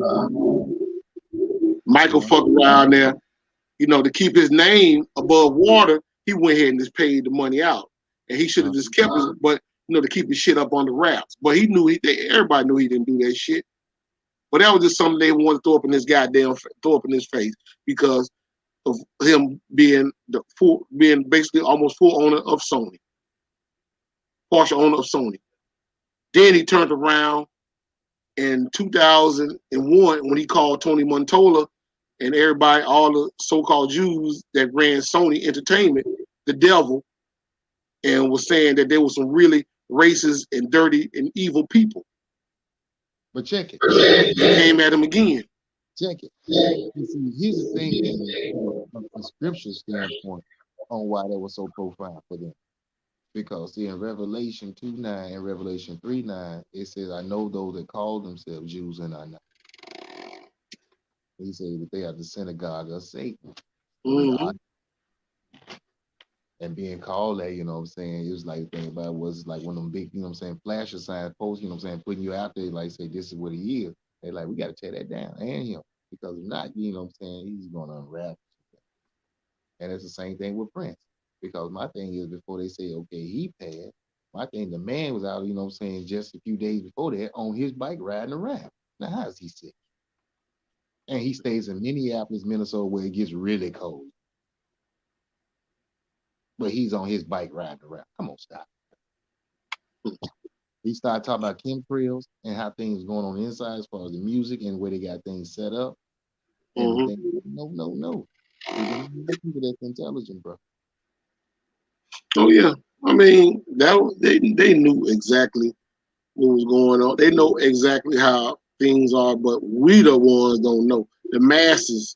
Speaker 1: Michael fucked around there, you know, to keep his name above water. He went ahead and just paid the money out, and he should have just kept it, but you know, to keep his shit up on the wraps. But he knew everybody knew he didn't do that shit. But that was just something they wanted to throw up in his face because of him being basically almost full owner of Sony, partial owner of Sony. Then he turned around in 2001 when he called Tony Montola and everybody, all the so-called Jews that ran Sony Entertainment, the devil, and was saying that there were some really racist and dirty and evil people.
Speaker 2: But check it.
Speaker 1: He came at him again.
Speaker 2: Check it. See, here's the thing, from a scripture standpoint, on why that was so profound for them. Because see, in Revelation 2:9 and Revelation 3:9, it says, I know those that call themselves Jews and are not. He said that they are the synagogue of Satan. And being called that, you know what I'm saying, it was like the thing about it was like one of them big, you know what I'm saying, flasher signs posts, you know what I'm saying, putting you out there, like say this is what he is. They're like, we got to tear that down and him. Because if not, you know what I'm saying, he's going to unravel. And it's the same thing with Prince. Because my thing is, before they say, okay, he passed, my thing, the man was out, you know what I'm saying, just a few days before that on his bike riding around. Now, how is he sick? And he stays in Minneapolis, Minnesota, where it gets really cold. But he's on his bike riding around. Come on, stop. He started talking about chemtrails and how things are going on the inside as far as the music and where they got things set up. And no. People that's intelligent, bro.
Speaker 1: Oh yeah, I mean they knew exactly what was going on. They know exactly how things are, but we the ones don't know. The masses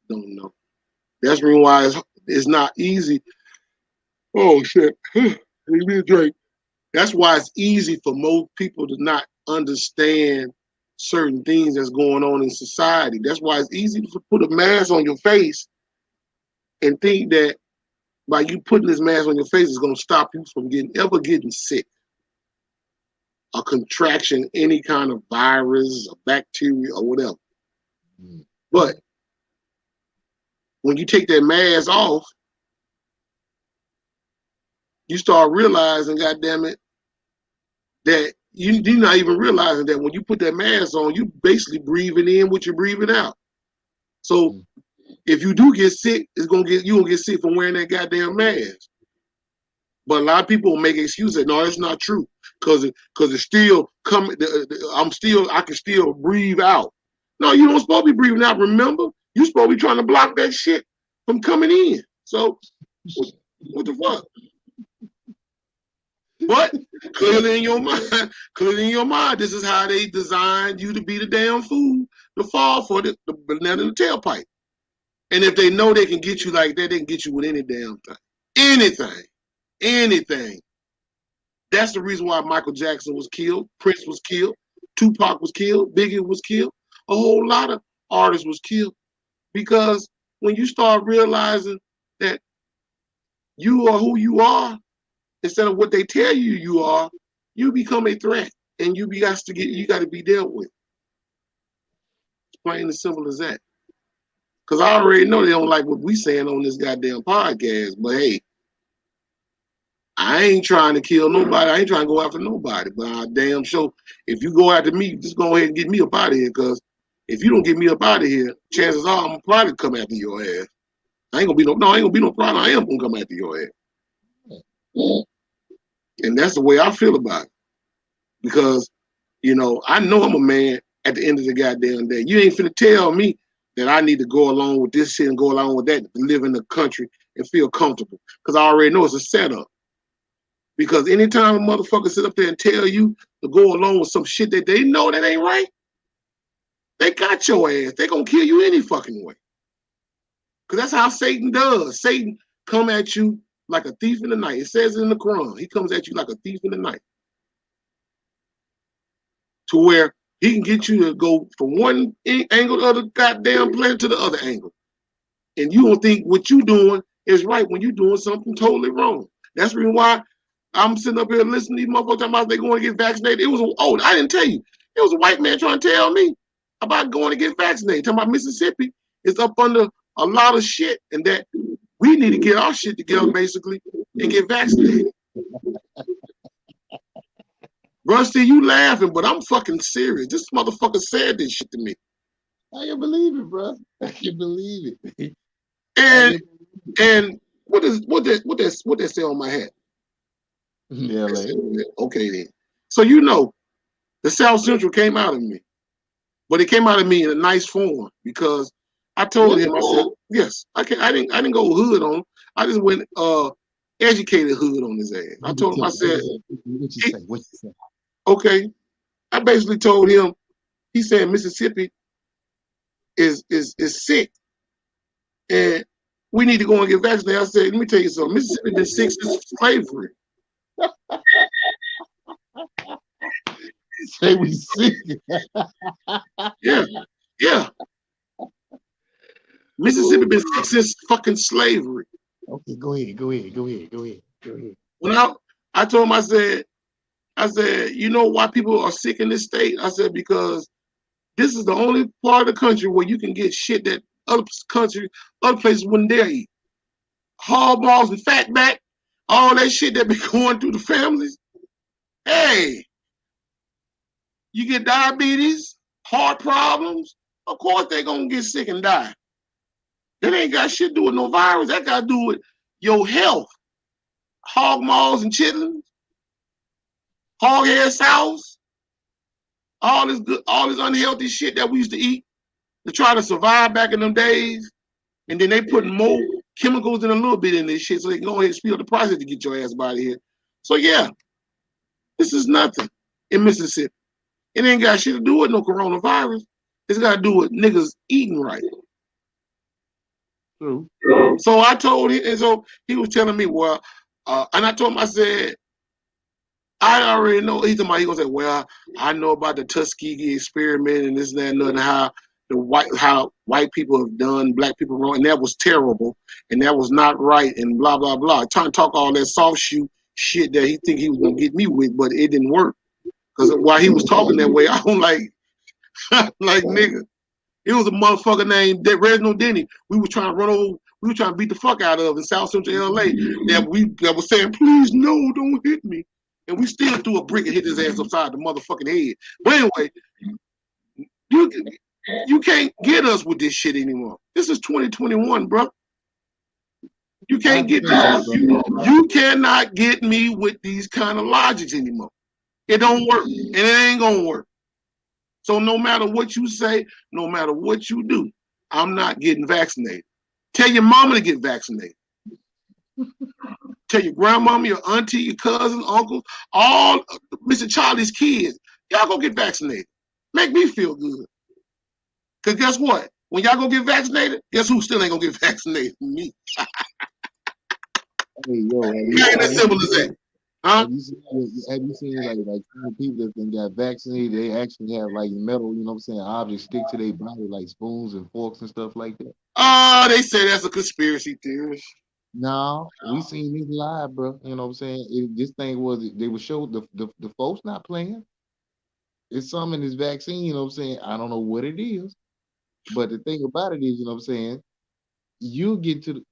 Speaker 1: don't know. That's the reason why it's not easy. Oh shit, give me a drink. That's why it's easy for most people to not understand certain things that's going on in society. That's why it's easy to put a mask on your face and think that by you putting this mask on your face is going to stop you from ever getting sick, a contraction, any kind of virus, or bacteria, or whatever. But when you take that mask off, you start realizing, goddamn it, that you're not even realizing that when you put that mask on, you basically breathing in what you're breathing out. So if you do get sick, you're gonna get sick from wearing that goddamn mask. But a lot of people make excuses. No, that's not true. Cause it's still coming. I can still breathe out. No, you don't supposed to be breathing out. Remember, you're supposed to be trying to block that shit from coming in. So what the fuck? But clearly in your mind, this is how they designed you to be the damn fool to fall for the banana in the tailpipe. And if they know they can get you like that, they can get you with any damn thing. Anything. That's the reason why Michael Jackson was killed, Prince was killed, Tupac was killed, Biggie was killed, a whole lot of artists was killed. Because when you start realizing that you are who you are, instead of what they tell you you are, you become a threat, and you got to be dealt with. It's plain and simple as that. Because I already know they don't like what we saying on this goddamn podcast, but hey, I ain't trying to kill nobody. I ain't trying to go after nobody. But I damn sure, if you go after me, just go ahead and get me up out of here. Because if you don't get me up out of here, chances are I'm gonna probably come after your ass. Ain't gonna be no problem. I am gonna come after your ass. And that's the way I feel about it. Because, I know I'm a man at the end of the goddamn day. You ain't finna tell me that I need to go along with this shit and go along with that to live in the country and feel comfortable. Because I already know it's a setup. Because anytime a motherfucker sit up there and tell you to go along with some shit that they know that ain't right, they got your ass. They gonna kill you any fucking way. Because that's how Satan does. Satan come at you like a thief in the night. It says in the Quran, he comes at you like a thief in the night. To where he can get you to go from one angle of the goddamn planet to the other angle. And you don't think what you doing is right when you're doing something totally wrong. That's the reason why I'm sitting up here listening to these motherfuckers talking about they going to get vaccinated. I didn't tell you. It was a white man trying to tell me about going to get vaccinated. Talking about Mississippi is up under a lot of shit and that we need to get our shit together basically and get vaccinated. Rusty, you laughing, but I'm fucking serious. This motherfucker said this shit to me.
Speaker 2: I can believe it, bro. I can believe it.
Speaker 1: And what they say on my hat?
Speaker 2: Yeah,
Speaker 1: okay then. So the South Central came out of me, but it came out of me in a nice form because I told him, I said, yes, I didn't go hood on him. I just went educated hood on his ass. I told him, I said,
Speaker 2: what you say?
Speaker 1: Okay. I basically told him, he said Mississippi is sick and we need to go and get vaccinated. I said, let me tell you something. Mississippi been sick since slavery.
Speaker 2: Say we sick.
Speaker 1: Yeah. Mississippi been sick since fucking slavery.
Speaker 2: Okay, go ahead.
Speaker 1: When I told him, I said, you know why people are sick in this state? I said, because this is the only part of the country where you can get shit that other places wouldn't dare eat. Hog balls and fatback, all that shit that be going through the families. Hey, you get diabetes, heart problems, of course they're gonna get sick and die. That ain't got shit to do with no virus. That got to do with your health. Hog maws and chitlins, hog head sauce, all this unhealthy shit that we used to eat to try to survive back in them days. And then they put more chemicals than a little bit in this shit so they can go ahead and speed up the process to get your ass out of here. So yeah, this is nothing in Mississippi. It ain't got shit to do with no coronavirus. It's got to do with niggas eating right.
Speaker 2: True.
Speaker 1: So I told him, and so he was telling me, well, and I told him, I said, I already know. He gonna say, well, I know about the Tuskegee experiment and this and that and how white people have done black people wrong, and that was terrible, and that was not right, and blah blah blah. Trying to talk all that soft shoe shit that he think he was gonna get me with, but it didn't work. Because while he was talking that way, I was like nigga. It was a motherfucker named Reginald Denny. We were trying to beat the fuck out of in South Central LA that was saying, please no, don't hit me. and we still threw a brick and hit his ass upside the motherfucking head. But anyway, you can't get us with this shit anymore. This is 2021, bro. You can't get this. You cannot get me with these kind of logics anymore. It don't work, and it ain't gonna work. So no matter what you say, no matter what you do, I'm not getting vaccinated. Tell your mama to get vaccinated. Tell your grandmama, your auntie, your cousin, uncles, all Mr. Charlie's kids, y'all go get vaccinated. Make me feel good. Because guess what? When y'all go get vaccinated, guess who still ain't gonna get vaccinated? Me.
Speaker 2: Hey, yo,
Speaker 1: Ain't as simple as that. Huh?
Speaker 2: Have you seen like some people that then got vaccinated, they actually have like metal, you know what I'm saying, objects stick to their body like spoons and forks and stuff like that?
Speaker 1: They say that's a conspiracy theorist.
Speaker 2: No, we seen this live, bro. You know what I'm saying? This thing was they were showed the folks not playing. It's something in this vaccine, you know what I'm saying? I don't know what it is. But the thing about it is, you know what I'm saying, you get to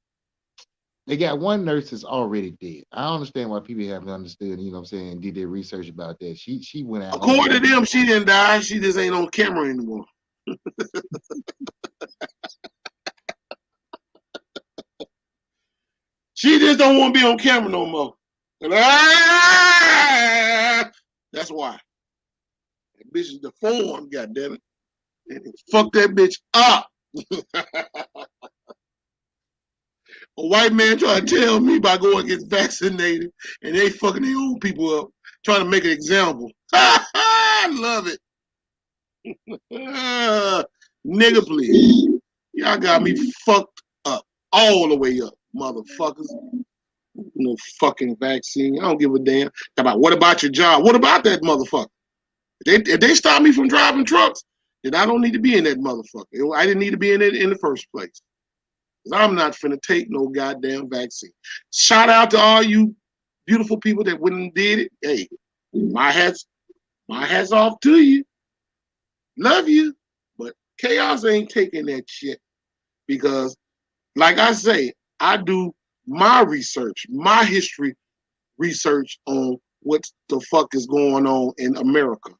Speaker 2: they got one nurse that's already dead. I don't understand why people haven't understood, you know what I'm saying, did their research about that. She went out.
Speaker 1: According to them, she didn't die. She just ain't on camera anymore. She just don't want to be on camera no more. That's why. That bitch is deformed, goddammit. Fuck that bitch up. A white man trying to tell me by going to get vaccinated and they fucking their own people up, trying to make an example. I love it. Nigga, please. Y'all got me fucked up. All the way up, motherfuckers. No fucking vaccine. I don't give a damn. What about your job? What about that motherfucker? If they stop me from driving trucks, then I don't need to be in that motherfucker. I didn't need to be in it in the first place. I'm not finna take no goddamn vaccine. Shout out to all you beautiful people that went and did it. Hey, my hat's off to you. Love you. But Chaos ain't taking that shit because, like I say, I do my research, my history research on what the fuck is going on in America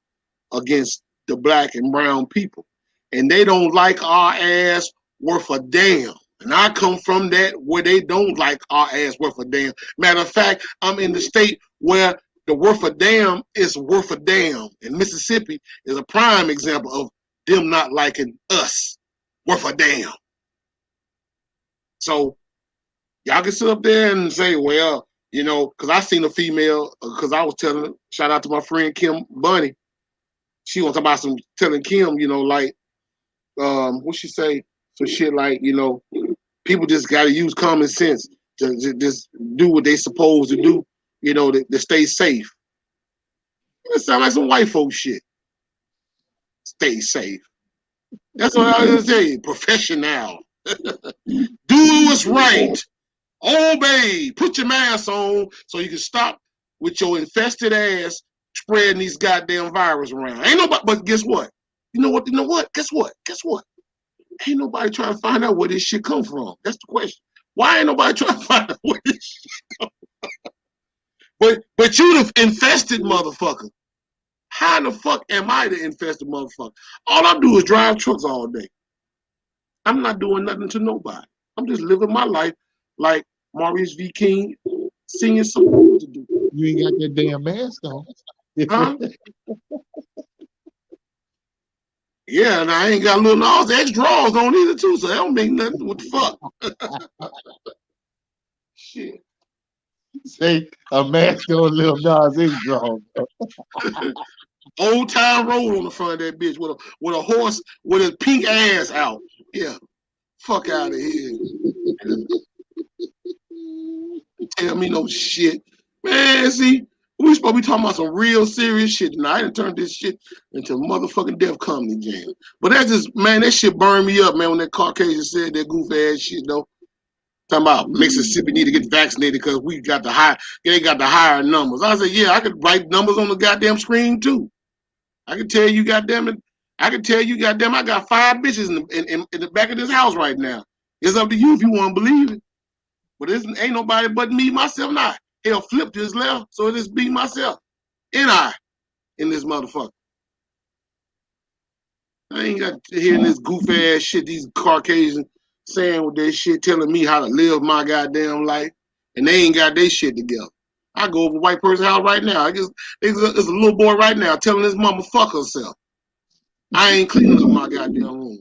Speaker 1: against the black and brown people. And they don't like our ass worth a damn. And I come from that where they don't like our ass worth a damn. Matter of fact, I'm in the state where the worth a damn is worth a damn. And Mississippi is a prime example of them not liking us worth a damn. So y'all can sit up there and say, well, you know, because I seen a female, because I was telling her, shout out to my friend Kim Bunny. She was talking about telling Kim, you know, like, what she say? Some shit like, you know, people just got to use common sense to just do what they supposed to do, you know, to stay safe. It sounds like some white folk shit. Stay safe. That's what I was gonna say. Professional. Do what's right. Obey. Put your mask on so you can stop with your infested ass spreading these goddamn virus around. Ain't nobody. But guess what? You know what? You know what? Guess what? Guess what? Ain't nobody trying to find out where this shit come from. That's the question. Why ain't nobody trying to find out where this shit come from? But you the infested motherfucker. How the fuck am I the infested motherfucker? All I do is drive trucks all day. I'm not doing nothing to nobody. I'm just living my life like Maurice V. King Sr. supposed to do.
Speaker 2: You ain't got that damn mask on.
Speaker 1: Huh? Yeah, and I ain't got little Nas X drawers on either too, so that don't make nothing. What the fuck? Shit.
Speaker 2: Say a mask on Lil Nas X drawers.
Speaker 1: Old Town Road on the front of that bitch with a horse with his pink ass out. Yeah. Fuck out of here. Tell me no shit. Man, see, we supposed to be talking about some real serious shit tonight. I done turned this shit into motherfucking Def Comedy Jam. But that's just, man, that shit burned me up, man, when that Caucasian said that goof ass shit, though. Talking about Mississippi need to get vaccinated because they got the higher numbers. I said, yeah, I could write numbers on the goddamn screen too. I can tell you, goddamn it, I got 5 bitches in the back of this house right now. It's up to you if you want to believe it. But it ain't nobody but me, myself, not. Hell, Flip just left, so it just be myself. in this motherfucker. I ain't got to hear this goof ass shit, these Caucasians saying with their shit, telling me how to live my goddamn life, and they ain't got their shit together. I go over a white person's house right now. I guess there's a little boy right now telling his mama fuck herself. I ain't cleaning up my goddamn room.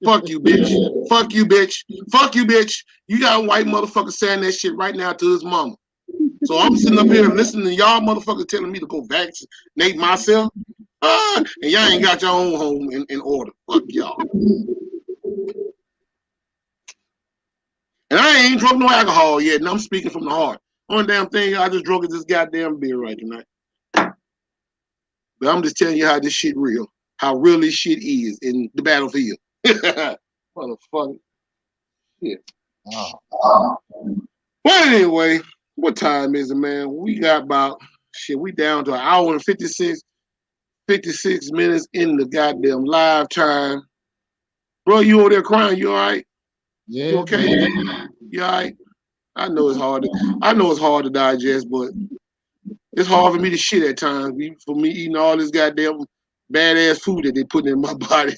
Speaker 1: Fuck you, bitch. Fuck you, bitch. Fuck you, bitch. You got a white motherfucker saying that shit right now to his mama. So I'm sitting up here listening to y'all motherfuckers telling me to go vaccinate myself. And y'all ain't got your own home in order. Fuck y'all. And I ain't drunk no alcohol yet, and I'm speaking from the heart. Only damn thing I just drunk is this goddamn beer right tonight. But I'm just telling you how this shit real. How real this shit is in the battlefield. Motherfucker. Yeah.
Speaker 2: Oh.
Speaker 1: But anyway, what time is it, man? We got about, we down to an hour and 56 minutes in the goddamn live time. Bro, you over there crying? You all right?
Speaker 2: Yeah.
Speaker 1: You okay? You all right? I know it's hard to digest, but it's hard for me to shit at times. For me eating all this goddamn badass food that they put in my body.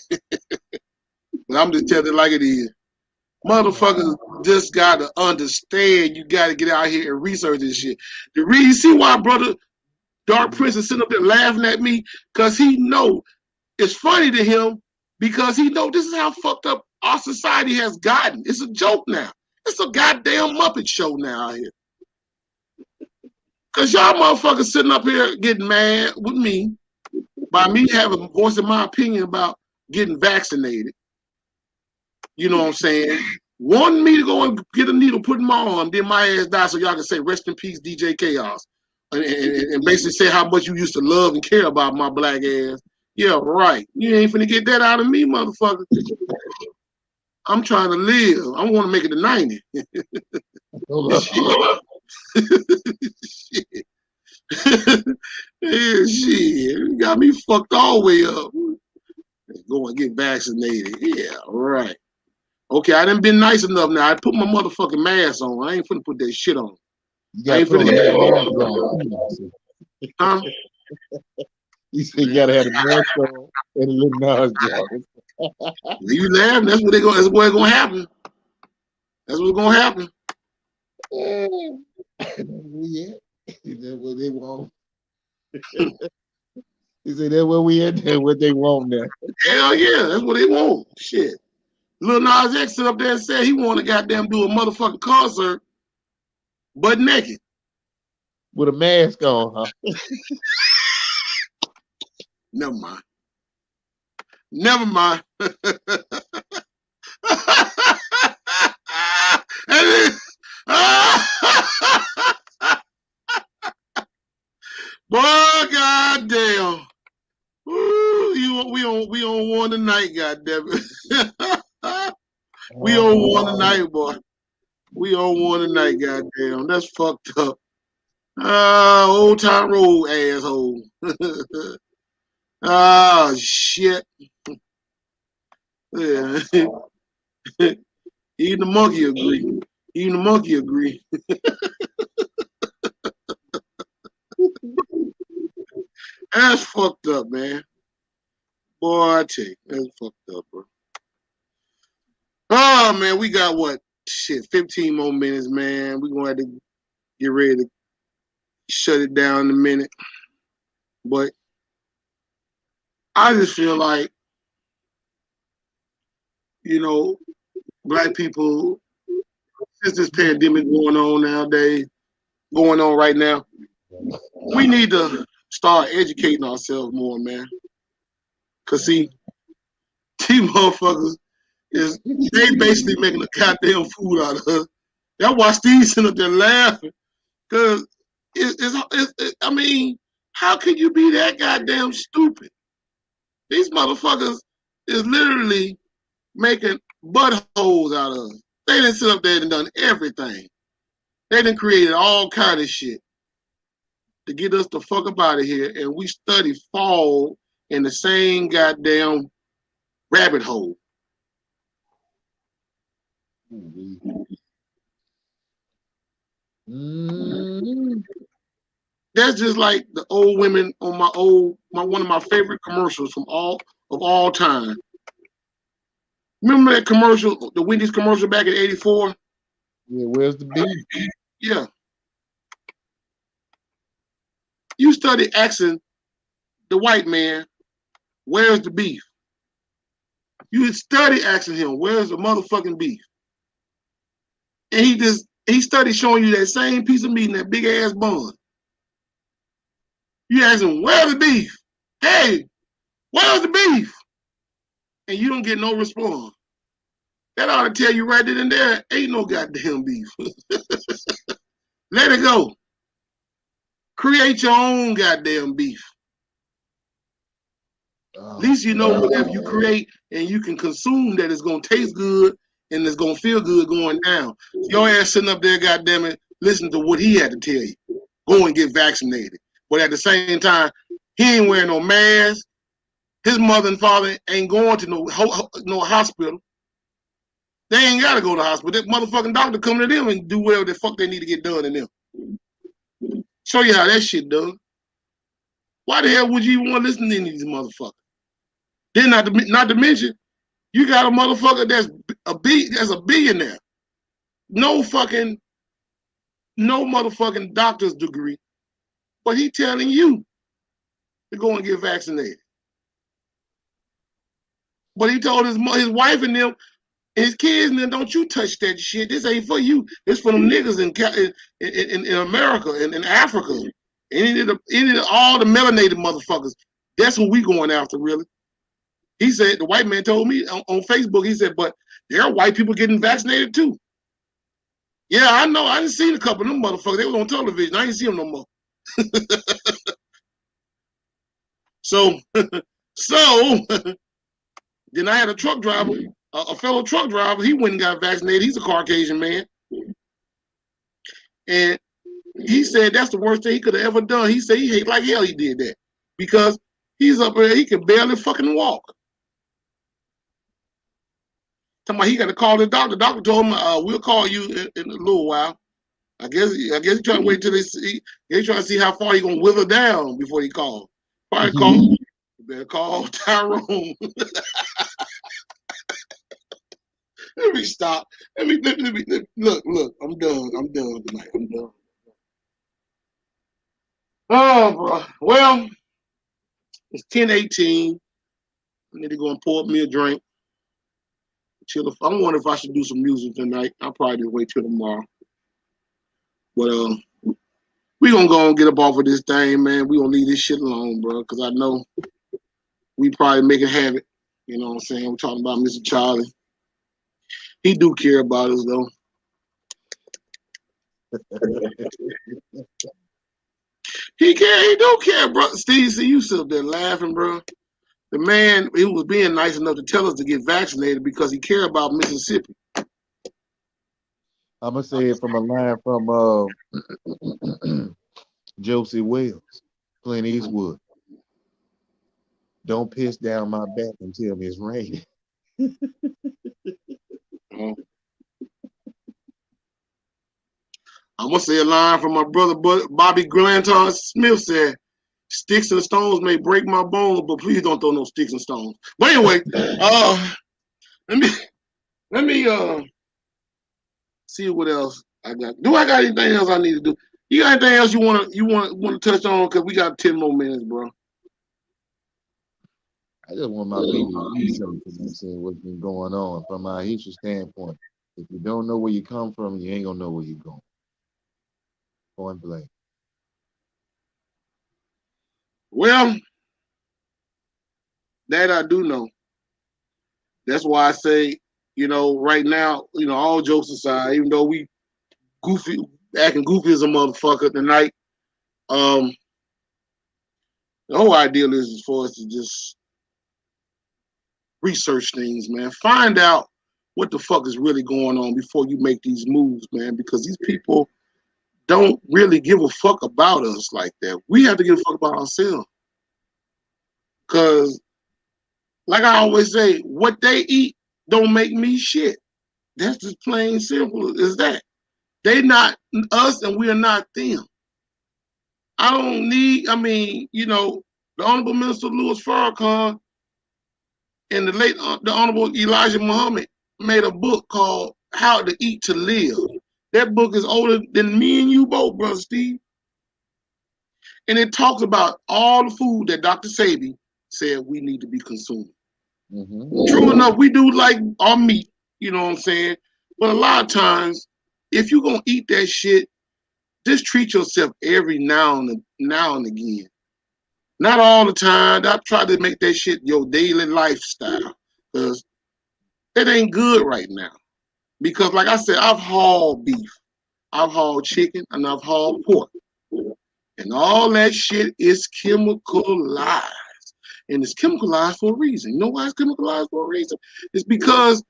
Speaker 1: But I'm just telling it like it is. Motherfuckers just gotta understand. You gotta get out here and research this shit. The reason, see why brother Dark Prince is sitting up there laughing at me, because he know it's funny to him, because he know this is how fucked up our society has gotten. It's a joke now. It's a goddamn Muppet show now out here. Because y'all motherfuckers sitting up here getting mad with me by me having voicing my opinion about getting vaccinated. You know what I'm saying? Wanting me to go and get a needle put in my arm, then my ass die, so y'all can say rest in peace, DJ Chaos. And basically say how much you used to love and care about my black ass. Yeah, right. You ain't finna get that out of me, motherfucker. I'm trying to live. I want to make it to 90. Shit. Yeah, shit. You got me fucked all the way up. Go and get vaccinated. Yeah, right. Okay, I done been nice enough now. I put my motherfucking mask on. I ain't finna put that shit on.
Speaker 2: You gotta put on.
Speaker 1: Huh?
Speaker 2: You said you gotta have a mask on and a little nose job.
Speaker 1: You laughing? That's what it's gonna happen. That's what's gonna happen.
Speaker 2: Yeah, that's what they want. He said that's what we at. That's what they want now.
Speaker 1: Hell yeah, that's what they want. Shit. Lil Nas X stood up there and said he want to goddamn do a motherfucking concert butt naked.
Speaker 2: With a mask on, huh?
Speaker 1: Never mind. Never mind. Boy, goddamn. We on one tonight, goddamn it. We on one tonight, boy. We on one tonight, goddamn. That's fucked up. Old Town Road asshole. Oh shit. Yeah. Even the monkey agree. Even the monkey agree. That's fucked up, man. Boy, I tell you, that's fucked up, bro. Oh man, we got what? Shit, 15 more minutes, man. We're gonna have to get ready to shut it down in a minute. But I just feel like, you know, black people, since this pandemic going on right now, we need to start educating ourselves more, man. Cause see, these motherfuckers they basically making a goddamn fool out of us. That's why Steve's sitting up there laughing. Cause I mean, how can you be that goddamn stupid? These motherfuckers is literally making buttholes out of us. They done sit up there and done everything. They done created all kind of shit to get us the fuck up out of here, and we fall in the same goddamn rabbit hole.
Speaker 2: Mm-hmm.
Speaker 1: That's just like the old women on one of my favorite commercials from all time. Remember that commercial, the Wendy's commercial back in '84?
Speaker 2: Yeah, where's the beef?
Speaker 1: Yeah. You study asking the white man, where's the beef? You study asking him, where's the motherfucking beef? And he studied showing you that same piece of meat in that big ass bun. You ask him, where's the beef? Hey, where's the beef? And you don't get no response. That ought to tell you right then and there, ain't no goddamn beef. Let it go. Create your own goddamn beef. At least you know whatever you create and you can consume that it's gonna taste good and it's gonna feel good going down. Your ass sitting up there, goddamn it, listen to what he had to tell you. Go and get vaccinated. But at the same time, he ain't wearing no mask. His mother and father ain't going to no hospital. They ain't gotta go to the hospital. That motherfucking doctor come to them and do whatever the fuck they need to get done in them. Show you how that shit done. Why the hell would you even want to listen to any of these motherfuckers? Then not to mention, you got a motherfucker that's a billionaire. No motherfucking doctor's degree. But he telling you to go and get vaccinated. But he told his wife and them, his kids and them, don't you touch that shit. This ain't for you. It's for them niggas in America and in Africa. Any of all the melanated motherfuckers. That's what we going after, really. He said, the white man told me on Facebook, he said, but there are white people getting vaccinated too. Yeah, I know. I didn't see a couple of them motherfuckers. They was on television. I didn't see them no more. So then I had a truck driver, a fellow truck driver. He went and got vaccinated. He's a Caucasian man. And he said that's the worst thing he could have ever done. He said he hate like hell he did that. Because he's up there, he can barely fucking walk. Talking about he got to call the doctor. The doctor told him, we'll call you in a little while. I guess he trying to wait till they trying to see how far he gonna wither down before he calls. Probably call. You better call Tyrone. Let me stop. Let me look. I'm done. I'm done tonight. I'm done. Oh, bro. Well, it's 10:18. I need to go and pour me a drink. Chill. I'm wondering if I should do some music tonight. I'll probably just wait till tomorrow. But we gonna go and get up off of this thing, man. We gonna leave this shit alone, bro, because I know we probably make it habit. You know what I'm saying? We're talking about Mr. Charlie. He do care about us, though. He do care, bro. Steve, see, you sit up there laughing, bro. The man, he was being nice enough to tell us to get vaccinated because he cared about Mississippi.
Speaker 2: I'm gonna say it from a line from Josie Wells, Clint Eastwood. Don't piss down my back and tell me it's raining.
Speaker 1: I'm gonna say a line from my brother Bobby Glanton Smith said, "Sticks and stones may break my bones, but please don't throw no sticks and stones." But anyway, let me see what else I got. Do I got anything else I need to do? You got anything else you want to touch on? Because we got 10 more minutes, bro.
Speaker 2: I just want my people to research, what's been going on from my history standpoint. If you don't know where you come from, you ain't gonna know where you're going. Point blank.
Speaker 1: Well, that I do know. That's why I say, right now, all jokes aside, even though we acting goofy as a motherfucker tonight, the whole idea is for us to just research things, man. Find out what the fuck is really going on before you make these moves, man, because these people don't really give a fuck about us like that. We have to give a fuck about ourselves. Because, like I always say, what they eat don't make me shit. That's just plain simple as that. They not us and we are not them. I don't need, I mean, you know, the Honorable Minister Louis Farrakhan and the Honorable Elijah Muhammad made a book called How to Eat to Live. That book is older than me and you both, Brother Steve. And it talks about all the food that Dr. Sabi said we need to be consuming. True enough, we do like our meat, you know what I'm saying? But a lot of times, if you're going to eat that shit, just treat yourself every now and again. Not all the time. I try to make that shit your daily lifestyle because it ain't good right now. Because like I said, I've hauled beef, I've hauled chicken, and I've hauled pork. And all that shit is chemicalized. And it's chemicalized for a reason. You know why it's chemicalized for a reason? It's because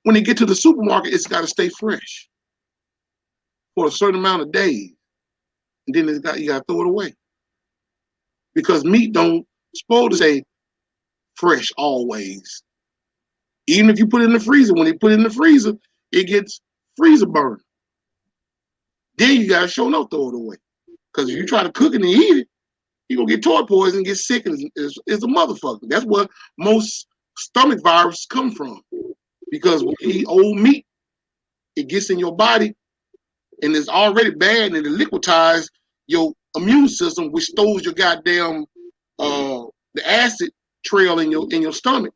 Speaker 1: when they get to the supermarket, it's got to stay fresh for a certain amount of days. And then you got to throw it away. Because meat don't supposed to stay fresh always. Even if you put it in the freezer, when they put it in the freezer, it gets freezer burn. Then you got to show no throw it away. Because if you try to cook it and eat it, you're going to get toilet poison and get sick and is a motherfucker. That's where most stomach viruses come from. Because when you eat old meat, it gets in your body and it's already bad and it liquidizes your immune system, which stores your goddamn the acid trail in your stomach.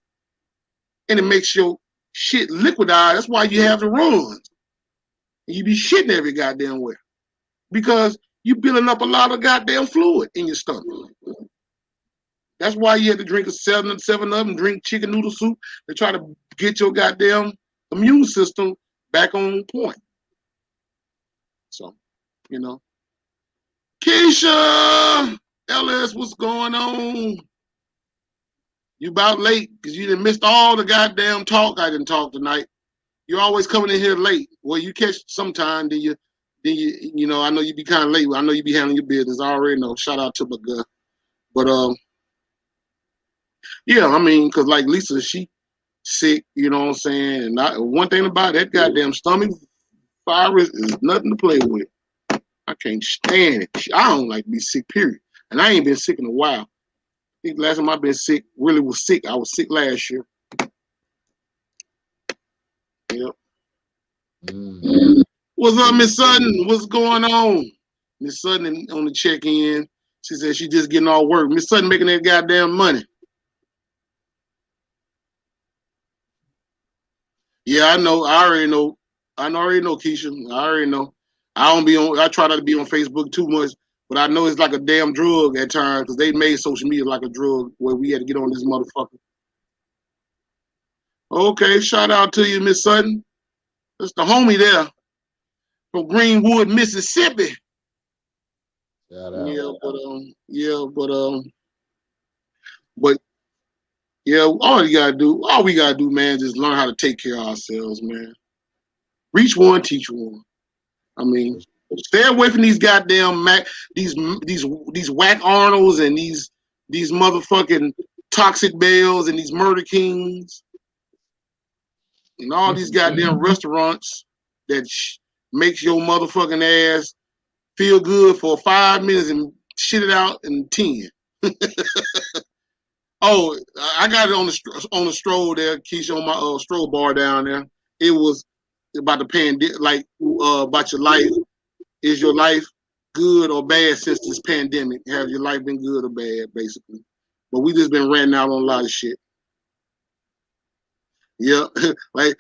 Speaker 1: And it makes your shit liquidize. That's why you have the runs. And you be shitting every goddamn where. Because you building up a lot of goddamn fluid in your stomach. That's why you have to drink a 7 up and drink chicken noodle soup to try to get your goddamn immune system back on point. So, you know. Keisha Ellis, what's going on? You about late because you done missed all the goddamn talk I didn't talk tonight. You're always coming in here late. Well, you catch sometime, then you know, I know you be kind of late. I know you be handling your business. I already know. Shout out to my girl. But yeah, I mean, cause like Lisa, she sick, you know what I'm saying? And one thing about that goddamn stomach virus is nothing to play with. I can't stand it. I don't like to be sick, period. And I ain't been sick in a while. I think the last time I've been sick, really was sick. I was sick last year. Yep. What's up, Miss Sutton? What's going on? Miss Sutton on the check-in. She said she just getting all work. Miss Sutton making that goddamn money. Yeah, I know. I already know, Keisha. I already know. I try not to be on Facebook too much, but I know it's like a damn drug at times because they made social media like a drug where we had to get on this motherfucker. Okay, shout out to you, Miss Sutton. That's the homie there from Greenwood, Mississippi.
Speaker 2: Shout out.
Speaker 1: But yeah, all we gotta do, man, is just learn how to take care of ourselves, man. Reach one, teach one. I mean, stay away from these goddamn these whack Arnolds and these motherfucking toxic bells and these murder kings and all these goddamn restaurants that makes your motherfucking ass feel good for 5 minutes and shit it out in 10. Oh, I got it on the stroll there, Keisha, on my stroll bar down there. It was about the pandemic, like about your life. Is your life good or bad since this pandemic? Have your life been good or bad, basically? But we just been ranting out on a lot of shit. Yeah, like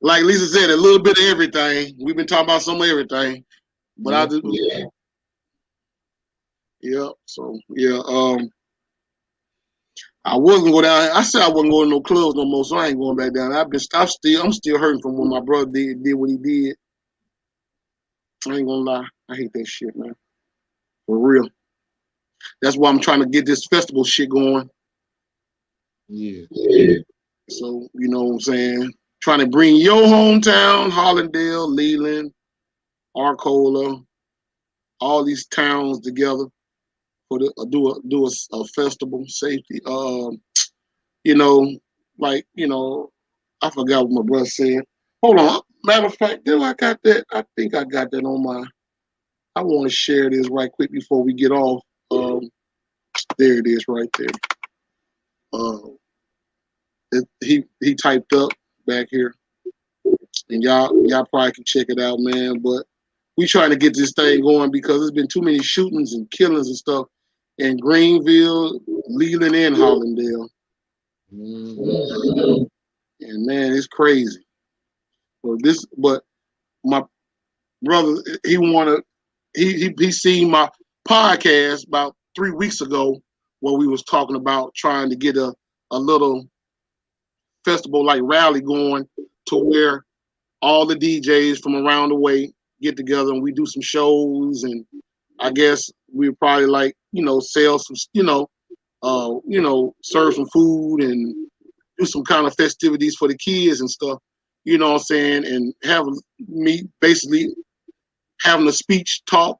Speaker 1: Lisa said, a little bit of everything. We've been talking about some of everything. But I just So I wasn't go down. I said I wasn't going to no clubs no more, so I ain't going back down. I'm still hurting from when my brother did what he did. I ain't gonna lie. I hate that shit, man. For real. That's why I'm trying to get this festival shit going.
Speaker 2: Yeah.
Speaker 1: So, you know what I'm saying? Trying to bring your hometown, Hollandale, Leland, Arcola, all these towns together for do a festival safety. You know, like, you know, I forgot what my brother said. Hold on. Matter of fact, I think I got that on my I want to share this right quick before we get off. There it is right there. He typed up back here, and y'all probably can check it out, man. But we trying to get this thing going because there's been too many shootings and killings and stuff in Greenville, Leland, and Hollandale.
Speaker 2: Mm-hmm.
Speaker 1: And man, it's crazy. But my brother, he seen my podcast about 3 weeks ago where we was talking about trying to get a little festival like rally going to where all the DJs from around the way get together and we do some shows, and I guess we probably like, sell some, serve some food and do some kind of festivities for the kids and stuff, you know what I'm saying, and have me basically having a speech talk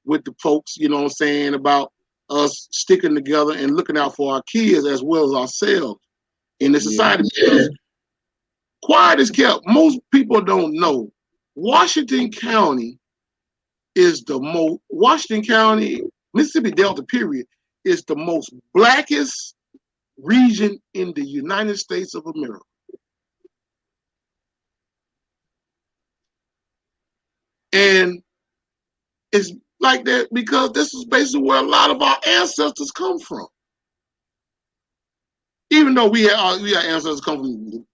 Speaker 1: with the folks, you know what I'm saying, about us sticking together and looking out for our kids as well as ourselves in the society. Because quiet is kept. Most people don't know Washington County, Mississippi Delta period, is the most blackest region in the United States of America. And it's like that because this is basically where a lot of our ancestors come from. Even though we have ancestors come from,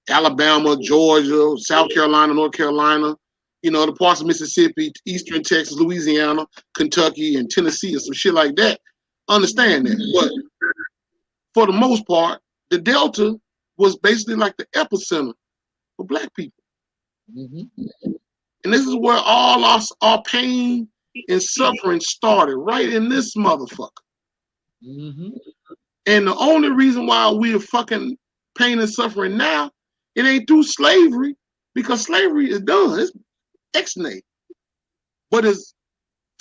Speaker 1: Alabama, Georgia, South Carolina, North Carolina, the parts of Mississippi, Eastern Texas, Louisiana, Kentucky, and Tennessee, and some shit like that. Understand that. But for the most part, the Delta was basically like the epicenter for black people. Mm-hmm. And this is where all our pain and suffering started, right in this motherfucker. Mm-hmm. And the only reason why we're fucking pain and suffering now, it ain't through slavery, because slavery is done. It's exonerated. But it's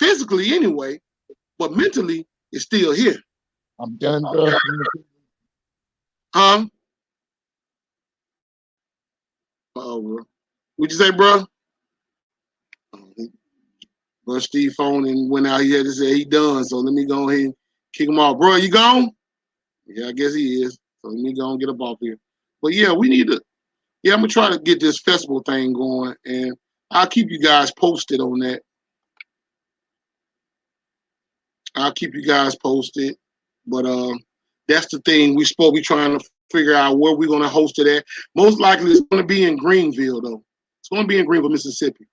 Speaker 1: physically anyway, but mentally, it's still here.
Speaker 2: I'm done, bro.
Speaker 1: Huh? Uh-oh, bro. What'd you say, bro? Bro, Steve phone and went out here to say he done, so let me go ahead and kick him off. Bro, you gone? Yeah, I guess he is. So let me go and get up off here. But yeah, I'm gonna try to get this festival thing going, and I'll keep you guys posted on that. I'll keep you guys posted. But that's the thing. We trying to figure out where we're gonna host it at. Most likely it's gonna be in Greenville, though. It's gonna be in Greenville, Mississippi.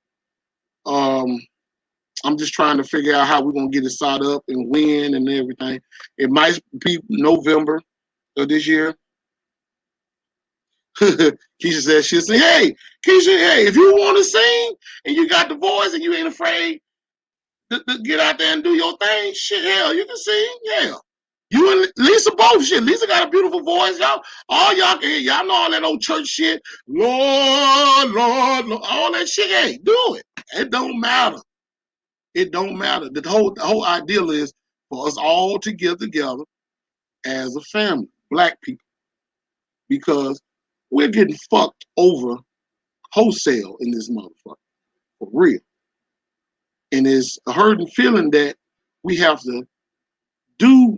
Speaker 1: I'm just trying to figure out how we're gonna get it set up and when and everything. It might be November of this year. Keisha said she'll sing. Hey, Keisha, hey, if you want to sing and you got the voice and you ain't afraid to get out there and do your thing, shit, hell, you can sing. Yeah. You and Lisa both shit. Lisa got a beautiful voice, y'all. All y'all can hear. Y'all know all that old church shit. Lord, Lord, Lord, all that shit. Hey, do it. It don't matter. It don't matter. The whole ideal is for us all to get together as a family, black people, because we're getting fucked over wholesale in this motherfucker, for real. And it's a hurting feeling that we have to do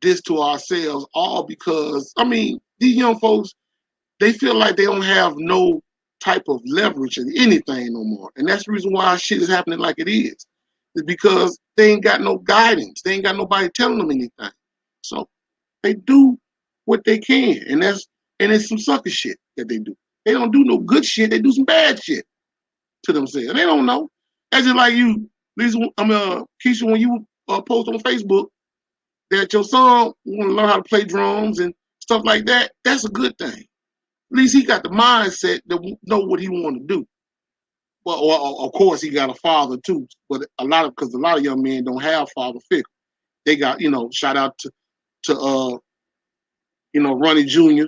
Speaker 1: this to ourselves, all because, these young folks, they feel like they don't have no type of leverage in anything no more. And that's the reason why shit is happening like it is. It's because they ain't got no guidance. They ain't got nobody telling them anything. So they do what they can. And it's some sucker shit that they do. They don't do no good shit. They do some bad shit to themselves. They don't know. That's just like you, Lisa, Keisha, when you post on Facebook that your son want to learn how to play drums and stuff like that, that's a good thing. At least he got the mindset to know what he want to do. Well, or, of course, he got a father too. But because a lot of young men don't have father figure. They got, shout out to Ronnie Jr.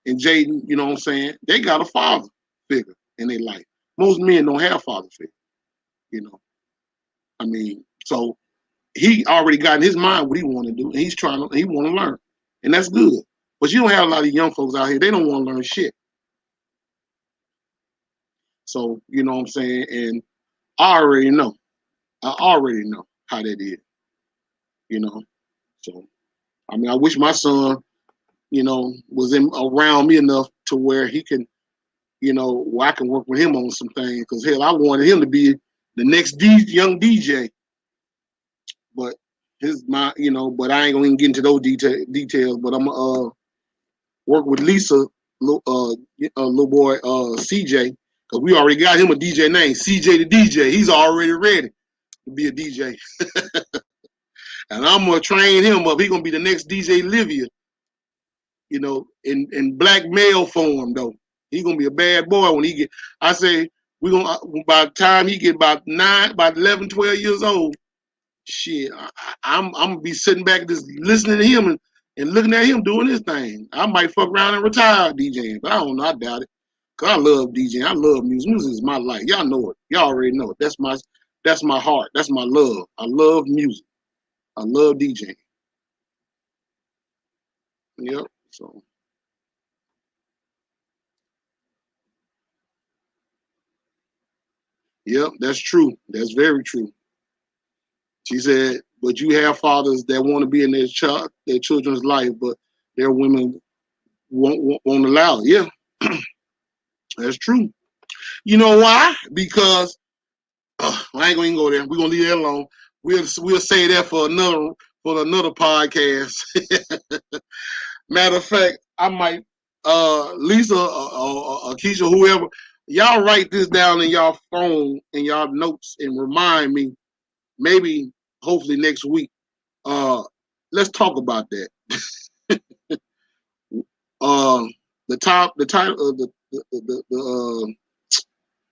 Speaker 1: and Jaden. You know what I'm saying? They got a father figure in their life. Most men don't have father figure. So he already got in his mind what he want to do, and he want to learn, and that's good. But you don't have a lot of young folks out here. They don't want to learn shit. So, you know what I'm saying? And I already know. I already know how that is. You know. So I mean, I wish my son, you know, was around me enough to where he can, you know, where I can work with him on some things. Because hell, I wanted him to be the next young DJ, but you know, but I ain't gonna even get into those details. But I'm gonna work with Lisa, little boy, CJ, because we already got him a DJ name, CJ the DJ. He's already ready to be a DJ, and I'm gonna train him up. He's gonna be the next DJ Livia. You know, in black male form though. He's gonna be a bad boy when he get. I say we're gonna by the time he get about 11, 12 years old. Shit, I'm gonna be sitting back just listening to him and looking at him doing his thing. I might fuck around and retire DJing, but I don't know. I doubt it. Cause I love DJing. I love music. Music is my life. Y'all know it. Y'all already know it. That's my heart. That's my love. I love music. I love DJing. Yep. So. Yep, that's true. That's very true. She said, but you have fathers that want to be in their children's life, but their women won't allow it. Yeah, that's true. You know why? Because I ain't gonna even go there. We're gonna leave that alone. We'll say that for another podcast. Matter of fact, I might Lisa or Keisha, whoever, y'all write this down in y'all phone and y'all notes and remind me. Maybe hopefully next week. Let's talk about that. The title the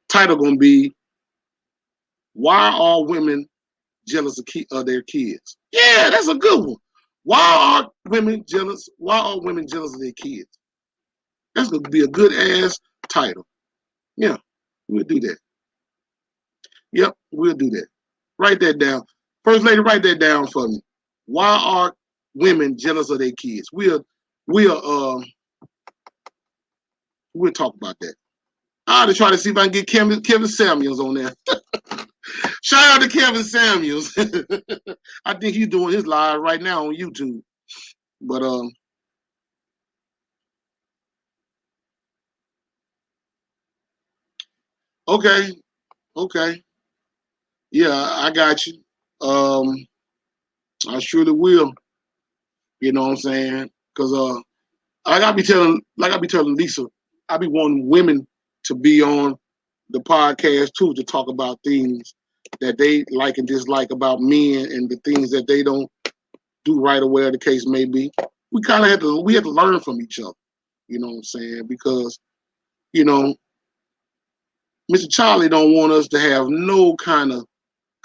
Speaker 1: title gonna be why are women jealous of their kids? Yeah, that's a good one. Why are women jealous? Why are women jealous of their kids? That's gonna be a good ass title. Yeah, we'll do that. Yep, we'll do that. Write that down. First lady, write that down for me. Why are women jealous of their kids? We'll talk about that. I ought to try to see if I can get Kevin Samuels on there. Shout out to Kevin Samuels. I think he's doing his live right now on YouTube. But okay. Yeah, I got you. I surely will. You know what I'm saying? Because like I be telling Lisa, I be wanting women to be on the podcast too, to talk about things that they like and dislike about men and the things that they don't do right or whatever the case may be. We kind of have to learn from each other. You know what I'm saying? Because, you know, Mr. Charlie don't want us to have no kind of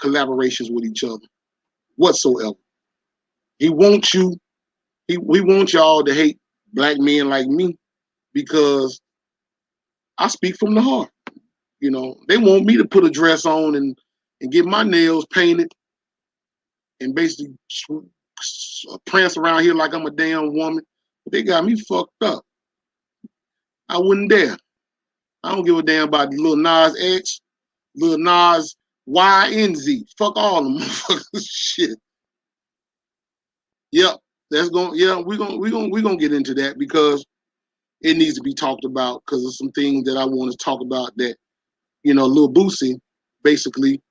Speaker 1: collaborations with each other whatsoever. He wants you, he wants y'all to hate black men like me because I speak from the heart. You know, they want me to put a dress on and get my nails painted and basically prance around here like I'm a damn woman. But they got me fucked up. I wouldn't dare. I don't give a damn about the Lil Nas X, Lil Nas Y and Z. Fuck all them motherfuckers. Shit. Yep. We're gonna get into that because it needs to be talked about because of some things that I want to talk about that, you know, Lil Boosie basically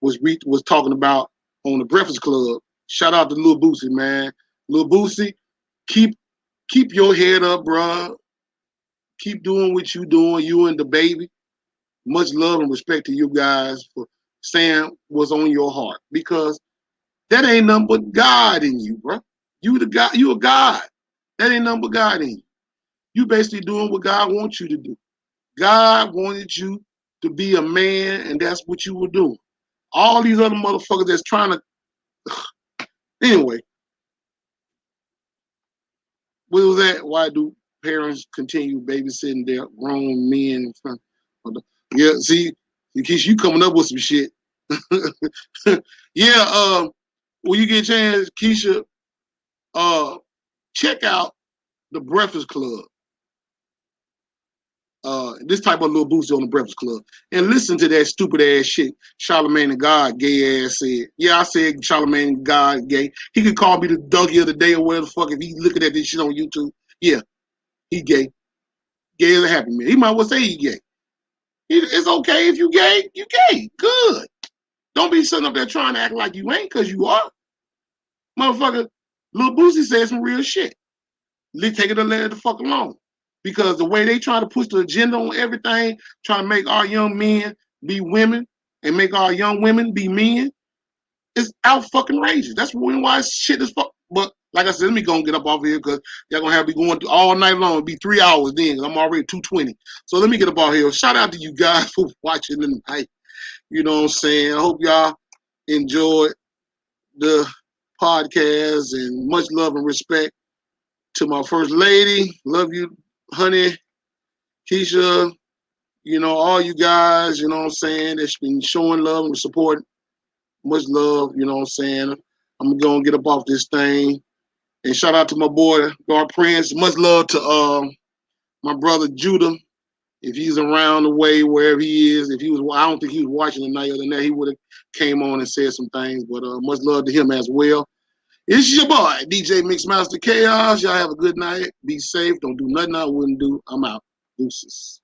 Speaker 1: was talking about on the Breakfast Club. Shout out to Lil Boosie, man. Lil Boosie, keep your head up, bruh. Keep doing what you doing, you and the baby. Much love and respect to you guys for saying what's on your heart because that ain't nothing but God in you, bro. You a God. That ain't nothing but God in you. You basically doing what God wants you to do. God wanted you to be a man, and that's what you were doing. All these other motherfuckers that's trying to. Anyway, what was that? Why do parents continue babysitting their grown men in front of the? Yeah, see, in case you coming up with some shit. Yeah, when you get a chance, Keisha, check out the Breakfast Club. This type of little Boosie on the Breakfast Club, and listen to that stupid ass shit Charlamagne and God gay ass said. Yeah, I said Charlamagne and God gay. He could call me the donkey of the day or whatever the fuck if he looking at this shit on YouTube. Yeah, he gay. Gay as a happy man. He might well say he gay. It's okay if you gay. You gay. Good. Don't be sitting up there trying to act like you ain't, because you are. Motherfucker, Lil Boosie said some real shit. Take it or let it the fuck alone. Because the way they try to push the agenda on everything, trying to make our young men be women and make our young women be men, it's out fucking rages. That's why shit is fuck. But like I said, let me go and get up off here because y'all gonna have me going all night long. It'll be 3 hours then because I'm already 2:20. So let me get up off here. Shout out to you guys for watching tonight. You know what I'm saying? I hope y'all enjoyed the podcast, and much love and respect to my first lady. Love you, honey. Keisha, you know, all you guys, you know what I'm saying, that's been showing love and support. Much love, you know what I'm saying. I'm gonna get up off this thing. And shout out to my boy, Gar Prince. Much love to my brother Judah. If he's around the way, wherever he is, if he was, I don't think he was watching tonight. Other than that, he would have came on and said some things. But much love to him as well. It's your boy, DJ Mixmaster Chaos. Y'all have a good night. Be safe. Don't do nothing I wouldn't do. I'm out. Deuces.